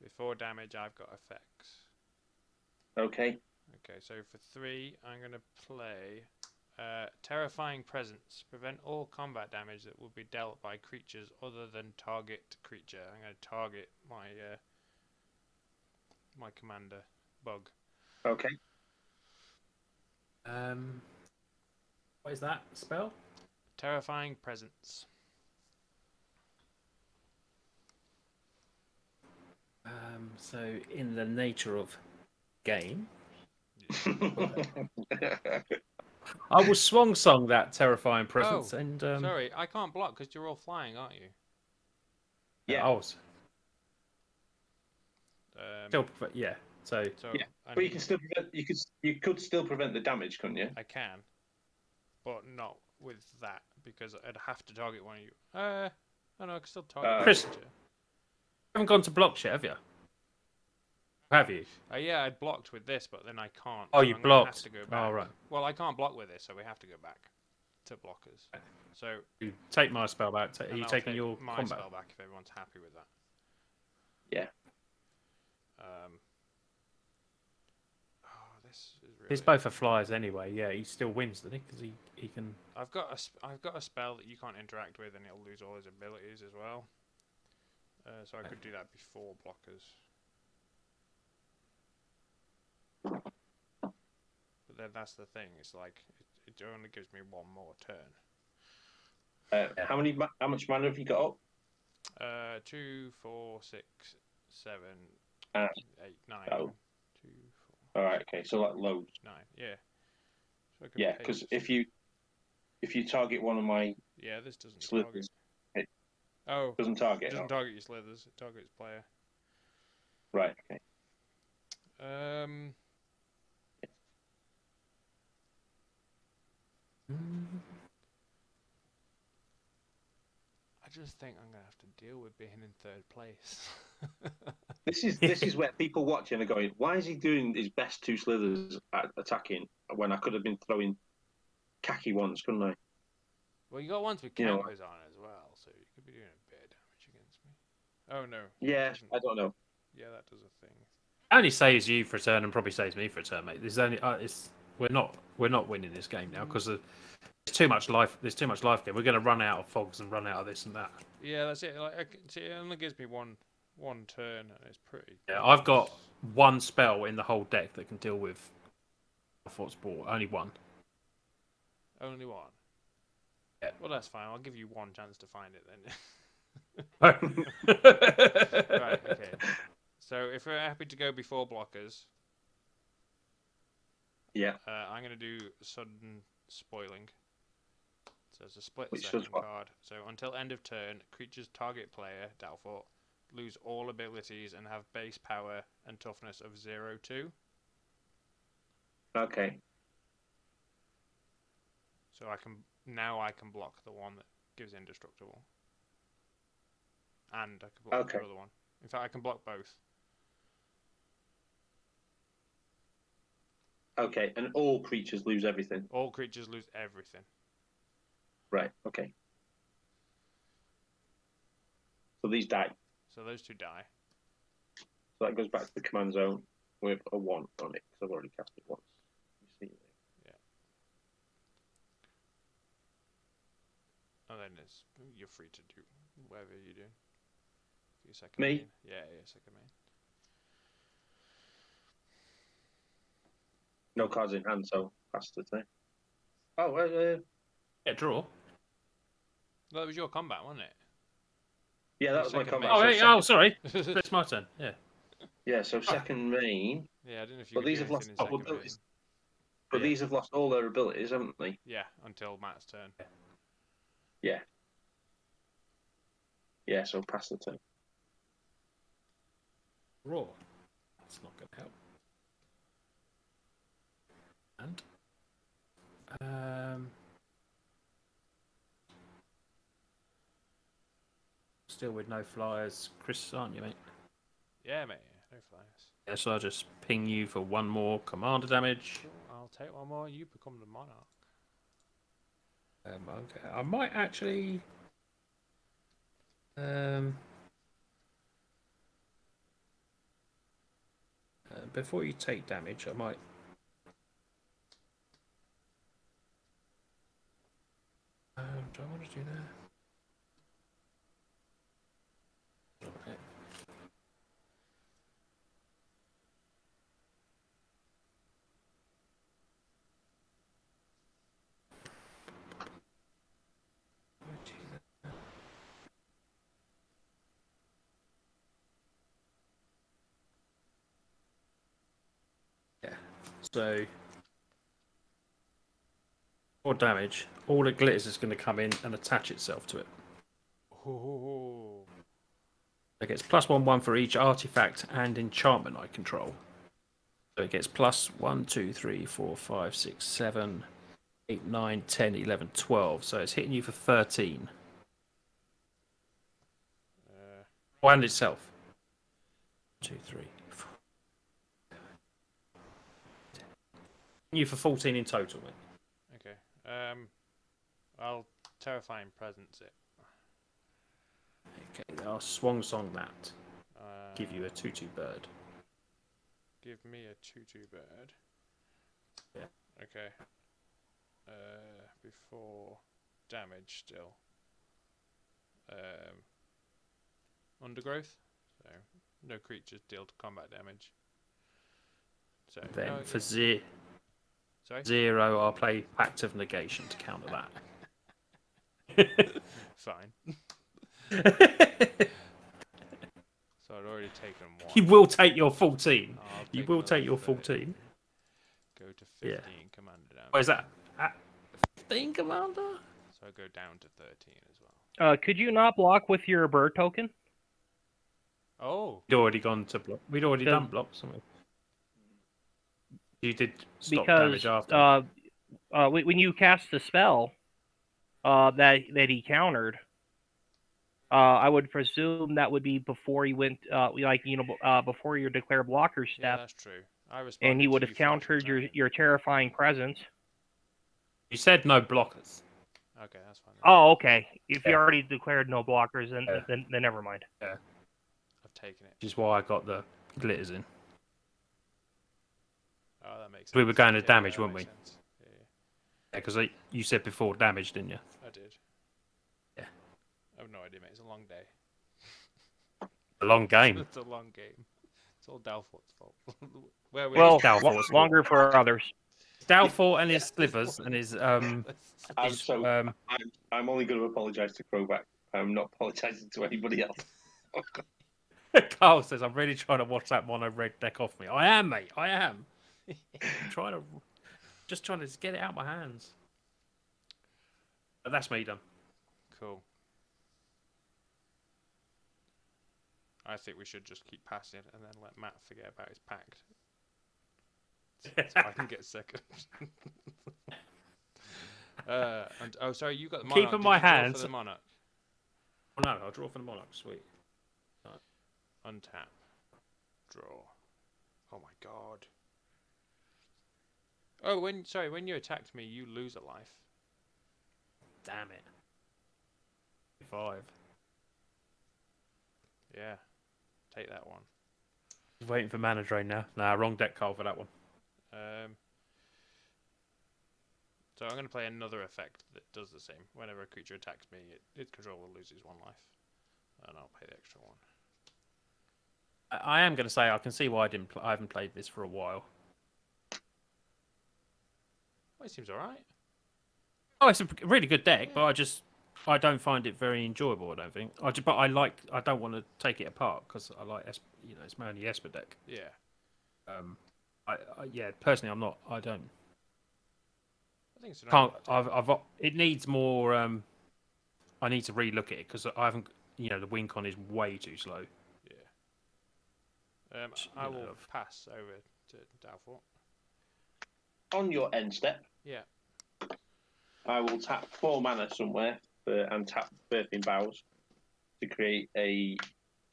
S1: Before damage, I've got effects.
S2: Okay.
S1: Okay, so for 3, I'm going to play Terrifying Presence. Prevent all combat damage that will be dealt by creatures other than target creature. I'm going to target my my commander bug.
S2: Okay.
S3: What is that spell?
S1: Terrifying Presence.
S3: So in the nature of game, I will swan song that terrifying presence and
S1: Sorry, I can't block because you're all flying, aren't you?
S2: Yeah.
S3: Oh, still, yeah. So
S2: yeah. But you can still prevent. You could still prevent the damage, couldn't you?
S1: I can, but not with that because I'd have to target one of you. Oh no, I can still target.
S3: Chris, you haven't gone to blocks yet, have you? Have you?
S1: Yeah, I'd blocked with this, but then I can't.
S3: Oh,
S1: so
S3: you
S1: I'm
S3: blocked.
S1: have to go back.
S3: Oh, right.
S1: Well, I can't block with this, so we have to go back to blockers. So
S3: you take my spell back. Are you
S1: I'll
S3: taking
S1: take
S3: your
S1: my
S3: combat?
S1: spell back if everyone's happy with that?
S2: Yeah.
S1: This is really...
S3: He's both are flyers anyway. Yeah, he still wins, doesn't he? Because he can.
S1: I've got a spell that you can't interact with, and it'll lose all his abilities as well. So I could do that before blockers. But then that's the thing. It's like it only gives me one more turn.
S2: How much mana have you got up?
S1: 2, 4, 6, 7, 8, 9.
S2: Oh.
S1: 2, 4.
S2: All right. Okay. So like loads.
S1: 9. Yeah. So
S2: Yeah, because if you target one of my
S1: this doesn't
S2: slithers,
S1: target.
S2: it doesn't target.
S1: It doesn't target your slithers. It targets player.
S2: Right. Okay.
S1: I just think I'm gonna have to deal with being in third place.
S2: This is where people watching are going, why is he doing his best 2 slithers at attacking when I could have been throwing khaki ones, couldn't I?
S1: Well, you got ones with counters on as well, so you could be doing a bit of damage against me. Oh no.
S2: Yeah, I don't know.
S1: Yeah, that does a thing.
S3: Only saves you for a turn and probably saves me for a turn, mate. There's only we're not winning this game now because there's too much life. There's too much life there. We're going to run out of fogs and run out of this and that.
S1: Yeah, that's it. Like, see, it only gives me one turn, and it's pretty.
S3: Yeah, I've got one spell in the whole deck that can deal with Fort's Ball. Only one.
S1: Only one.
S3: Yeah.
S1: Well, that's fine. I'll give you one chance to find it then.
S3: Right.
S1: Right. Okay. So if we're happy to go before blockers,
S2: Yeah.
S1: I'm going to do sudden spoiling. So it's a split
S2: Which
S1: second
S2: does what?
S1: card. So until end of turn, creatures target player, doubtful, lose all abilities and have base power and toughness of 0-2.
S2: Okay.
S1: So I can block the one that gives indestructible. And I can block the other one. In fact, I can block both.
S2: Okay, and all creatures lose everything.
S1: All creatures lose everything.
S2: Right. Okay. So these die.
S1: So those two die.
S2: So that goes back to the command zone with a 1 on it because I've already cast it once. You see it there.
S1: Yeah. And then you're free to do whatever you do. For your second
S2: Me?
S1: main. Yeah, second main.
S2: No cards in hand, so pass the thing. Oh,
S3: Yeah, draw.
S1: Well, that was your combat, wasn't it?
S2: Yeah, that was my
S1: Second
S2: comment.
S1: main.
S3: Oh, sorry. It's my turn. Yeah.
S2: Yeah, so second main.
S1: Yeah, I don't know if you
S2: But
S1: can
S2: these
S1: do
S2: have lost
S1: anything in second main.
S2: abilities. But
S3: Yeah.
S2: these have lost all their abilities, haven't they?
S1: Yeah, until Matt's turn.
S2: Yeah. Yeah, so pass the turn.
S3: Raw. That's not going to help. And still with no flyers, Chris, aren't you, mate?
S1: Yeah, mate. No flyers.
S3: Yeah, so I'll just ping you for one more commander damage.
S1: Cool. I'll take one more. You become the monarch.
S3: Okay. I might actually. Before you take damage, I might. Do I want to do that? Okay. Yeah. So. For damage, all the glitters is going to come in and attach itself to it.
S1: Ooh.
S3: It gets +1/+1 for each artifact and enchantment I control. So it gets +1, 2, 3, 4, 5, 6, 7, 8, 9, 10, 11, 12. So it's hitting you for 13. And itself. 2, 3, 4. Hitting you for 14 in total, mate.
S1: Okay. I'll terrifying presence it.
S3: Okay, I'll swan song that. Give you a 2/2 bird.
S1: Give me a 2/2 bird.
S3: Yeah.
S1: Okay. Before damage still. Undergrowth. So no creatures deal combat damage. So
S3: Then
S1: no,
S3: for
S1: Sorry?
S3: 0, I'll play Pact of Negation to counter that.
S1: Fine. So I'd already taken one.
S3: You will take your 14.
S1: I'll
S3: You
S1: take
S3: will
S1: another
S3: take your
S1: 13.
S3: 14.
S1: Go to 15 commander damage.
S3: Where's that? 15 commander?
S1: So I go down to 13 as well.
S4: Could you not block with your bird token?
S1: Oh.
S3: We'd already gone to block. We'd already done blocks, haven't we? You did stop damage after.
S4: When you cast the spell that he countered, I would presume that would be before he went, before your declare blocker step.
S1: Yeah, that's true.
S4: And he would have countered your terrifying presence.
S3: You said no blockers.
S1: Okay, that's fine.
S4: Oh, okay. If you already declared no blockers, then never mind.
S3: Yeah.
S1: I've taken it.
S3: Which is why I got the glitters in.
S1: Oh, that makes sense.
S3: We were going to damage,
S1: that
S3: weren't we?
S1: makes sense. Yeah.
S3: Yeah, because you said before damage, didn't you?
S1: I did.
S3: Yeah.
S1: I have no idea, mate. It's a long day.
S3: A long game.
S1: It's a long game. It's all Dalfort's fault.
S3: Dalfort's
S4: longer for others.
S3: Dalfort and his slivers and his
S2: I'm only going to apologise to Crowback. I'm not apologising to anybody else.
S3: Carl says, I'm really trying to watch that mono red deck off me. I am, mate. I am. Just trying to get it out of my hands. But that's me done.
S1: Cool. I think we should just keep passing and then let Matt forget about his pact. So I can get second. Sorry, you got the monarch.
S3: Keep in my hands.
S1: For the monarch.
S3: Oh, no, I'll draw for the monarch. Sweet.
S1: Untap. Draw. Oh my god. Oh, when you attacked me, you lose a life.
S3: Damn it. 5.
S1: Yeah. Take that one.
S3: Waiting for mana drain now. Nah, wrong deck call for that one.
S1: So I'm going to play another effect that does the same. Whenever a creature attacks me, its controller loses 1 life. And I'll pay the extra 1.
S3: I am going to say I can see why I haven't played this for a while.
S1: Well, it seems alright.
S3: Oh, it's a really good deck, but I just I don't find it very enjoyable. I don't think. But I like. I don't want to take it apart because I like. It's mainly Esper deck.
S1: Yeah.
S3: Yeah. Personally, I'm not. I don't.
S1: I think it's an
S3: Can't.
S1: alright
S3: It needs more. I need to relook at it because I haven't. The win con is way too slow.
S1: deck. Yeah. I will pass over to Doubtful.
S2: On your end step,
S1: Yeah.
S2: I will tap 4 mana somewhere and tap Birthing Boughs to create a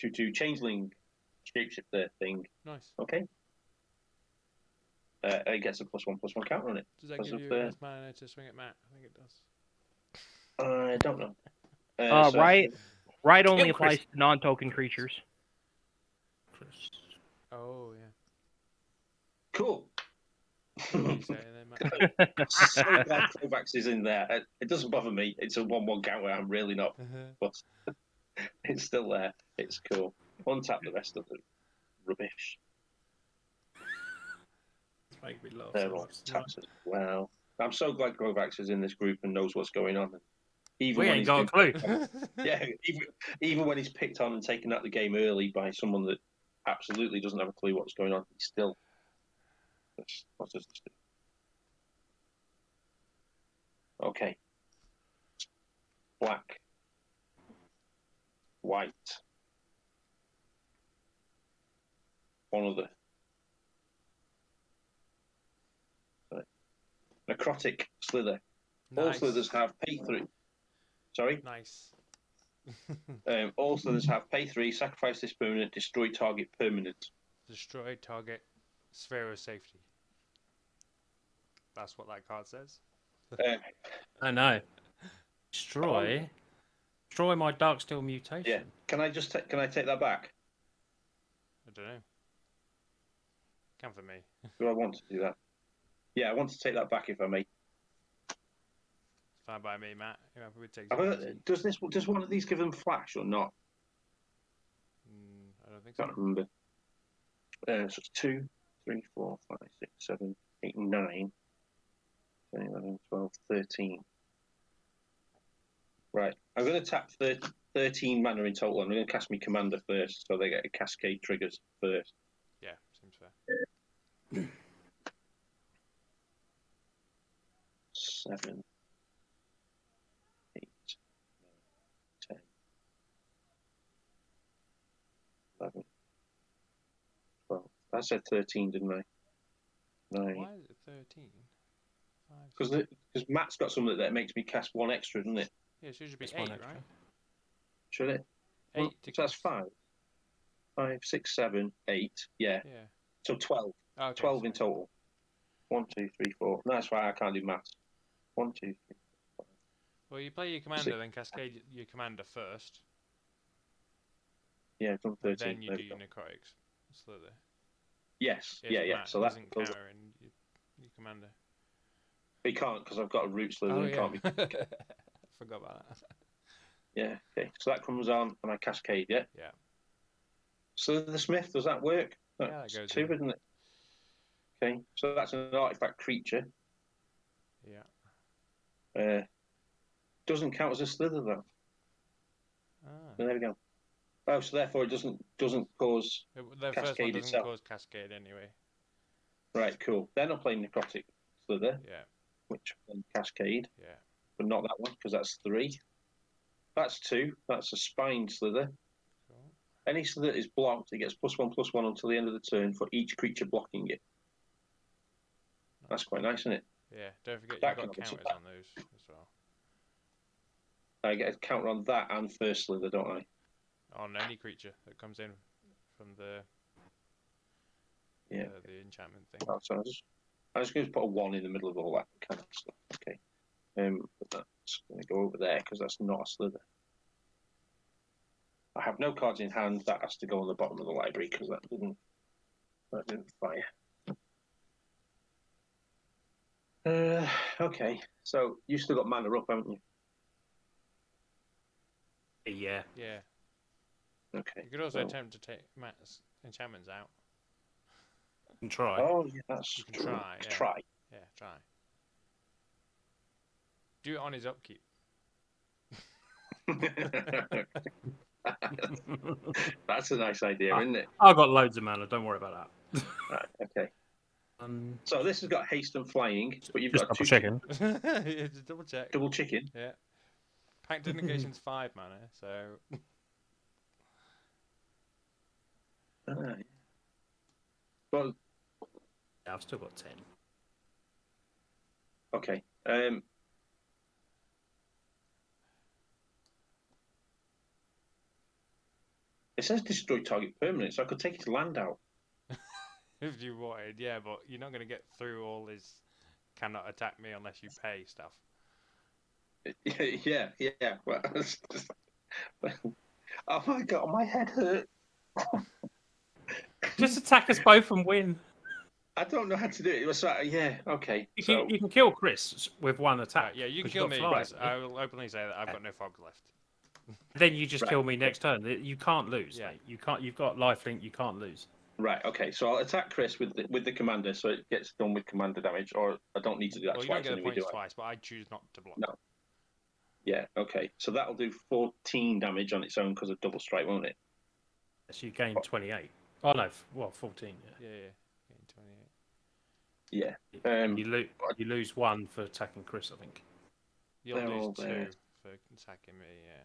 S2: 2/2 changeling shapeshifter thing.
S1: Nice.
S2: Okay. It gets a +1/+1 counter on it.
S1: Does that
S2: Because
S1: give
S2: of
S1: you enough mana to swing at Matt? I think it does.
S2: I don't know.
S4: Right only
S3: Kill Chris.
S4: applies to non-token creatures.
S1: Oh yeah.
S2: Cool.
S1: What are you saying then, Matt?
S2: So glad Kovacs is in there. It doesn't bother me. It's a 1/1 counter. I'm really not. But it's still there. It's cool. Untap the rest of the rubbish.
S3: It's making me laugh.
S2: They're all tapped as well. I'm so glad Kovacs is in this group and knows what's going on. Even
S3: We
S2: when
S3: ain't got a clue.
S2: Yeah, even when he's picked on and taken out the game early by someone that absolutely doesn't have a clue what's going on, he's still. What does this do? Okay. Black. White. One other. Sorry. Necrotic Slither. All
S1: Nice.
S2: slithers have pay 3. Sorry?
S1: Nice.
S2: All slithers have pay 3, sacrifice this permanent, destroy target permanent.
S1: Destroy target sphere of safety. That's what that card says.
S3: I know. Destroy my Darksteel mutation.
S2: Yeah. Can I take that back?
S1: I don't know. Come for me.
S2: Do I want to do that? Yeah, I want to take that back if I may.
S1: It's fine by me, Matt. You know, we take
S2: Does one of these give them flash or not?
S1: I don't think
S2: Can't
S1: so.
S2: remember. So it's 2, 3, 4, 5, 6, 7, 8, 9, 10, 11, 12, 13. Right. I'm going to tap 13 mana in total. I'm going to cast me Commander first, so they get a cascade triggers first.
S1: Yeah, seems fair.
S2: 7, 8, 9, 10, 11, 12. I said 13, didn't I? 9.
S1: Why is it 13?
S2: Because Matt's got something that makes me cast 1 extra, doesn't it?
S1: Yeah, it should be
S3: It's
S1: 8,
S3: one
S1: right?
S3: extra.
S2: Should it?
S1: 8
S2: Well,
S1: to
S2: so that's
S1: cast.
S2: 5. 5, 6, 7, 8. Yeah.
S1: Yeah.
S2: So 12.
S1: Okay,
S2: 12 in
S1: sorry.
S2: total. 1, 2, 3, 4. No, that's why I can't do maths. 1, 2, 3.
S1: Well, you play your commander, then cascade your commander first.
S2: Yeah, I've done
S1: And
S2: 13.
S1: then you
S2: There
S1: do
S2: we
S1: your
S2: go.
S1: necrotics. Slither.
S2: Yes.
S1: If
S2: Yeah.
S1: Matt
S2: So that
S1: doesn't
S2: goes.
S1: counter in your commander.
S2: He can't because I've got a root slither
S1: Oh
S2: and
S1: yeah.
S2: can't be.
S1: Forgot about that.
S2: Yeah. Okay. So that comes on and I cascade. Yeah.
S1: Yeah.
S2: So the Smith, does that work?
S1: Yeah, that
S2: That's
S1: goes
S2: 2,
S1: in.
S2: isn't it? Okay. So that's an artifact creature.
S1: Yeah.
S2: Doesn't count as a slither though.
S1: Ah.
S2: So there we go. Oh, so therefore it doesn't cause.
S1: The first one
S2: Cascade
S1: doesn't
S2: itself.
S1: cause cascade anyway.
S2: Right. Cool. Then I'll play necrotic slither,
S1: Yeah.
S2: which will cascade,
S1: Yeah.
S2: but not that one because that's 3. That's 2. That's a spine slither.
S1: Cool.
S2: Any slither is blocked, it gets +1/+1 until the end of the turn for each creature blocking it. That's quite nice, isn't it?
S1: Yeah. Don't forget
S2: That
S1: you've got
S2: can also-
S1: counters on those as well.
S2: I get a counter on that and first slither, don't I?
S1: On any creature that comes in from the
S2: Yeah.
S1: the enchantment thing.
S2: Oh, so I was going to put a 1 in the middle of all that kind of stuff. Okay. But that's going to go over there because that's not a slither. I have no cards in hand. That has to go on the bottom of the library because that didn't fire. Okay. So you still got mana up, haven't you?
S3: Yeah.
S1: Yeah.
S2: Okay.
S1: You could also
S2: so-
S1: attempt to take Matt's enchantments out.
S3: You can try.
S2: Oh, yeah, that's
S1: You can
S2: true.
S1: try, yeah.
S2: Try.
S1: Yeah, try. Do it on his upkeep.
S2: That's a nice idea, isn't it?
S3: I've got loads of mana. Don't worry about that.
S2: Right, okay. So this has got haste and flying, but you've
S3: Just
S2: got
S3: double
S2: 2
S3: checking.
S1: Yeah, just double check.
S2: double chicken.
S1: Yeah. Pact of Negation's 5 mana, so.
S2: Right. Well,
S3: Yeah, I've still got 10.
S2: okay. It says destroy target permanent, so I could take his land out.
S1: If you wanted, yeah, but you're not going to get through all his cannot attack me unless you pay stuff.
S2: Yeah. Well, oh my god, my head hurt.
S3: Just attack us both and win.
S2: I don't know how to do it. It was yeah, okay.
S3: You
S2: So
S3: can kill Chris with one attack.
S1: Right, yeah, you can
S3: 'cause
S1: kill
S3: you've
S1: me,
S3: got fly,
S1: because I will openly say that I've got no fog left.
S3: Then you just
S2: Right.
S3: kill me next turn. You can't lose,
S1: Yeah.
S3: mate. You can't. You've got lifelink. You can't lose.
S2: right, okay. So I'll attack Chris with the commander, so it gets done with commander damage, or I don't need to do that
S1: Well, you don't
S2: twice
S1: get the
S2: anyway,
S1: points
S2: do I?
S1: twice, but I choose not to block.
S2: No. Yeah, okay. So that'll do 14 damage on its own because of double strike, won't it?
S3: So you gain 28. Oh no, well 14.
S1: Yeah, getting 28.
S2: Yeah.
S3: You lose 1 for attacking Chris, I think.
S1: You'll
S2: They're all
S1: lose 2
S2: there.
S1: for attacking me, yeah.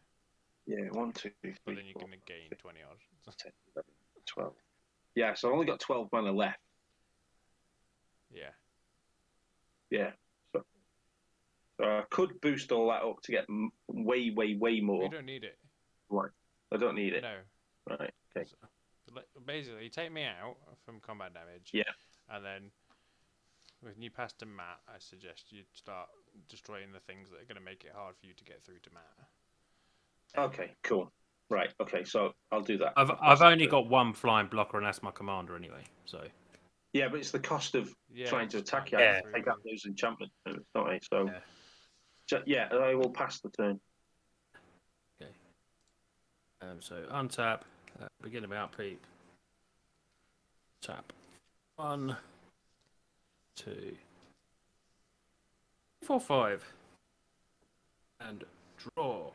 S2: Yeah, 1, 2, 3,
S1: But then you're
S2: 4,
S1: going to gain 20 odd.
S2: 10, 11, 12. Yeah, so I've only got 12 mana left.
S1: Yeah.
S2: Yeah. So I could boost all that up to get way more.
S1: You don't need it.
S2: Right. I don't need it.
S1: No.
S2: Right. Okay.
S1: Basically, you take me out from combat damage.
S2: Yeah.
S1: And then when you pass to Matt, I suggest you start destroying the things that are going to make it hard for you to get through to Matt.
S2: Okay. Cool. Right. Okay. So I'll do that.
S3: I've only got 1 flying blocker, and that's my commander anyway. So
S2: Yeah, but it's the cost of trying to
S1: it's
S2: attack
S1: fine.
S2: you.
S3: Yeah.
S2: Take out those enchantments, don't I? So
S3: Yeah.
S2: yeah, I will pass the turn.
S3: okay. So untap, begin of outpeep. Tap 1, 2, 4, 5, and draw.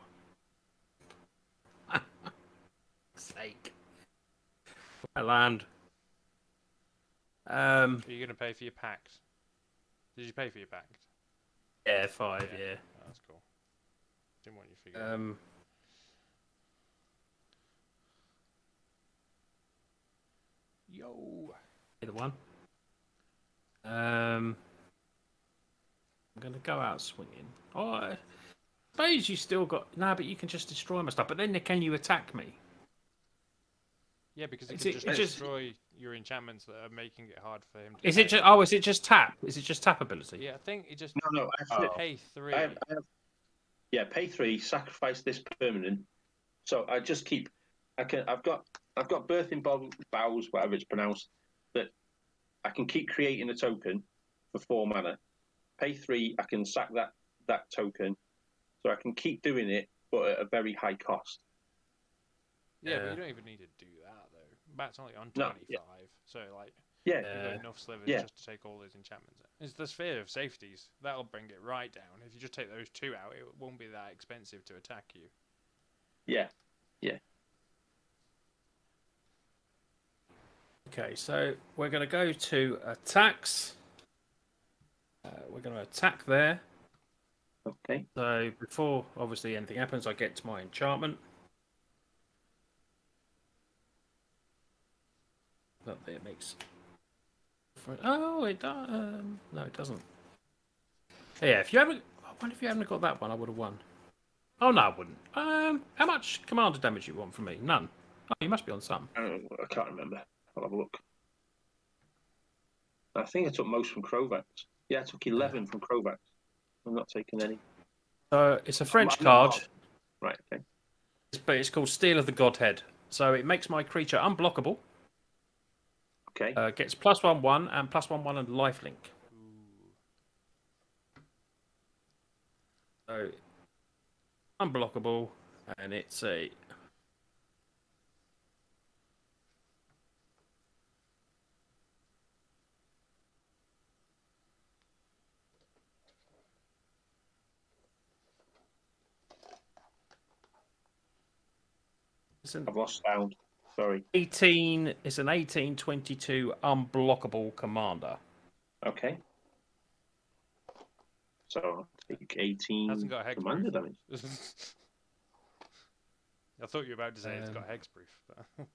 S3: Sake. I land.
S1: Are you going to pay for your pact? Did you pay for your pact?
S3: Yeah, 5. Yeah.
S1: Oh, that's cool. Didn't want you to figure. Yo.
S3: Either one. I'm going to go out swinging. Oh, I suppose you still got... No, but you can just destroy my stuff. But then can you attack me?
S1: Yeah, because you
S3: Is
S1: can
S3: it-
S1: just
S3: it's just-
S1: destroy your enchantments that are making it hard for him to
S3: Is
S1: pay.
S3: it just... Oh, is it just tap? Is it just tap ability?
S1: Yeah, I think it just
S2: No, actually,
S1: pay 3.
S2: I have, yeah, pay 3, sacrifice this permanent. So I just keep. I've got birthing bows, whatever it's pronounced. That I can keep creating a token for 4 mana. Pay 3, I can sack that token, so I can keep doing it, but at a very high cost.
S1: Yeah, but you don't even need to do that though. Bat's only on
S2: No,
S1: 25,
S2: yeah.
S1: so like
S2: Yeah,
S1: you've got enough slivers
S2: Yeah.
S1: just to take all those enchantments out. It's the sphere of safeties. That'll bring it right down. If you just take those 2 out, it won't be that expensive to attack you.
S2: yeah.
S3: Okay, so we're going to go to attacks. We're going to attack there.
S2: Okay.
S3: So before, obviously, anything happens, I get to my enchantment. But it makes... Oh, it does. No, it doesn't. Yeah, if you haven't... I wonder if you haven't got that one, I would have won. Oh, no, I wouldn't. How much commander damage you want from me? None. Oh, you must be on some.
S2: I can't remember. I'll have a look. I think I took most from Krovax. Yeah, I took 11 from Krovax. I'm not taking any.
S3: So it's a French
S2: I'm not-
S3: card,
S2: Right, okay.
S3: but it's called Steel of the Godhead. So it makes my creature unblockable.
S2: Okay.
S3: Gets +1/1 and +1/1 and lifelink. So unblockable, and it's a It's an
S2: I've lost sound. Sorry.
S3: 18. It's an 18/22 unblockable commander.
S2: Okay. So I'll take 18
S1: Hasn't got hexproof.
S2: commander damage.
S1: I thought you were about to say it's got hexproof. But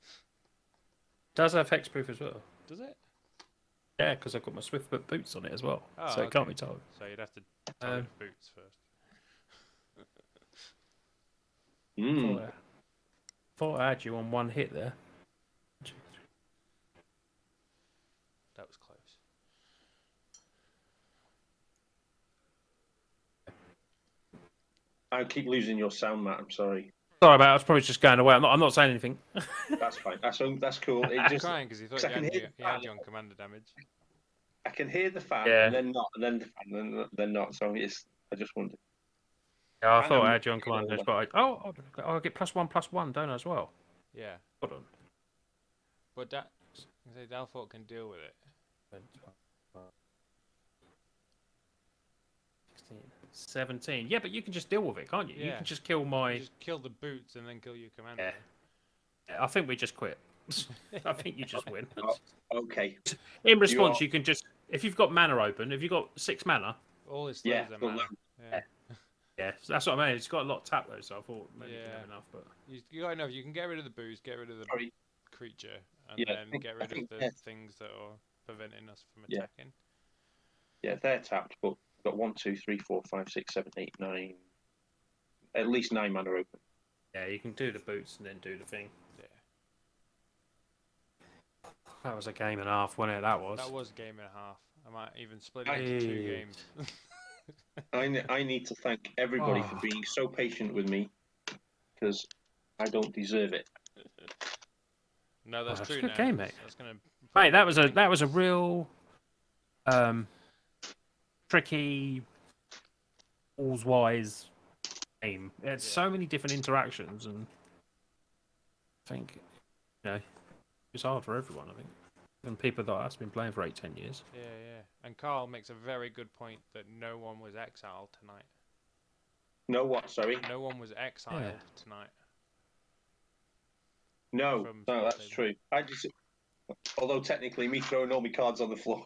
S3: Does have hexproof as well.
S1: does it?
S3: Yeah, because I've got my Swiftfoot boots on it as well,
S1: Oh,
S3: so it can't be told.
S1: So you'd have to target boots first.
S3: Thought I had you on one hit there.
S1: That was close.
S2: I keep losing your sound, Matt. I'm sorry.
S3: Sorry about it. I was probably just going away. I'm not saying anything.
S2: That's fine. That's cool. It
S1: He's
S2: just
S1: crying because he thought he had you on commander damage.
S2: I can hear the fan,
S3: Yeah.
S2: and then not, and then the fan, and then not. So I just wondered.
S3: Yeah, I thought I had you on commanders, but I'll get +1/+1, don't I, as well?
S1: Yeah,
S3: Hold on.
S1: but Dalfort can deal with it.
S3: 16, 17. Yeah, but you can just deal with it, can't you? You
S1: Yeah.
S3: can just kill my...
S1: You just kill the boots and then kill your commander.
S3: Yeah. I think we just quit. I think you just win.
S2: Okay.
S3: In response, you can just... If you've got mana open, if you've got 6 mana...
S1: All his
S2: Yeah.
S1: slivers are mana. Yeah.
S3: Yeah, that's what I mean. It's got a lot of tap, though, so I thought maybe you didn't have enough, but...
S1: You got enough. You can get rid of the boots, get rid of the
S2: Sorry.
S1: creature, and
S2: Yeah,
S1: then get rid of the
S2: yeah.
S1: things that are preventing us from
S2: Yeah.
S1: attacking.
S2: Yeah, they're tapped, but we've got 1, 2, 3, 4, 5, 6, 7, 8, 9. At least 9 mana open.
S3: Yeah, you can do the boots and then do the thing.
S1: Yeah.
S3: That was a game and a half, wasn't it? That was.
S1: That was a game and a half. I might even split it into 2 games.
S2: I need to thank everybody for being so patient with me, because I don't deserve it.
S1: No, that's true.
S3: a good
S1: now.
S3: game, mate.
S1: That's gonna...
S3: Mate, that was a real tricky, balls-wise game. It's so many different interactions, and I think it's hard for everyone. I think, and people that have been playing for 8-10 years.
S1: Yeah. And Carl makes a very good point that no one was exiled tonight.
S2: No what, sorry?
S1: No one was exiled tonight.
S2: No,
S1: From
S2: that's
S1: Spelltable.
S2: true. Although technically me throwing all my cards on the floor